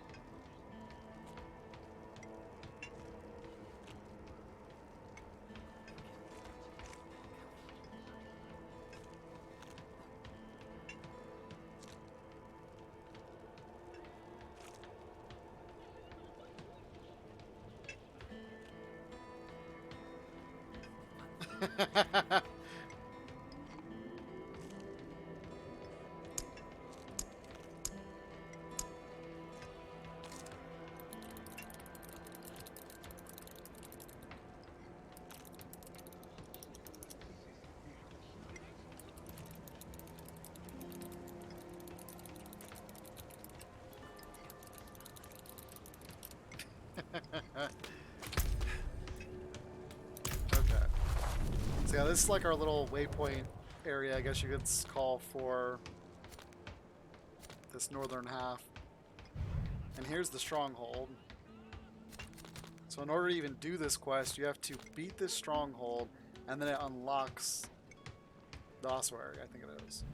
Okay. So yeah, this is like our little waypoint area, I guess you could call, for this northern half. And here's the stronghold. So in order to even do this quest, you have to beat this stronghold, and then it unlocks the ossuary, I think it is.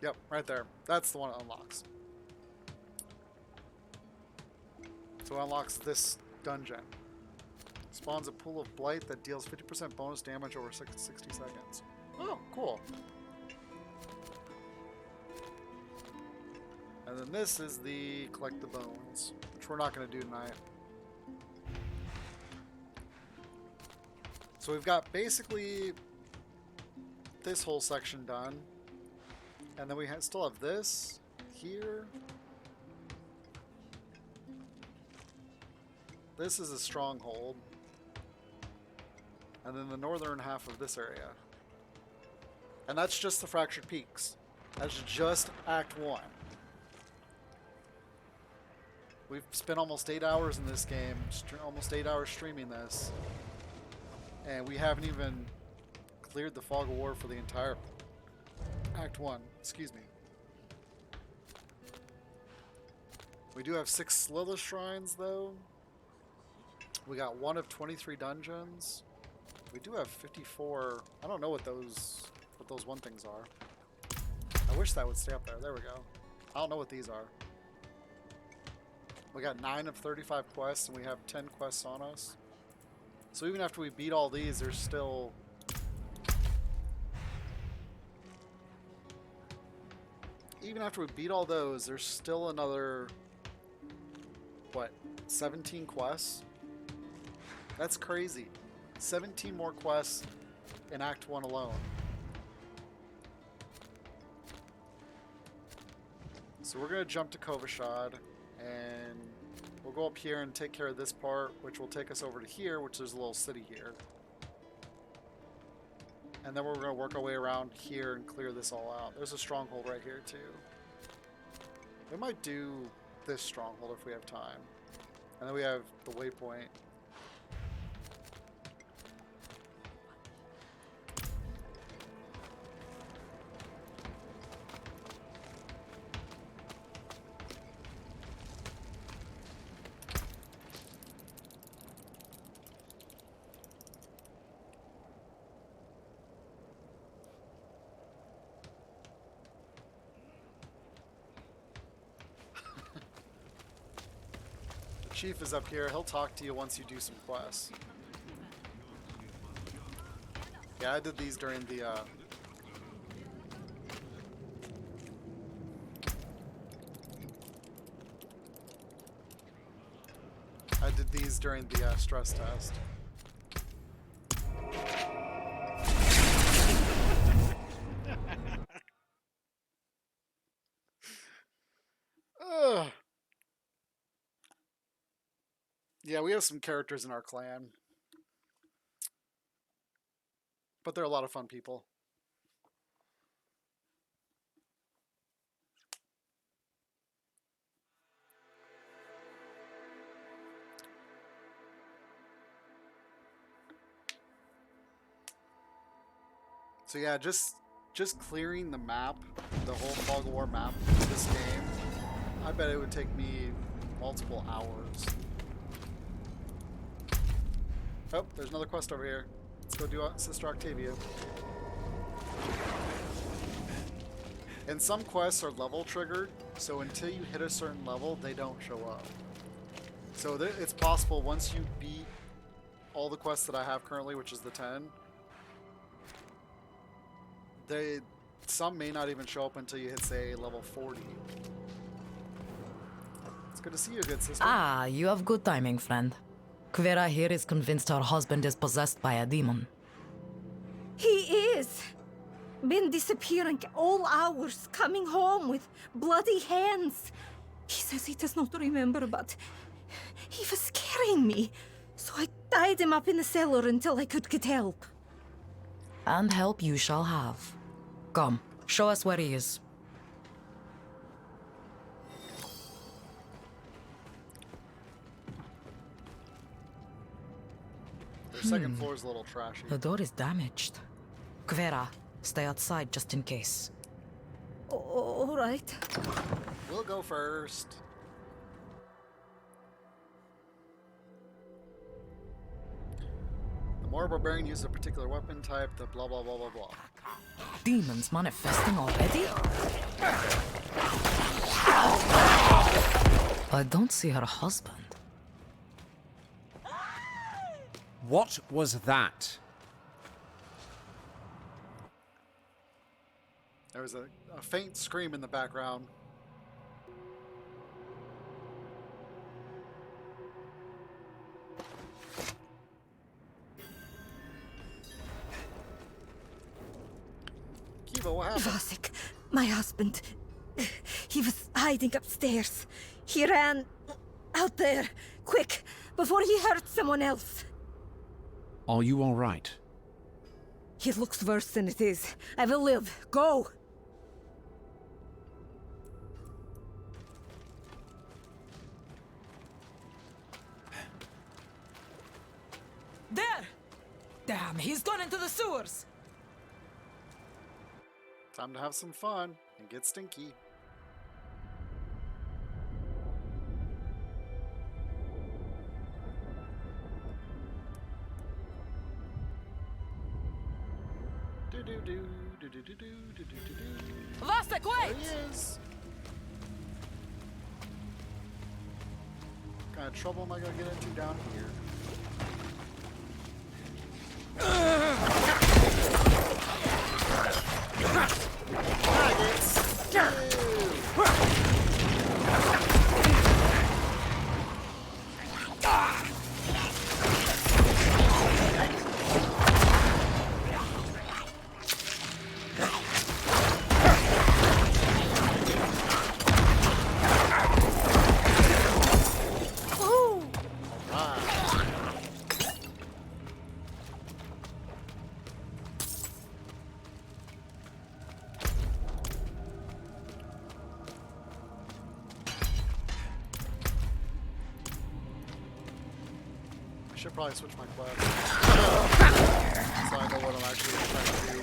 Yep, right there. That's the one it unlocks. So it unlocks this dungeon. Spawns a pool of blight that deals 50% bonus damage over 60 seconds. Oh, cool. And then this is the collect the bones, which we're not going to do tonight. So we've got basically this whole section done. And then we still have this here. This is a stronghold. And then the northern half of this area. And that's just the Fractured Peaks. That's just Act 1. We've spent almost 8 hours in this game, almost 8 hours streaming this, and we haven't even cleared the Fog of War for the entire Act 1. Excuse me. We do have 6 Slither Shrines, though. We got 1 of 23 dungeons. We do have 54. I don't know what those one things are. I wish that would stay up there. There we go. I don't know what these are. We got 9 of 35 quests, and we have 10 quests on us. So even after we beat all these, there's still... Even after we beat all those, there's still another... What? 17 quests? That's crazy. 17 more quests in Act 1 alone. So we're going to jump to Kovashad. And we'll go up here and take care of this part, which will take us over to here, which is a little city here. And then we're going to work our way around here and clear this all out. There's a stronghold right here, too. We might do this stronghold if we have time. And then we have the waypoint. Chief is up here. He'll talk to you once you do some quests. Yeah, I did these during the stress test. Ugh. Yeah, we have some characters in our clan. But they're a lot of fun people. So yeah, just clearing the map, the whole Fog of War map of this game, I bet it would take me multiple hours. Oh, there's another quest over here. Let's go do Sister Octavia. And some quests are level triggered, so until you hit a certain level, they don't show up. So it's possible once you beat all the quests that I have currently, which is the 10, some may not even show up until you hit, say, level 40. It's good to see you, good sister. Ah, you have good timing, friend. Kvera here is convinced her husband is possessed by a demon. He is. Been disappearing all hours, coming home with bloody hands. He says he does not remember, but he was scaring me. So I tied him up in the cellar until I could get help. And help you shall have. Come, show us where he is. The second floor is a little trashy. The door is damaged. Kvera, stay outside just in case. All right. We'll go first. The more barbarian uses a particular weapon type, the blah blah blah blah blah. Demons manifesting already? I don't see her husband. What was that? There was a faint scream in the background. Kiva, what happened? Vasek, my husband. He was hiding upstairs. He ran out there, quick, before he hurt someone else. Are you all right? It looks worse than it is. I will live. Go! There! Damn, he's gone into the sewers! Time to have some fun and get stinky. Vasek, wait! There he is. What kind of trouble am I gonna get into down here? I should probably switch my class. So I know what I'm actually trying to do.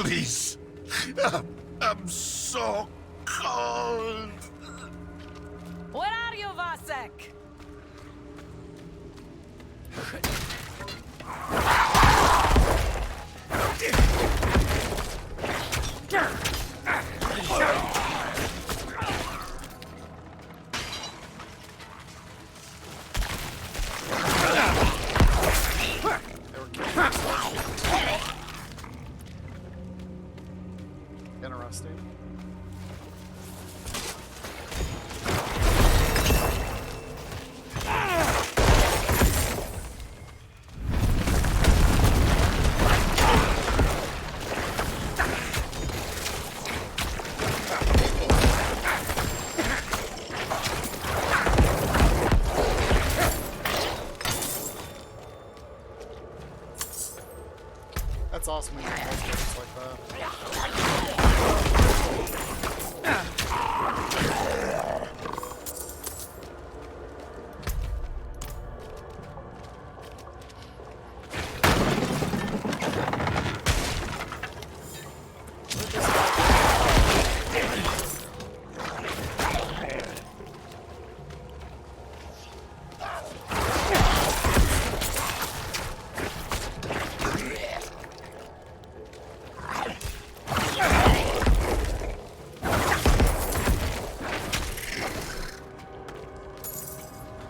Please. I'm so cold. Where are you, Vasek? Interesting. That's awesome when you can multiple just like that.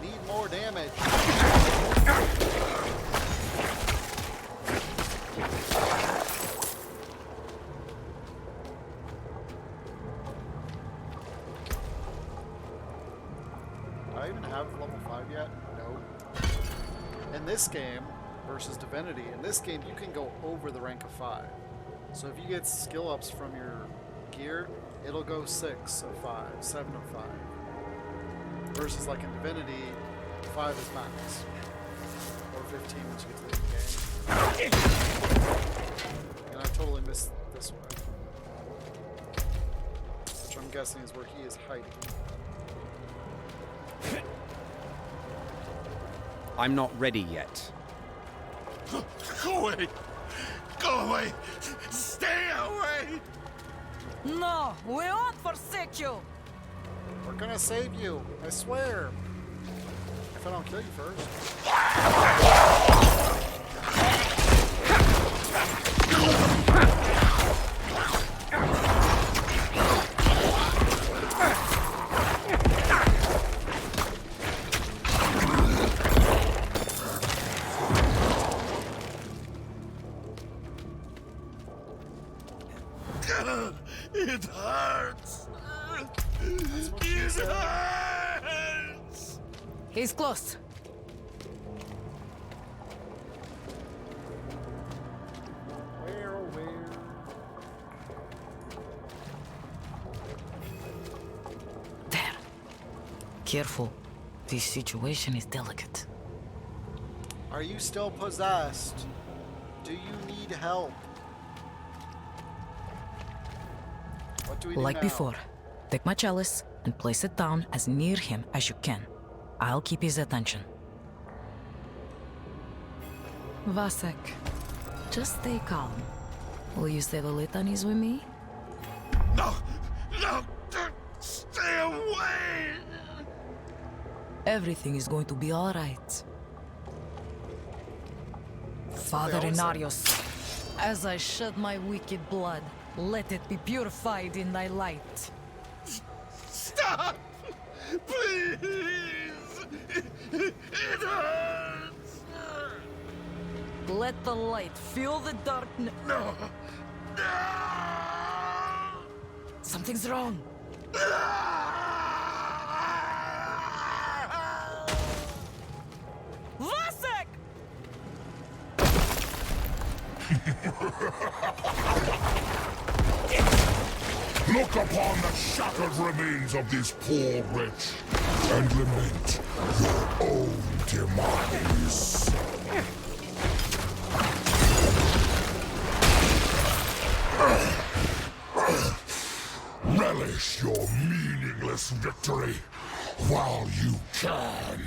Need more damage. Do I even have level 5 yet? No. In this game, versus Divinity, in this game you can go over the rank of 5. So if you get skill ups from your gear, it'll go 6 of 5, 7 of 5. Versus like in Divinity, 5 is max. Or 15 once you get to the end game. And I totally missed this way. Which I'm guessing is where he is hiding. I'm not ready yet. Go away! Go away! Stay away! No, we won't forsake you! We're gonna save you, I swear. If I don't kill you first. It hurts! It hurts! He's close. Where? There. Careful. This situation is delicate. Are you still possessed? Do you need help? What do we do Like now? before, take my chalice and place it down as near him as you can. I'll keep his attention. Vasek, just stay calm. Will you say the litanies with me? No! Stay away! Everything is going to be all right. Father Inarius, as I shed my wicked blood, let it be purified in thy light. Stop! Please! It hurts! Let the light fill the darkness. No! Something's wrong. Vasek! Look upon the shattered remains of this poor wretch and lament your own demise. Relish your meaningless victory while you can.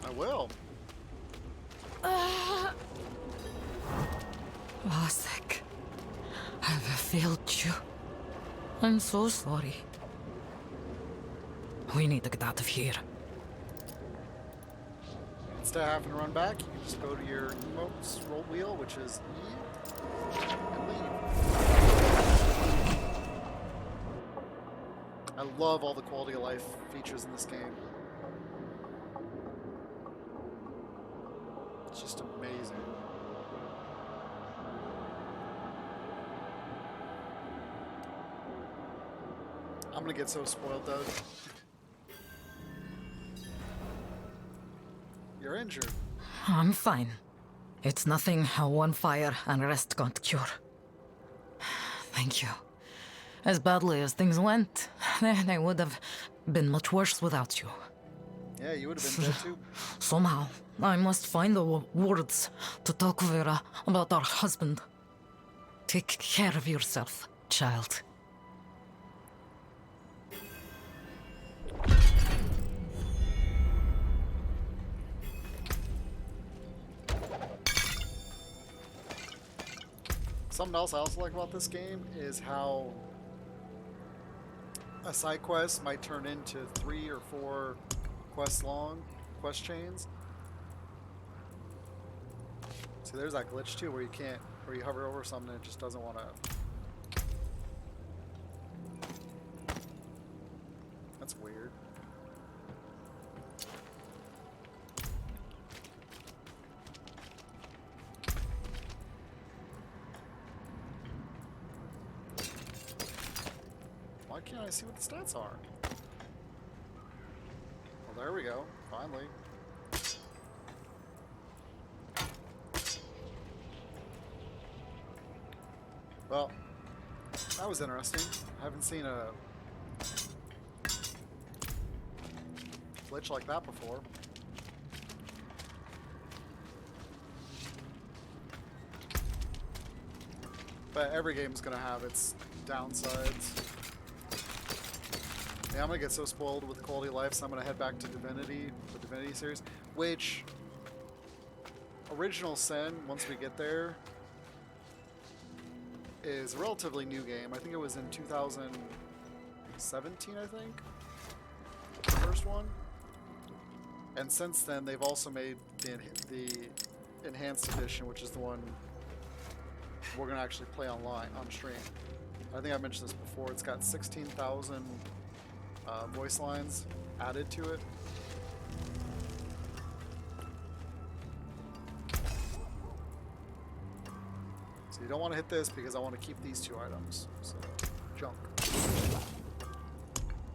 I will. Vasek, I've failed you. I'm so sorry. We need to get out of here. Instead of having to run back, you can just go to your emotes roll wheel, which is E, and leave. I love all the quality of life features in this game. It's just amazing. I'm gonna get so spoiled, Doug. You're injured. I'm fine. It's nothing one fire and rest can't cure. Thank you. As badly as things went, they would have been much worse without you. Yeah, you would have been dead too. Somehow, I must find the words to talk to Vera about our husband. Take care of yourself, child. Something else I also like about this game is how a side quest might turn into 3 or 4 quests long, quest chains. See, there's that glitch too where you hover over something and it just doesn't want to. That's weird. Why can't I see what the stats are? Well, there we go. Finally. Well, that was interesting. I haven't seen a glitch like that before. But every game's gonna have its downsides. Yeah, I'm gonna get so spoiled with quality of life, so I'm gonna head back to Divinity, the Divinity series, which Original Sin, once we get there, is a relatively new game. I think it was in 2017, I think, the first one. And since then, they've also made the Enhanced Edition, which is the one we're gonna actually play online, on stream. I think I mentioned this before. It's got 16,000 voice lines added to it. So you don't want to hit this because I want to keep these 2 items. So, junk.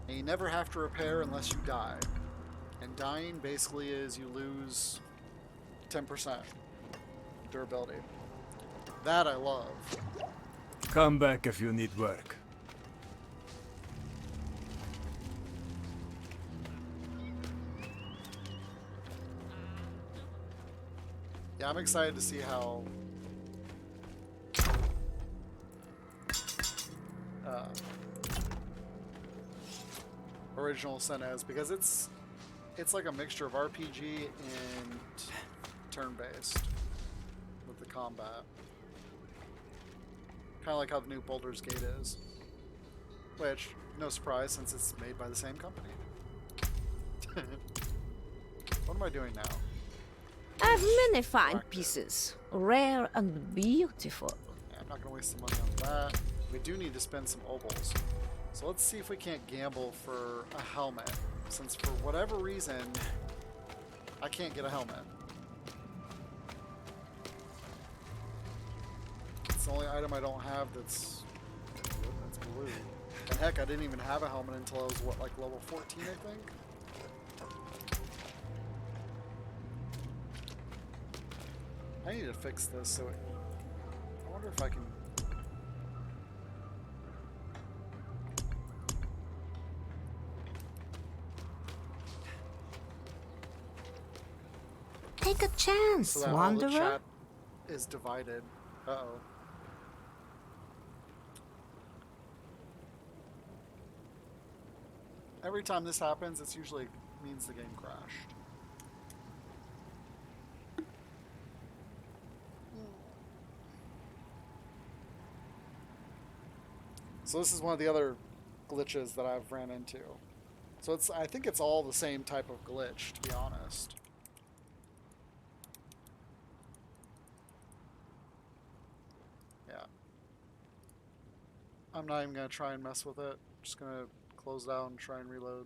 And you never have to repair unless you die. And dying basically is you lose 10% durability. That I love. Come back if you need work. Yeah, I'm excited to see how Original Sin is, because it's like a mixture of RPG and turn-based with the combat. Kind of like how the new Baldur's Gate is. Which, no surprise, since it's made by the same company. What am I doing now? I have many fine pieces, rare and beautiful. Yeah, I'm not going to waste some money on that. We do need to spend some obols. So let's see if we can't gamble for a helmet, since for whatever reason, I can't get a helmet. It's the only item I don't have that's blue. And heck, I didn't even have a helmet until I was, what, like level 14, I think? I need to fix this, so I wonder if I can... Take a chance, so that wanderer. all the chat is divided. Uh-oh. Every time this happens, it usually means the game crashed. So this is one of the other glitches that I've ran into. So I think it's all the same type of glitch, to be honest. Yeah. I'm not even going to try and mess with it. I'm just going to close it out and try and reload.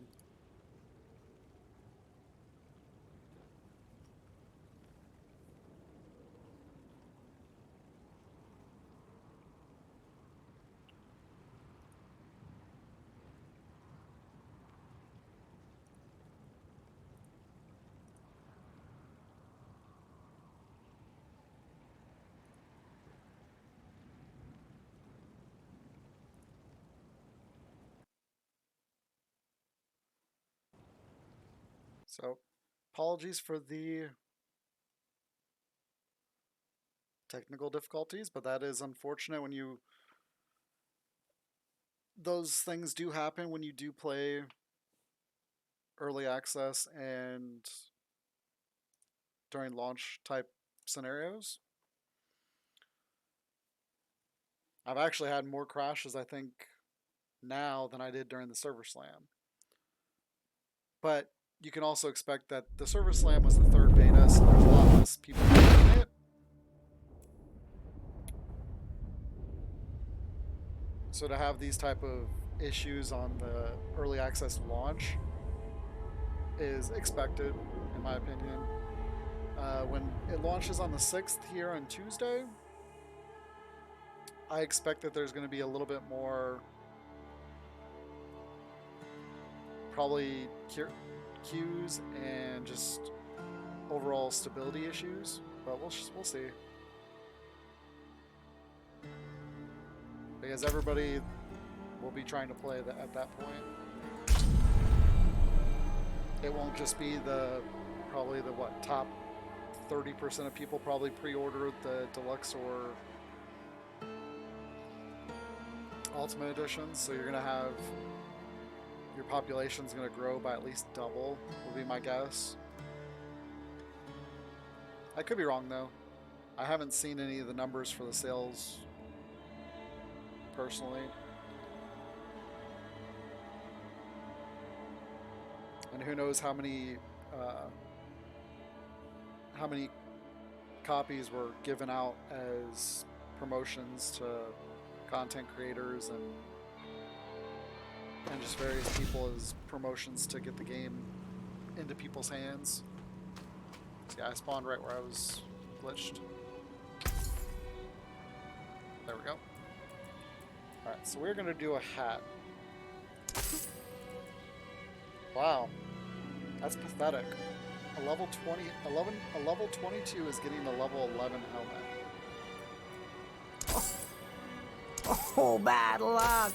So, apologies for the technical difficulties, but that is unfortunate when you... Those things do happen when you do play early access and during launch type scenarios. I've actually had more crashes, I think, now than I did during the server slam. But you can also expect that the server slam was the third beta, so there's a lot less people playing it. So to have these type of issues on the early access launch is expected, in my opinion. When it launches on the 6th here on Tuesday, I expect that there's going to be a little bit more, probably queues and just overall stability issues, but we'll see. Because everybody will be trying to play at that point. It won't just be probably the top 30% of people probably pre-order the deluxe or ultimate editions, so you're gonna have your population's gonna grow by at least double, would be my guess. I could be wrong though. I haven't seen any of the numbers for the sales personally. And who knows how many copies were given out as promotions to content creators and just various people as promotions to get the game into people's hands. So yeah, I spawned right where I was glitched. There we go. Alright, so we're gonna do a hat. Wow. That's pathetic. A level 22 is getting a level 11 helmet. Oh, bad luck.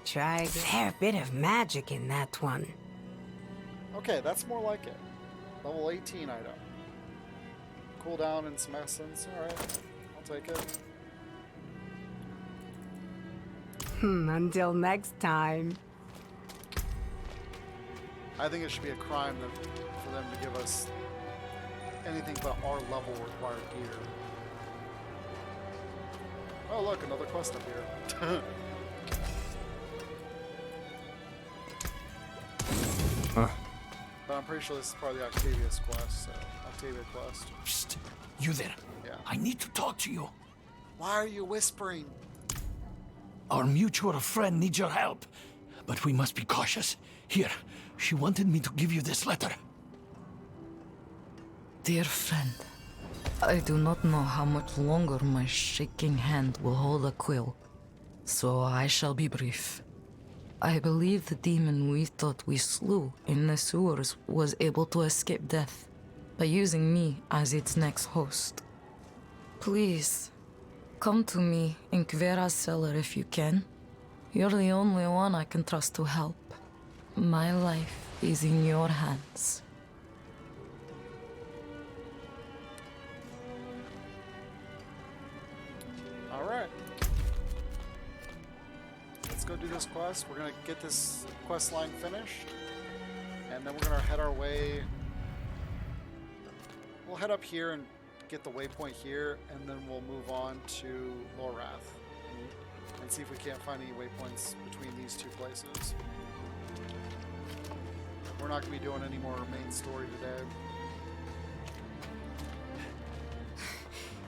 Try a fair bit of magic in that one. Okay, that's more like it. Level 18 item. Cooldown and some essence. Alright, I'll take it. Until next time. I think it should be a crime for them to give us anything but our level required gear. Oh look, another quest up here. But I'm pretty sure this is part of the Octavius quest, so Octavia quest. Psst, you there. Yeah. I need to talk to you. Why are you whispering? Our mutual friend needs your help, but we must be cautious. Here, she wanted me to give you this letter. Dear friend, I do not know how much longer my shaking hand will hold a quill, so I shall be brief. I believe the demon we thought we slew in the sewers was able to escape death by using me as its next host. Please, come to me in Kvera's cellar if you can. You're the only one I can trust to help. My life is in your hands. Alright. Let's go do this quest. We're gonna get this quest line finished. And then we're gonna head our way. We'll head up here and get the waypoint here, and then we'll move on to Lorath and see if we can't find any waypoints between these two places. We're not going to be doing any more main story today.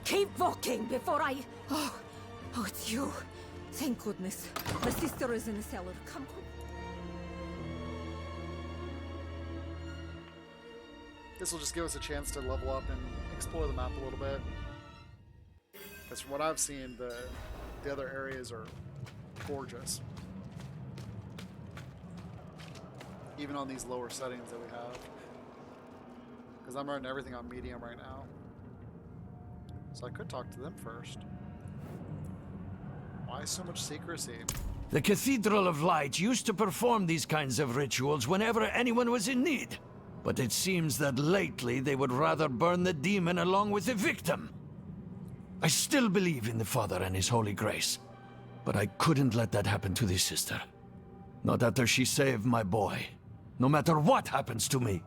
Keep walking before I... Oh, it's you. Thank goodness. My sister is in the cellar. Come on. This will just give us a chance to level up and explore the map a little bit. Because from what I've seen, the other areas are gorgeous. Even on these lower settings that we have. Because I'm running everything on medium right now. So I could talk to them first. Why so much secrecy? The Cathedral of Light used to perform these kinds of rituals whenever anyone was in need. But it seems that lately they would rather burn the demon along with the victim. I still believe in the Father and his holy grace, but I couldn't let that happen to the sister. Not after she saved my boy, no matter what happens to me.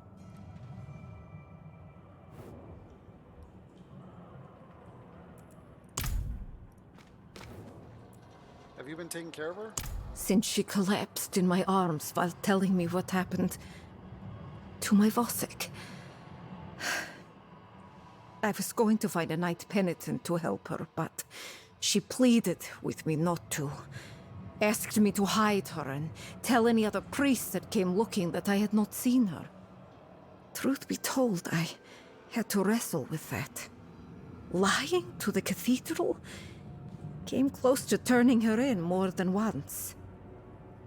Have you been taking care of her? Since she collapsed in my arms while telling me what happened to my Vosek. I was going to find a knight penitent to help her, but she pleaded with me not to. Asked me to hide her and tell any other priests that came looking that I had not seen her. Truth be told, I had to wrestle with that. Lying to the cathedral came close to turning her in more than once.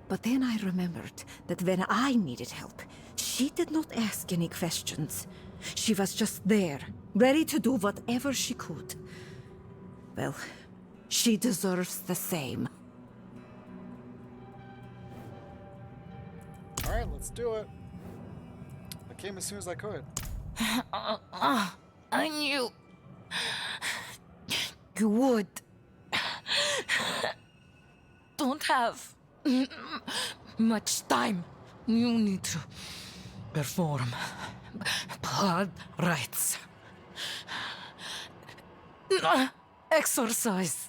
But then I remembered that when I needed help, she did not ask any questions. She was just there, ready to do whatever she could. Well, she deserves the same. Alright, let's do it. I came as soon as I could. I knew you would. Don't have much time. You need to perform blood rites. Exorcise.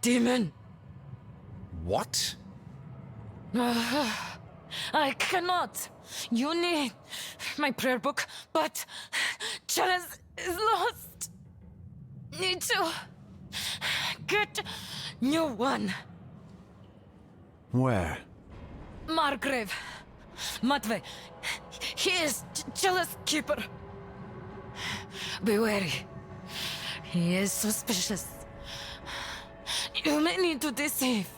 Demon. What? I cannot. You need my prayer book, but Chalice is lost. Need to get new one. Where? Margrave. Matvey. He is Chalice Keeper. Be wary. He is suspicious. You may need to deceive.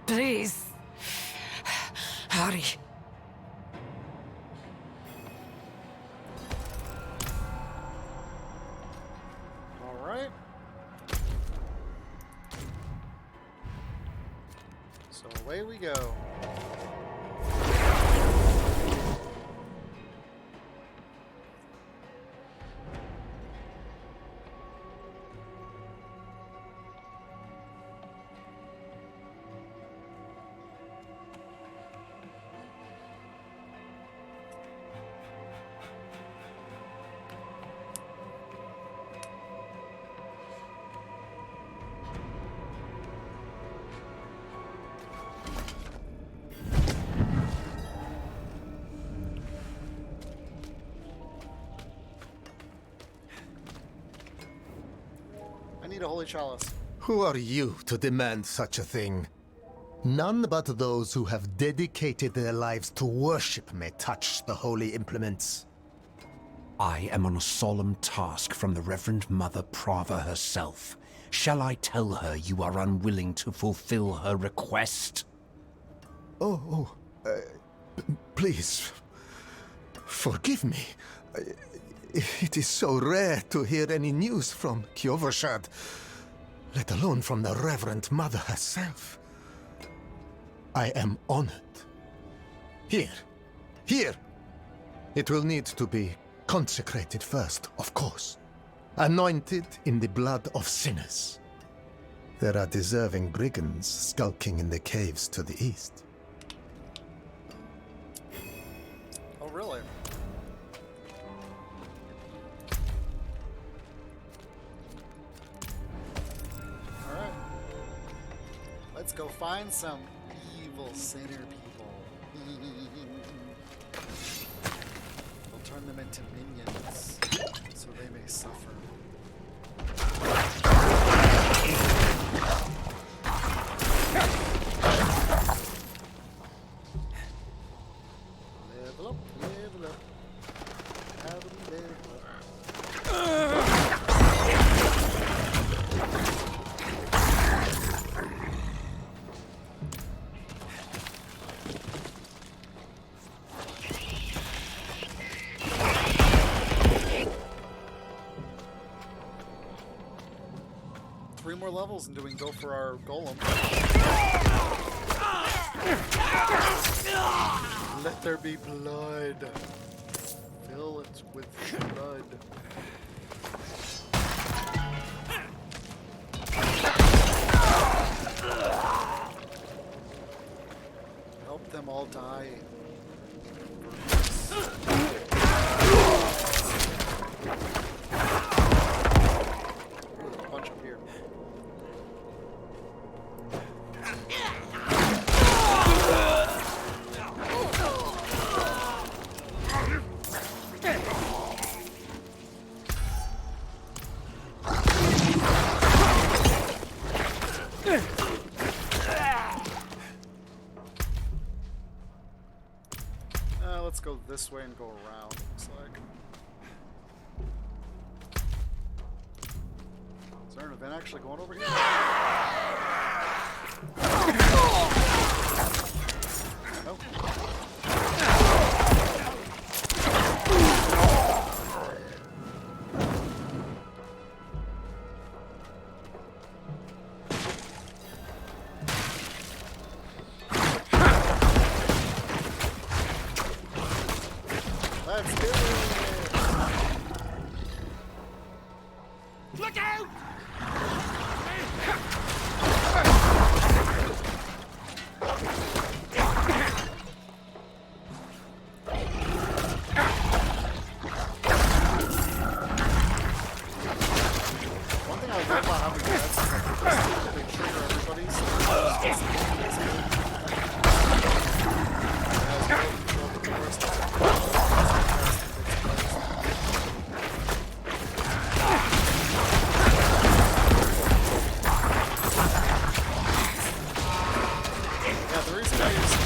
Please. Hurry. Away we go. I need a holy chalice. Who are you to demand such a thing? None but those who have dedicated their lives to worship may touch the holy implements. I am on a solemn task from the Reverend Mother Prava herself. Shall I tell her you are unwilling to fulfill her request? Please, forgive me. It is so rare to hear any news from Kjovershad, let alone from the Reverend Mother herself. I am honored. Here. It will need to be consecrated first, of course. Anointed in the blood of sinners. There are deserving brigands skulking in the caves to the east. Oh, really? Alright. Let's go find some evil sinner people. We'll turn them into minions so they may suffer. Level up, level up. How do we level up? 3 more levels and doing go for our golem. Let there be blood. Fill it with blood. Help them all die. A bunch up here. Let's go this way and go around, looks like. Is there an event actually going over here? Nope. Let's do it! Look out! One thing I love about having guns is that they trigger everybody's. Yeah, the reason I use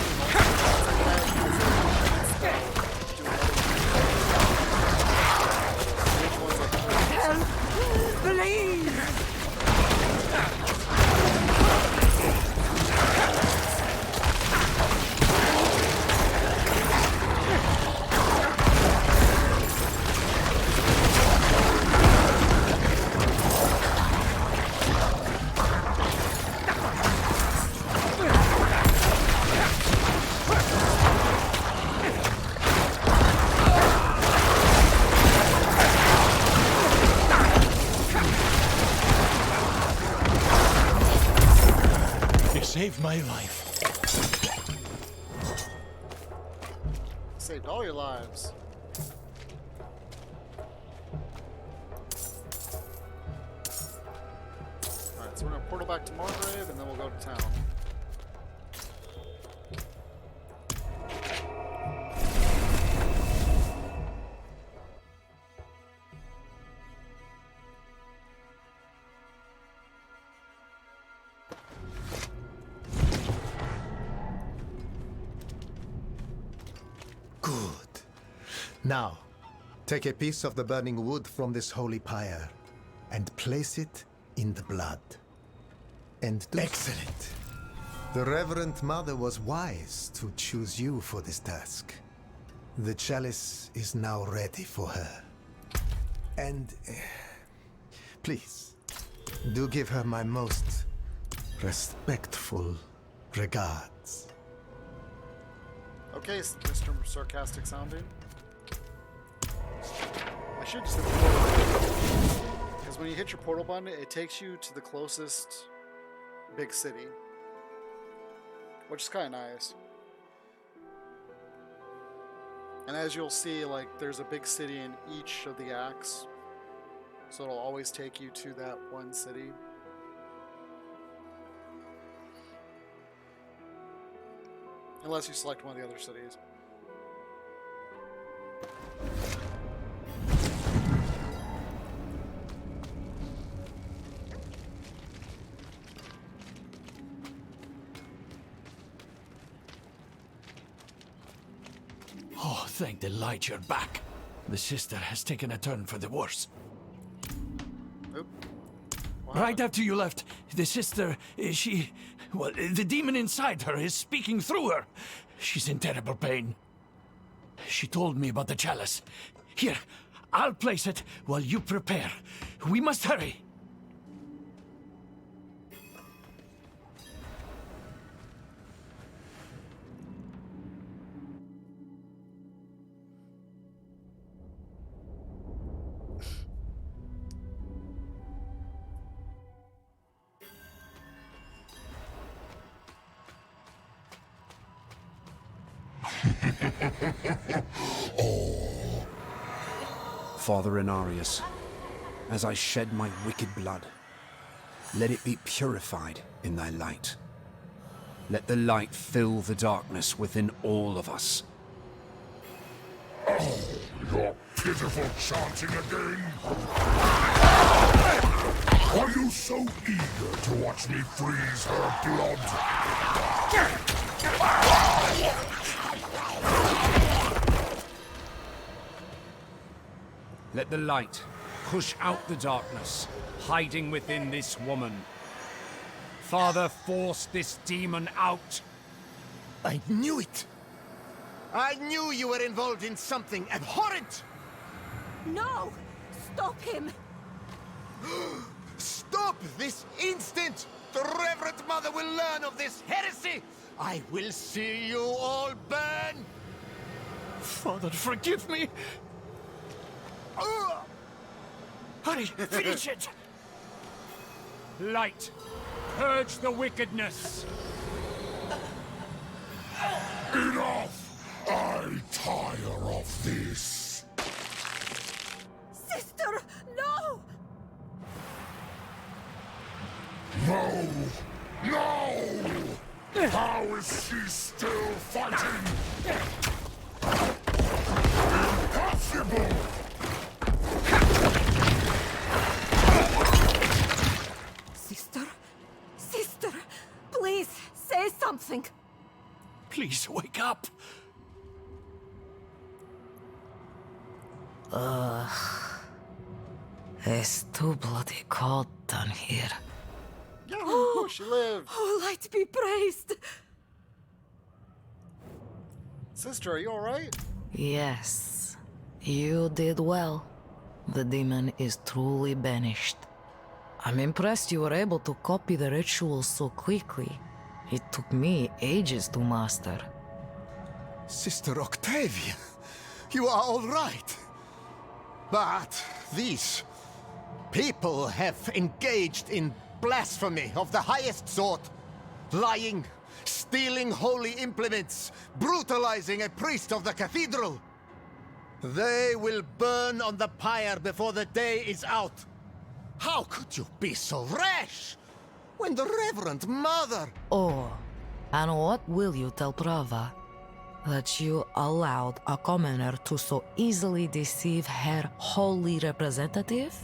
my life. Saved all your lives. Alright, so we're gonna portal back to Margrave and then we'll go to town. Now, take a piece of the burning wood from this holy pyre and place it in the blood. And excellent. The Reverend Mother was wise to choose you for this task. The chalice is now ready for her. And please, do give her my most respectful regards. Okay, Mr. Sarcastic sounding. I should just hit the portal, because when you hit your portal button, it takes you to the closest big city, which is kind of nice. And as you'll see, like, there's a big city in each of the acts, so it'll always take you to that one city. Unless you select one of the other cities. Oh, thank the light you're back. The sister has taken a turn for the worse. Right after you left, the sister, well, the demon inside her is speaking through her. She's in terrible pain. She told me about the chalice. Here, I'll place it while you prepare. We must hurry. Father Inarius, as I shed my wicked blood, let it be purified in thy light. Let the light fill the darkness within all of us. Oh, your pitiful chanting again? Are you so eager to watch me freeze her blood? Let the light push out the darkness, hiding within this woman. Father, force this demon out. I knew it! I knew you were involved in something abhorrent! No! Stop him! Stop this instant! The Reverend Mother will learn of this heresy! I will see you all burn! Father, forgive me! Hurry, finish it! Light, purge the wickedness! Enough! I tire of this! Sister, no! No! No! How is she still fighting? Impossible! Sister, please, say something. Please, wake up. It's too bloody cold down here. Oh, she lived. Oh, light be praised. Sister, are you alright? Yes, you did well. The demon is truly banished. I'm impressed you were able to copy the rituals so quickly. It took me ages to master. Sister Octavia, you are all right. But these people have engaged in blasphemy of the highest sort. lying, stealing holy implements, brutalizing a priest of the cathedral. They will burn on the pyre before the day is out. How could you be so rash when the Reverend Mother... Oh, and what will you tell Prava? That you allowed a commoner to so easily deceive her holy representative?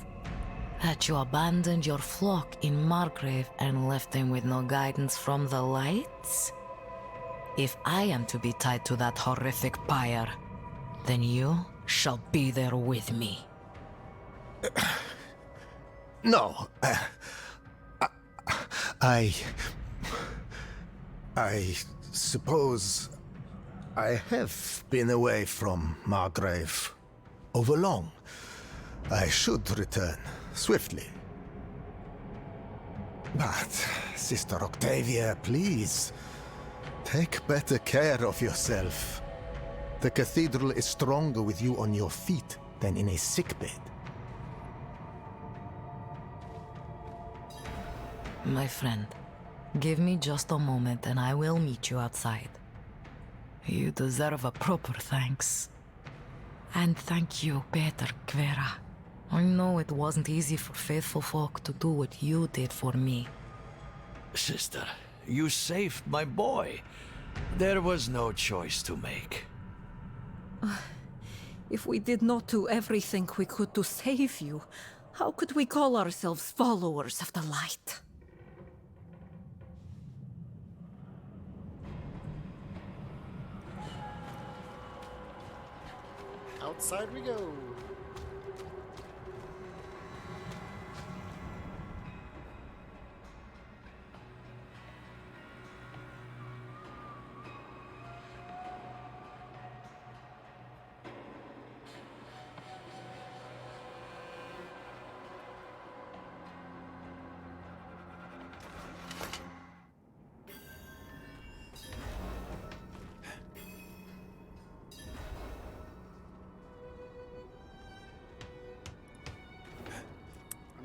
That you abandoned your flock in Margrave and left them with no guidance from the lights? If I am to be tied to that horrific pyre, then you shall be there with me. No. I suppose I have been away from Margrave overlong. I should return swiftly. But, Sister Octavia, please, take better care of yourself. The cathedral is stronger with you on your feet than in a sickbed. My friend, give me just a moment and I will meet you outside. You deserve a proper thanks. And thank you, Peter Kvera. I know it wasn't easy for faithful folk to do what you did for me. Sister, you saved my boy. There was no choice to make. If we did not do everything we could to save you, how could we call ourselves followers of the light? Outside we go.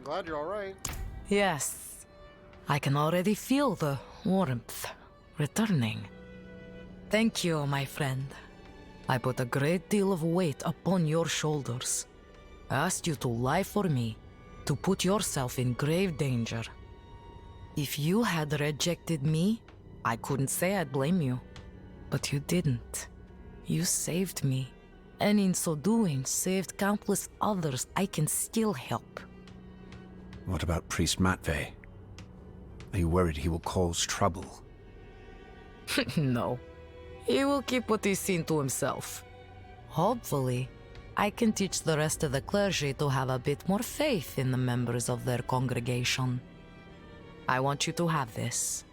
Glad you're all right. Yes. I can already feel the warmth returning. Thank you, my friend. I put a great deal of weight upon your shoulders. I asked you to lie for me, to put yourself in grave danger. If you had rejected me, I couldn't say I'd blame you. But you didn't. You saved me. And in so doing, saved countless others I can still help. What about Priest Matvey? Are you worried he will cause trouble? No. He will keep what he's seen to himself. Hopefully, I can teach the rest of the clergy to have a bit more faith in the members of their congregation. I want you to have this.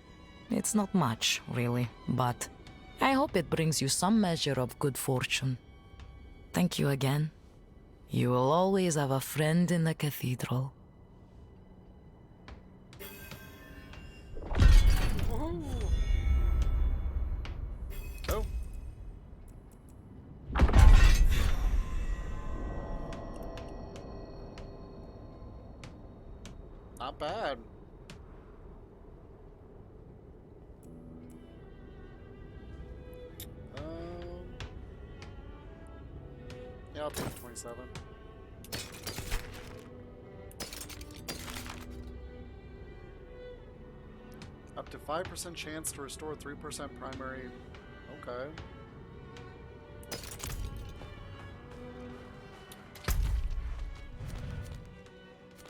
It's not much, really, but I hope it brings you some measure of good fortune. Thank you again. You will always have a friend in the cathedral. Oh. Not bad. Yeah, I'll take 27. Up to 5% chance to restore 3% primary. Okay.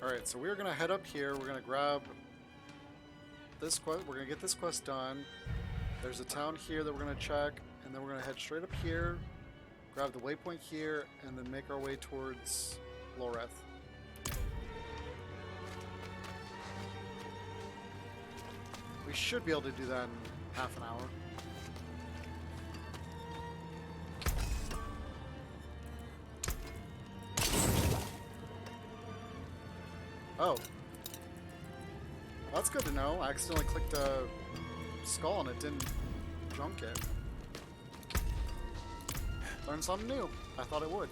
Alright, so we're gonna head up here. We're gonna grab this quest. We're gonna get this quest done. There's a town here that we're gonna check, and then we're gonna head straight up here, grab the waypoint here, and then make our way towards Loreth. We should be able to do that in half an hour. Oh. That's good to know. I accidentally clicked a skull and it didn't junk it. Learned something new. I thought it would.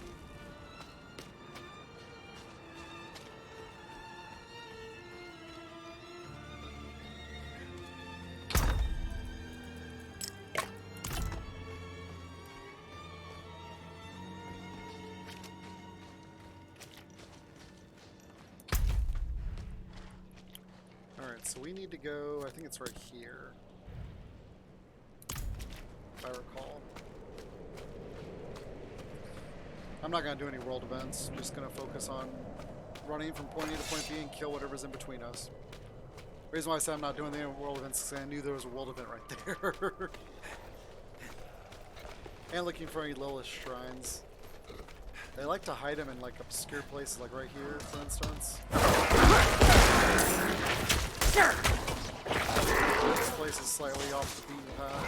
Alright, so we need to go, I think it's right here. If I recall. I'm not going to do any world events. I'm just going to focus on running from point A to point B and kill whatever's in between us. The reason why I said I'm not doing any world events is because I knew there was a world event right there. And looking for any Lilith shrines. They like to hide them in like obscure places, like right here, for instance. This place is slightly off the beaten path.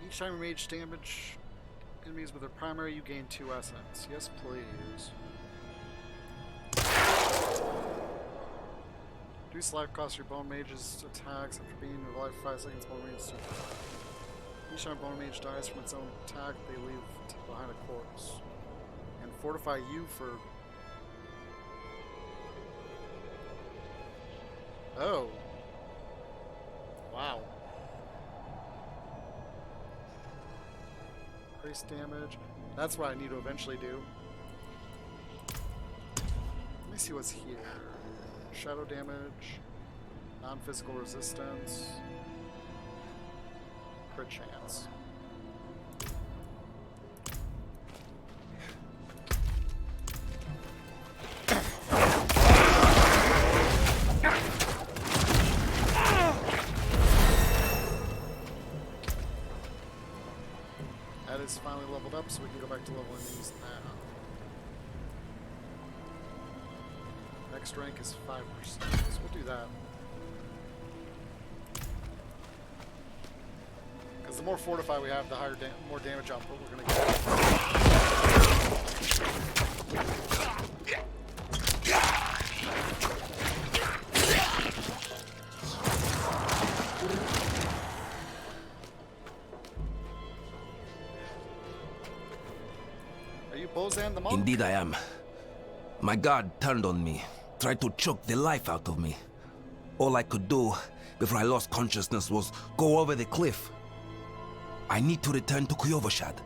Each time you mage damage enemies with their primary, you gain 2 essence. Yes, please. Reduce life cost your bone mage's attacks after being revived for 5 seconds. Bone mage super. Each time bone mage dies from its own attack, they leave behind a corpse. And fortify you for. Oh. Wow. Increase damage. That's what I need to eventually do. Let me see what's here. Shadow damage. Non-physical resistance. Crit chance. Finally leveled up, so we can go back to leveling these now. Next rank is 5%, so we'll do that. Because the more fortified we have, the higher more damage output we're going to get. Indeed I am. My guard turned on me, tried to choke the life out of me. All I could do before I lost consciousness was go over the cliff. I need to return to Kuyovashad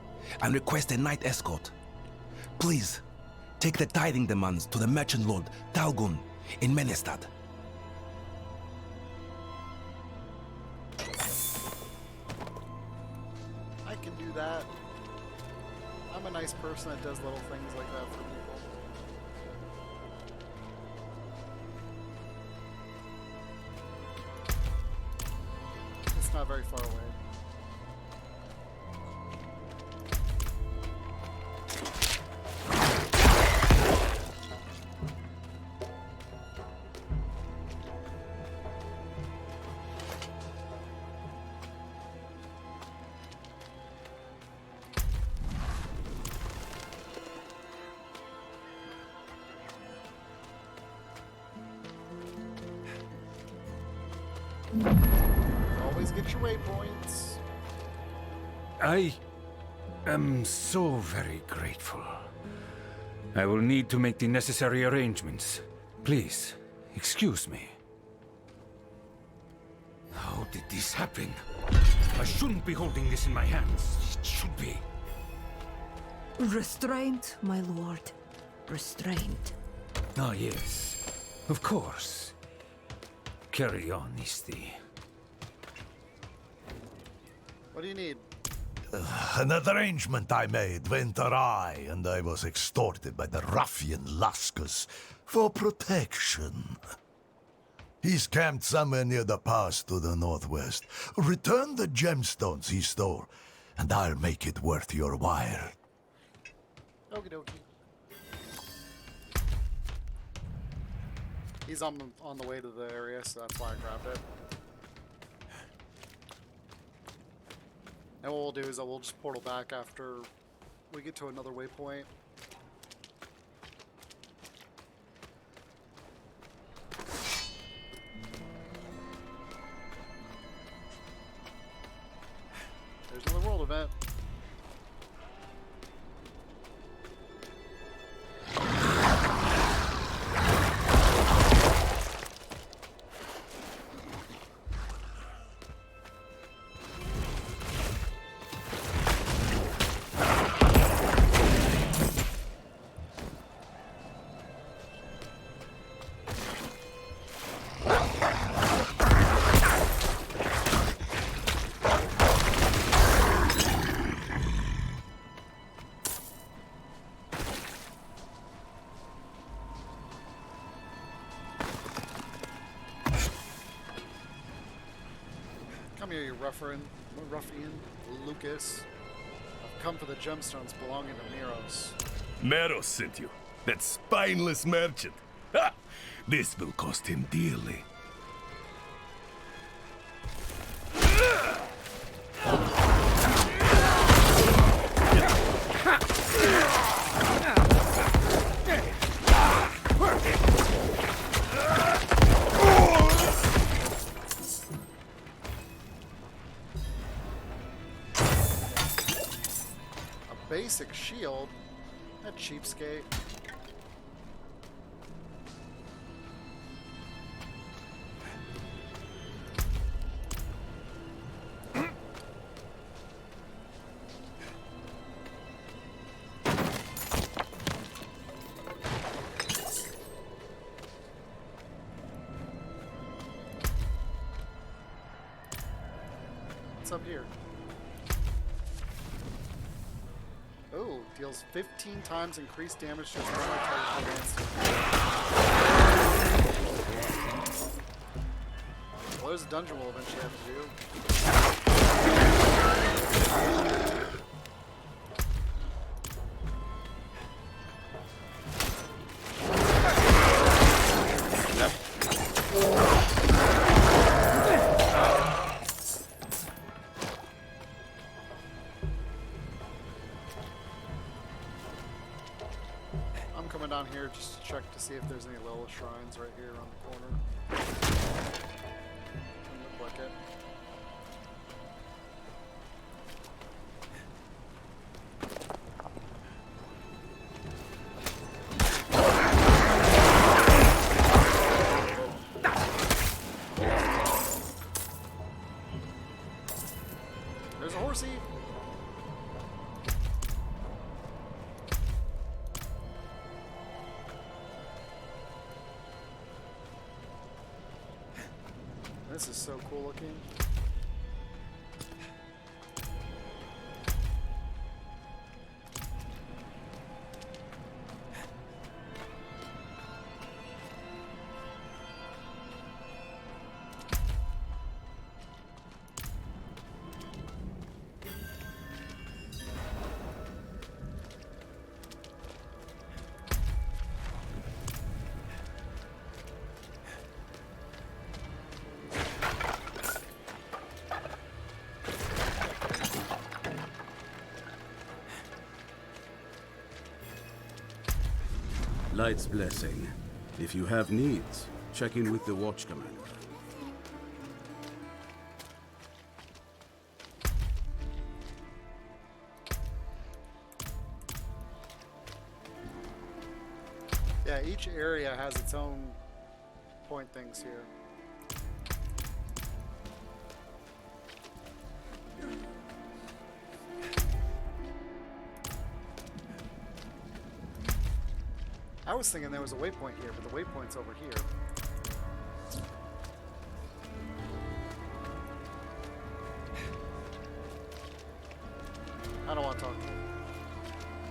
and request a night escort. Please, take the tithing demands to the merchant lord Talgun in Menestad. I can do that. I'm a nice person that does little things like that for people. It's not very far away. Always get your waypoints. I am so very grateful. I will need to make the necessary arrangements. Please, excuse me. How did this happen? I shouldn't be holding this in my hands. It should be. Restraint, my lord. Restraint. Ah, yes. Of course. Carry on, Isti. What do you need? An arrangement I made went awry, and I was extorted by the ruffian Laskus for protection. He's camped somewhere near the pass to the northwest. Return the gemstones he stole, and I'll make it worth your while. Okie dokie. He's on the way to the area, so that's why I grabbed it. And what we'll do is we'll just portal back after we get to another waypoint. ruffian, Lucas. I've come for the gemstones belonging to Miros. Meros sent you. That spineless merchant. Ha! This will cost him dearly. Basic shield? That cheapskate. What's up here? Oh, deals 15 times increased damage to its melee target instantly. Well, there's a dungeon we'll eventually have to do. I'm coming down here just to check to see if there's any Lilith shrines right here around the corner. Doesn't look like it. There's a horsey! This is so cool looking. Light's blessing. If you have needs, check in with the Watch Commander. Yeah, each area has its own point things here. I was thinking there was a waypoint here, but the waypoint's over here. I don't want to talk to you.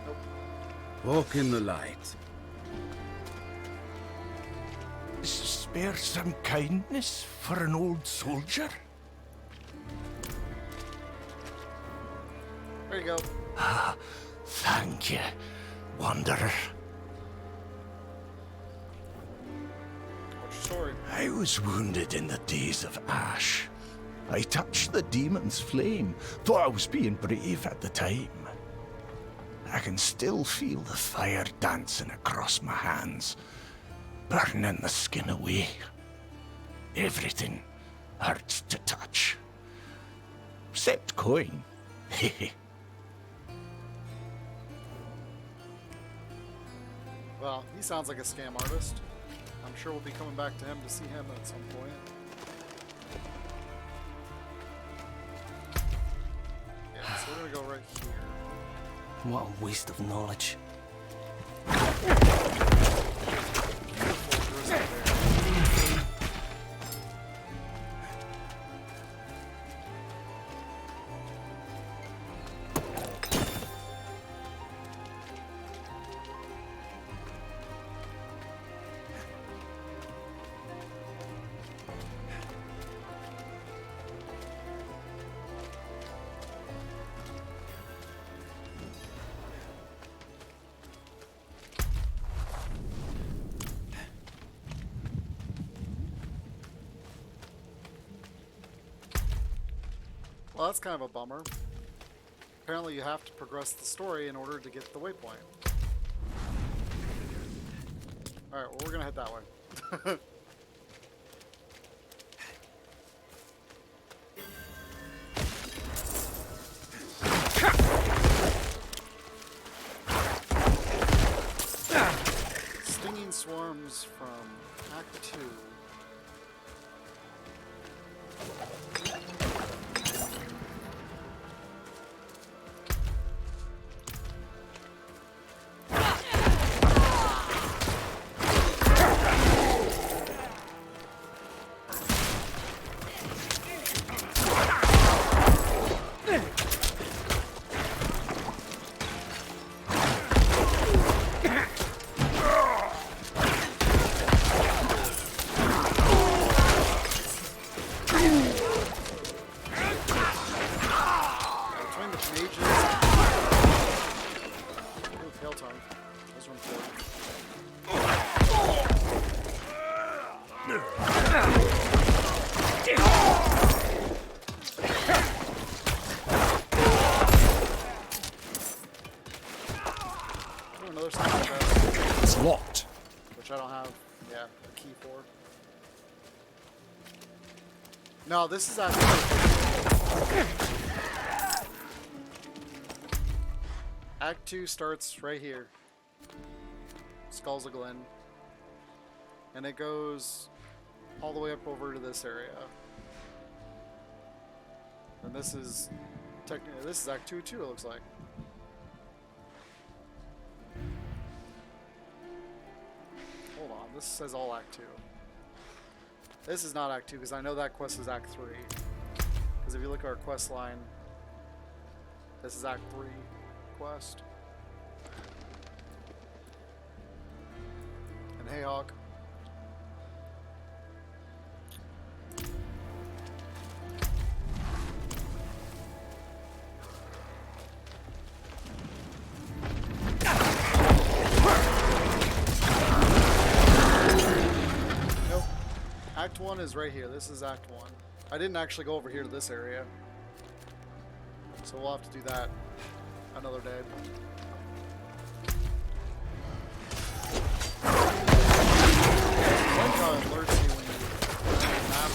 Nope. Walk in the light. Spare some kindness for an old soldier? There you go. Ah, thank you, wanderer. What's your story? I was wounded in the days of Ash. I touched the demon's flame, thought I was being brave at the time. I can still feel the fire dancing across my hands, burning the skin away. Everything hurts to touch. Except coin. Well, he sounds like a scam artist. I'm sure we'll be coming back to him to see him at some point. Yeah, so we're gonna go right here. What a waste of knowledge. Well, that's kind of a bummer. Apparently you have to progress the story in order to get the waypoint. Alright, well, we're gonna head that way. Stinging swarms from Act 2. It's locked. Which I don't have, yeah, a key for. No, this is actually... Act 2 starts right here. Skulls of Glen. And it goes all the way up over to this area. And this is... technically, this is Act 2 too, it looks like. Hold on, this says all Act 2. This is not Act 2, because I know that quest is Act 3. Because if you look at our quest line, this is Act 3 quest. And hey, Hawk. Act 1 is right here. This is Act 1. I didn't actually go over here to this area. So we'll have to do that another day. I like how it alerts you when you map.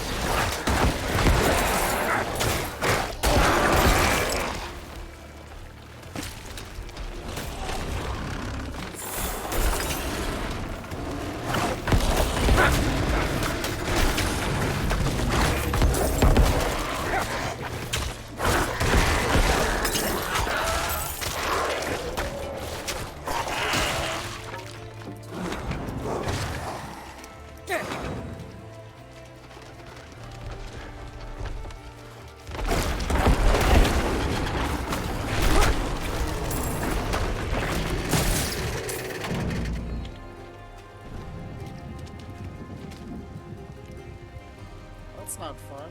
That's not fun.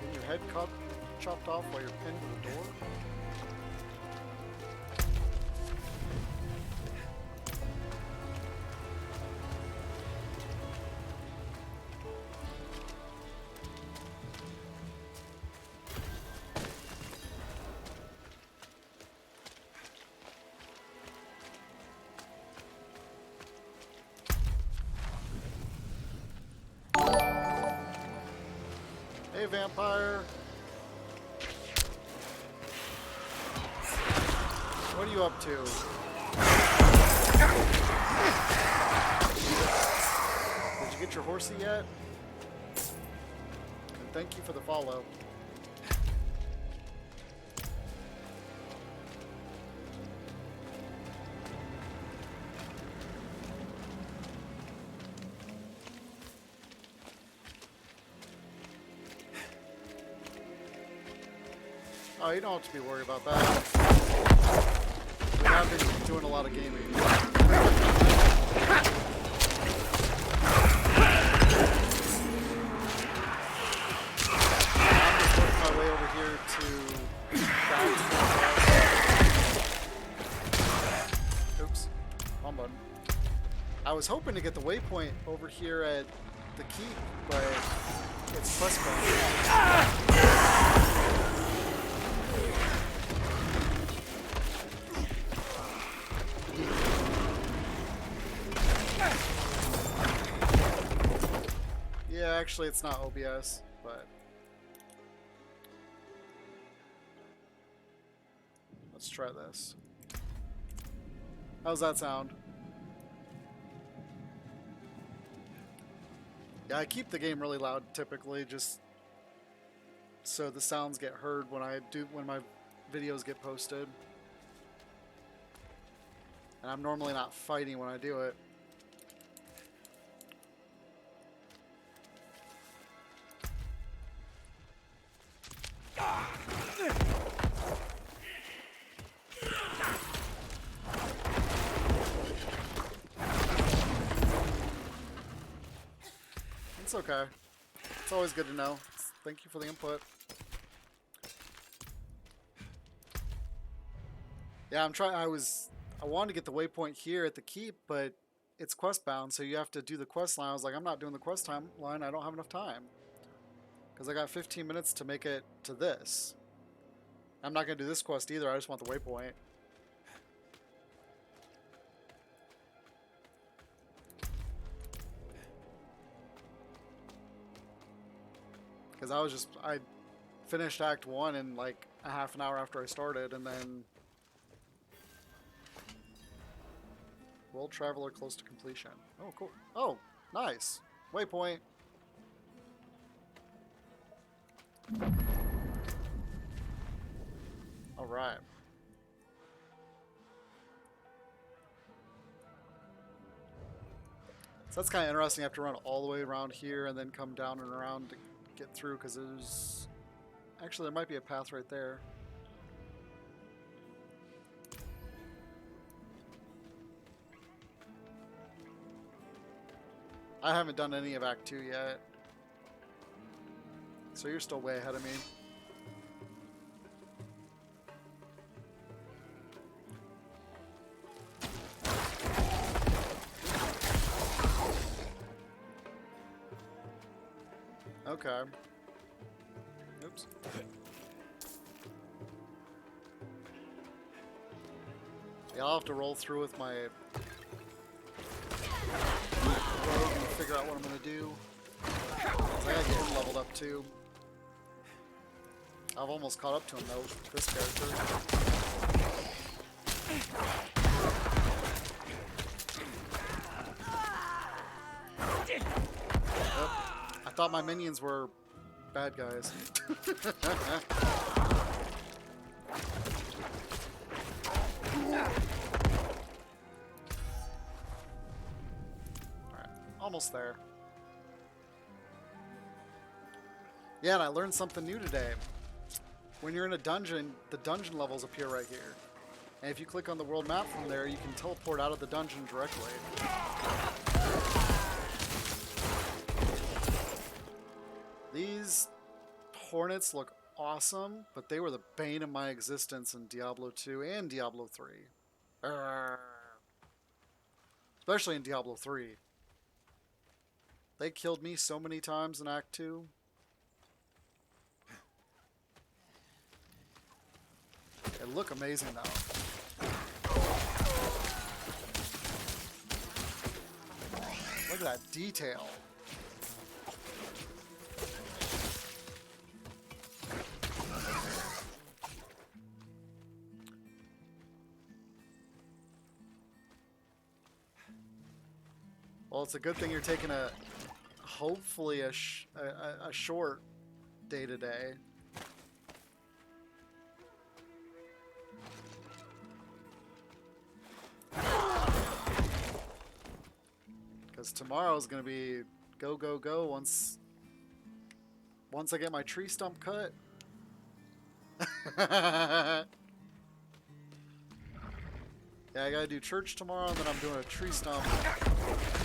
Getting your head chopped off while you're pinned to the door. Hey, vampire. What are you up to? Did you get your horsey yet? And thank you for the follow. Oh, you don't have to be worried about that. We have been doing a lot of gaming. I'm just working my way over here to oops, wrong button. I was hoping to get the waypoint over here at the keep, but it's quest button. actually, it's not OBS, but let's try this. How's that sound? Yeah, I keep the game really loud typically, just so the sounds get heard when my videos get posted. And I'm normally not fighting when I do it. It's okay. It's always good to know. Thank you for the input. Yeah, I wanted to get the waypoint here at the keep, but it's quest bound, so you have to do the quest line. I was like, I'm not doing the quest timeline. I don't have enough time. Because I got 15 minutes to make it to this. I'm not going to do this quest either. I just want the waypoint. Because I finished Act 1 in like a half an hour after I started, and then World Traveler close to completion. Oh, cool. Oh, nice. Waypoint. All right. So that's kind of interesting. I have to run all the way around here and then come down and around to get through, because there's... Actually, there might be a path right there. I haven't done any of Act 2 yet. So you're still way ahead of me. Okay. Oops. Yeah, I'll have to roll through with my rogue and figure out what I'm gonna do. I gotta get him leveled up too. I've almost caught up to him though with this character. I thought my minions were bad guys. Alright, almost there. Yeah, and I learned something new today. When you're in a dungeon, the dungeon levels appear right here. And if you click on the world map from there, you can teleport out of the dungeon directly. These hornets look awesome, but they were the bane of my existence in Diablo 2 and Diablo 3. Especially in Diablo 3. They killed me so many times in Act 2. They look amazing though. Look at that detail. Well, it's a good thing you're taking hopefully a short day to day. Because tomorrow's gonna be go go go once I get my tree stump cut. Yeah, I gotta do church tomorrow, and then I'm doing a tree stump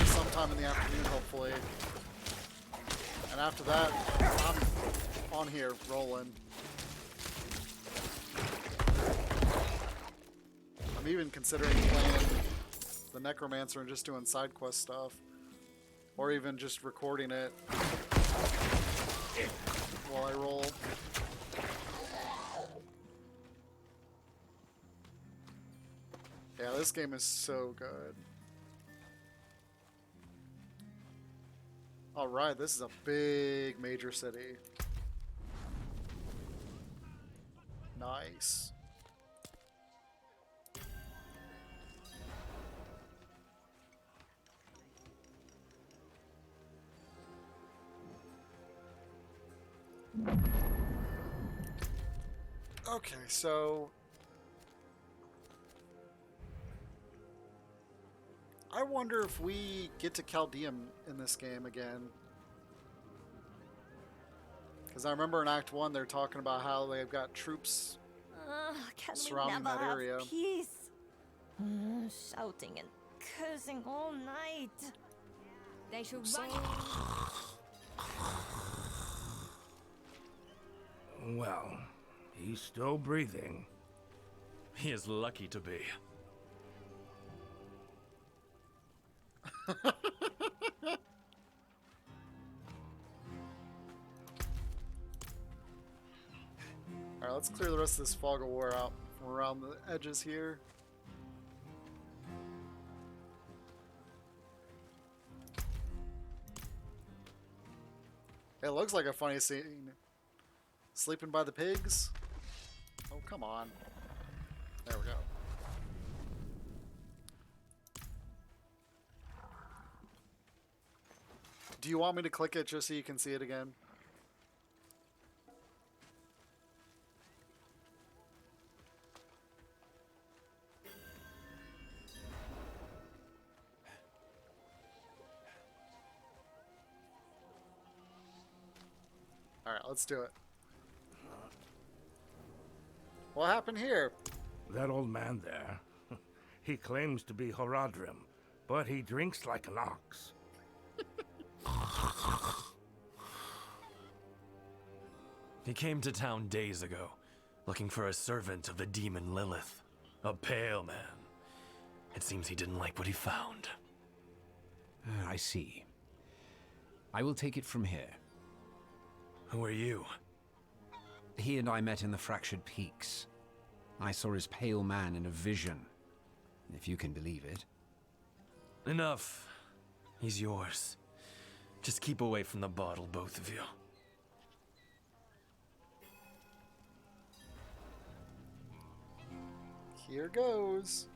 sometime in the afternoon, hopefully. And after that, I'm on here rolling. I'm even considering playing the Necromancer and just doing side quest stuff. Or even just recording it while I roll. Yeah, this game is so good. Alright, this is a big major city. Nice. Okay, so I wonder if we get to Chaldeum in this game again. Because I remember in Act 1 they're talking about how they've got troops surrounding that area. Peace. Shouting and cursing all night. They should run. Well, he's still breathing. He is lucky to be. Alright, let's clear the rest of this fog of war out from around the edges here. It looks like a funny scene. Sleeping by the pigs? Oh, come on. There we go. Do you want me to click it just so you can see it again? Alright, let's do it. What happened here? That old man there, he claims to be Horadrim, but he drinks like an ox. He came to town days ago, looking for a servant of the demon Lilith, a pale man. It seems he didn't like what he found. I see. I will take it from here. Who are you? He and I met in the Fractured Peaks. I saw his pale man in a vision, if you can believe it. Enough. He's yours. Just keep away from the bottle, both of you. Here goes.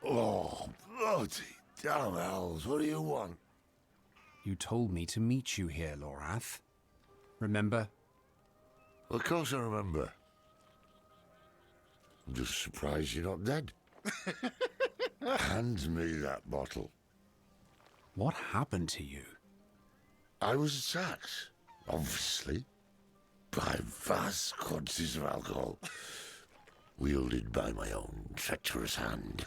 Oh, bloody damn hells, what do you want? You told me to meet you here, Lorath. Remember? Of course I remember. I'm just surprised you're not dead. Hand me that bottle. What happened to you? I was attacked, obviously, by vast quantities of alcohol, wielded by my own treacherous hand.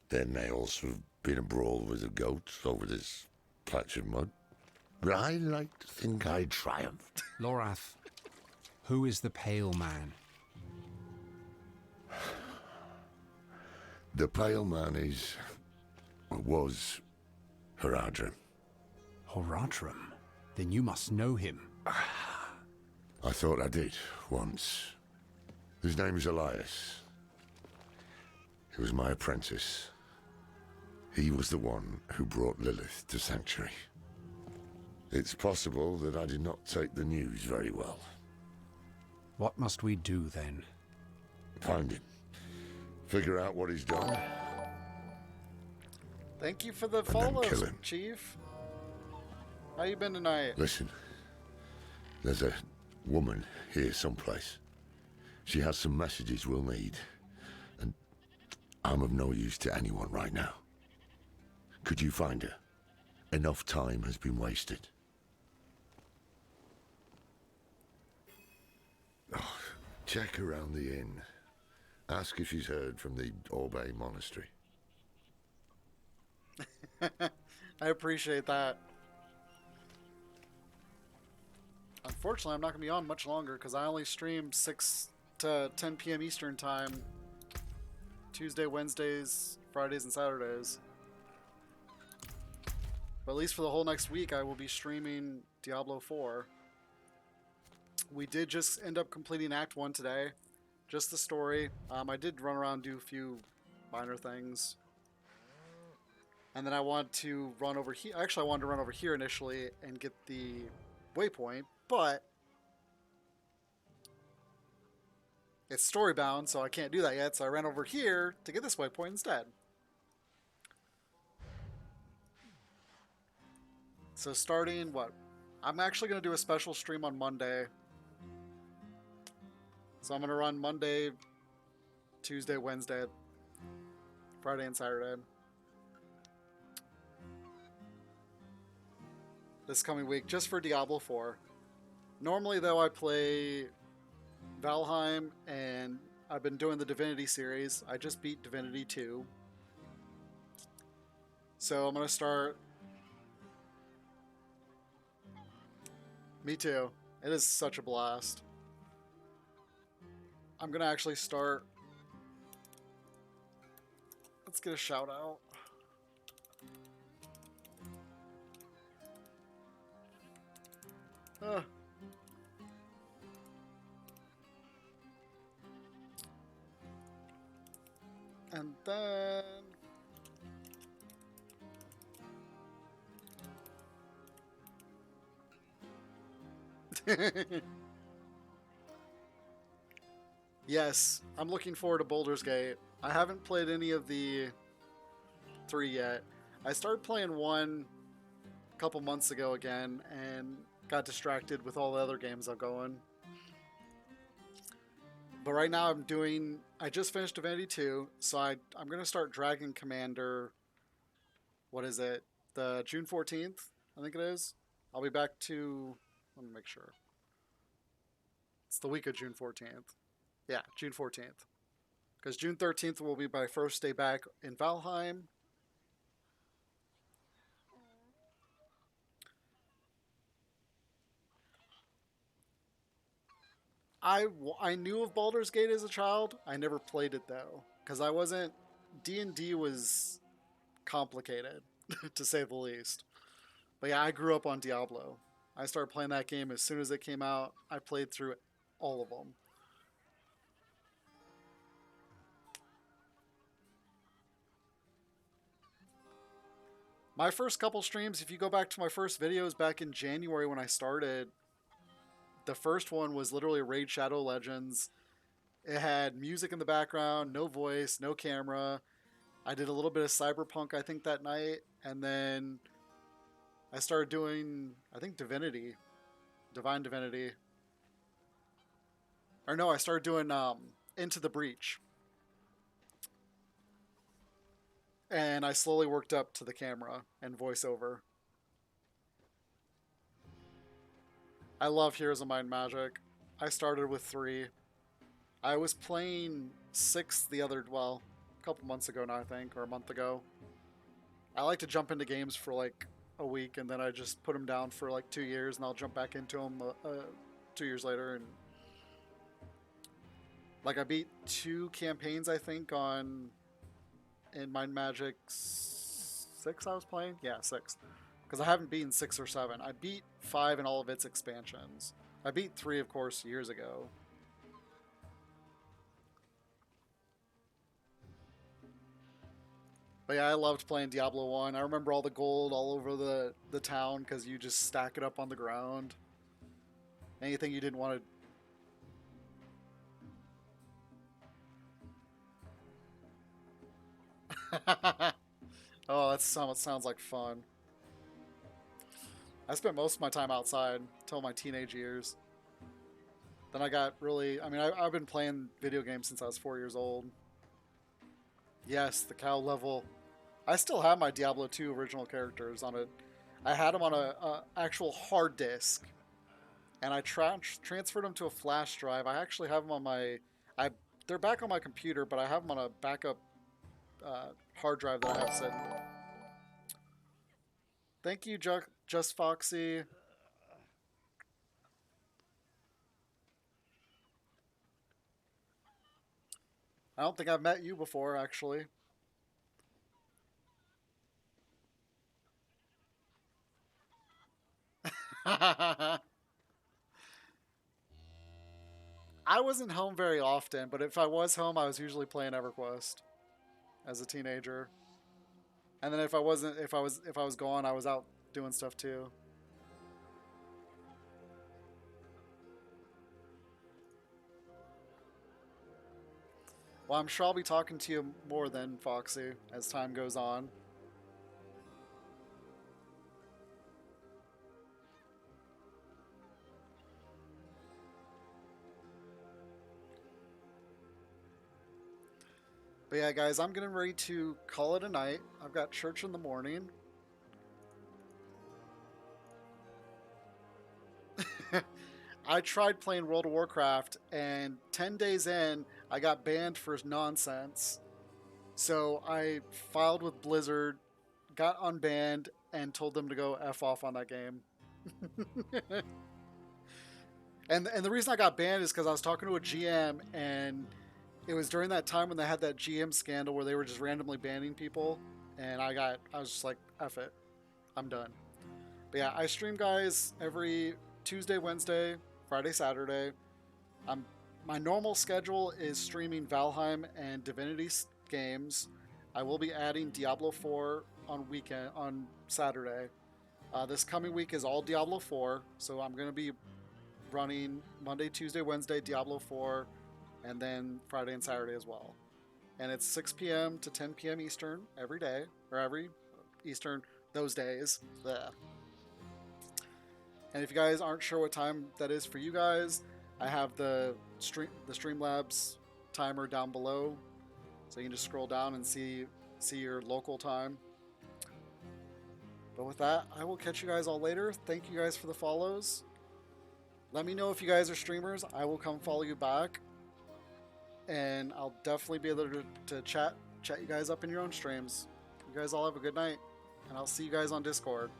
There may also have been a brawl with the goats over this patch of mud, but I like to think I triumphed. Lorath, who is the Pale Man? The Pale Man was Horadrim. Horadrim? Then you must know him. I thought I did, once. His name is Elias. He was my apprentice. He was the one who brought Lilith to Sanctuary. It's possible that I did not take the news very well. What must we do, then? Find him. Figure out what he's done. Thank you for the And then follows, kill him. Chief. How you been tonight? Listen, there's a woman here someplace. She has some messages we'll need, and I'm of no use to anyone right now. Could you find her? Enough time has been wasted. Oh, check around the inn. Ask if she's heard from the Orbe Monastery. I appreciate that. Unfortunately, I'm not going to be on much longer because I only stream 6 to 10 p.m. Eastern Time. Tuesday, Wednesdays, Fridays, and Saturdays. But at least for the whole next week, I will be streaming Diablo 4. We did just end up completing Act 1 today. Just the story. I did run around and do a few minor things. And then I wanted to run over here. Actually, I wanted to run over here initially and get the waypoint, but it's story bound, so I can't do that yet. So I ran over here to get this waypoint instead. So starting what? I'm actually going to do a special stream on Monday. So I'm going to run Monday, Tuesday, Wednesday, Friday, and Saturday. This coming week, just for Diablo 4. Normally, though, I play Valheim, and I've been doing the Divinity series. I just beat Divinity 2. So I'm going to start... Me too. It is such a blast. I'm going to actually start... Let's get a shout out. And then... Yes, I'm looking forward to Baldur's Gate. I haven't played any of the 3 yet. I started playing 1 a couple months ago again and got distracted with all the other games I'm going. But right now I just finished Divinity 2, so I'm going to start Dragon Commander, what is it, the June 14th, I think it is. I'll be back to, let me make sure. It's the week of June 14th. Yeah, June 14th. Because June 13th will be my first day back in Valheim. I knew of Baldur's Gate as a child. I never played it though, because I wasn't. D&D was complicated, to say the least. But yeah, I grew up on Diablo. I started playing that game as soon as it came out. I played through all of them. My first couple streams, if you go back to my first videos back in January when I started, the first one was literally Raid Shadow Legends. It had music in the background, no voice, no camera. I did a little bit of Cyberpunk, I think, that night. And then I started doing, I think, Divine Divinity. Or no, I started doing Into the Breach. And I slowly worked up to the camera and voiceover. I love Heroes of Might and Magic. I started with 3. I was playing 6 a couple months ago now, I think, or a month ago. I like to jump into games for like a week, and then I just put them down for like 2 years, and I'll jump back into them 2 years later. And like I beat 2 campaigns, I think, in Mind Magic 6 I was playing. Yeah, 6. Because I haven't beaten 6 or 7. I beat 5 in all of its expansions. I beat 3, of course, years ago. But yeah, I loved playing Diablo 1. I remember all the gold all over the town because you just stack it up on the ground. Anything you didn't want to... Oh, that sounds like fun. I spent most of my time outside until my teenage years. Then I got really... I've been playing video games since I was 4 years old. Yes, the cow level. I still have my Diablo 2 original characters on it. I had them on a actual hard disk, and I transferred them to a flash drive. I actually have them on my... They're back on my computer, but I have them on a backup hard drive that I have sitting. Thank you, Just Foxy. I don't think I've met you before, actually. I wasn't home very often, but if I was home, I was usually playing EverQuest as a teenager. And then if I was gone, I was out doing stuff too. Well, I'm sure I'll be talking to you more then, Foxy, as time goes on. But yeah, guys, I'm getting ready to call it a night. I've got church in the morning. I tried playing World of Warcraft, and 10 days in, I got banned for nonsense. So I filed with Blizzard, got unbanned, and told them to go F off on that game. and the reason I got banned is because I was talking to a GM, and it was during that time when they had that GM scandal where they were just randomly banning people, and I was just like, F it, I'm done. But yeah, I stream, guys, every Tuesday, Wednesday, Friday, Saturday. My normal schedule is streaming Valheim and Divinity games. I will be adding Diablo 4 on Saturday. This coming week is all Diablo 4, so I'm going to be running Monday, Tuesday, Wednesday, Diablo 4, and then Friday and Saturday as well. And it's 6 p.m. to 10 p.m. Eastern every day, or every Eastern those days. Blech. And if you guys aren't sure what time that is for you guys, I have the Streamlabs timer down below, so you can just scroll down and see your local time. But with that, I will catch you guys all later. Thank you guys for the follows. Let me know if you guys are streamers. I will come follow you back, and I'll definitely be able to chat you guys up in your own streams. You guys all have a good night, and I'll see you guys on Discord.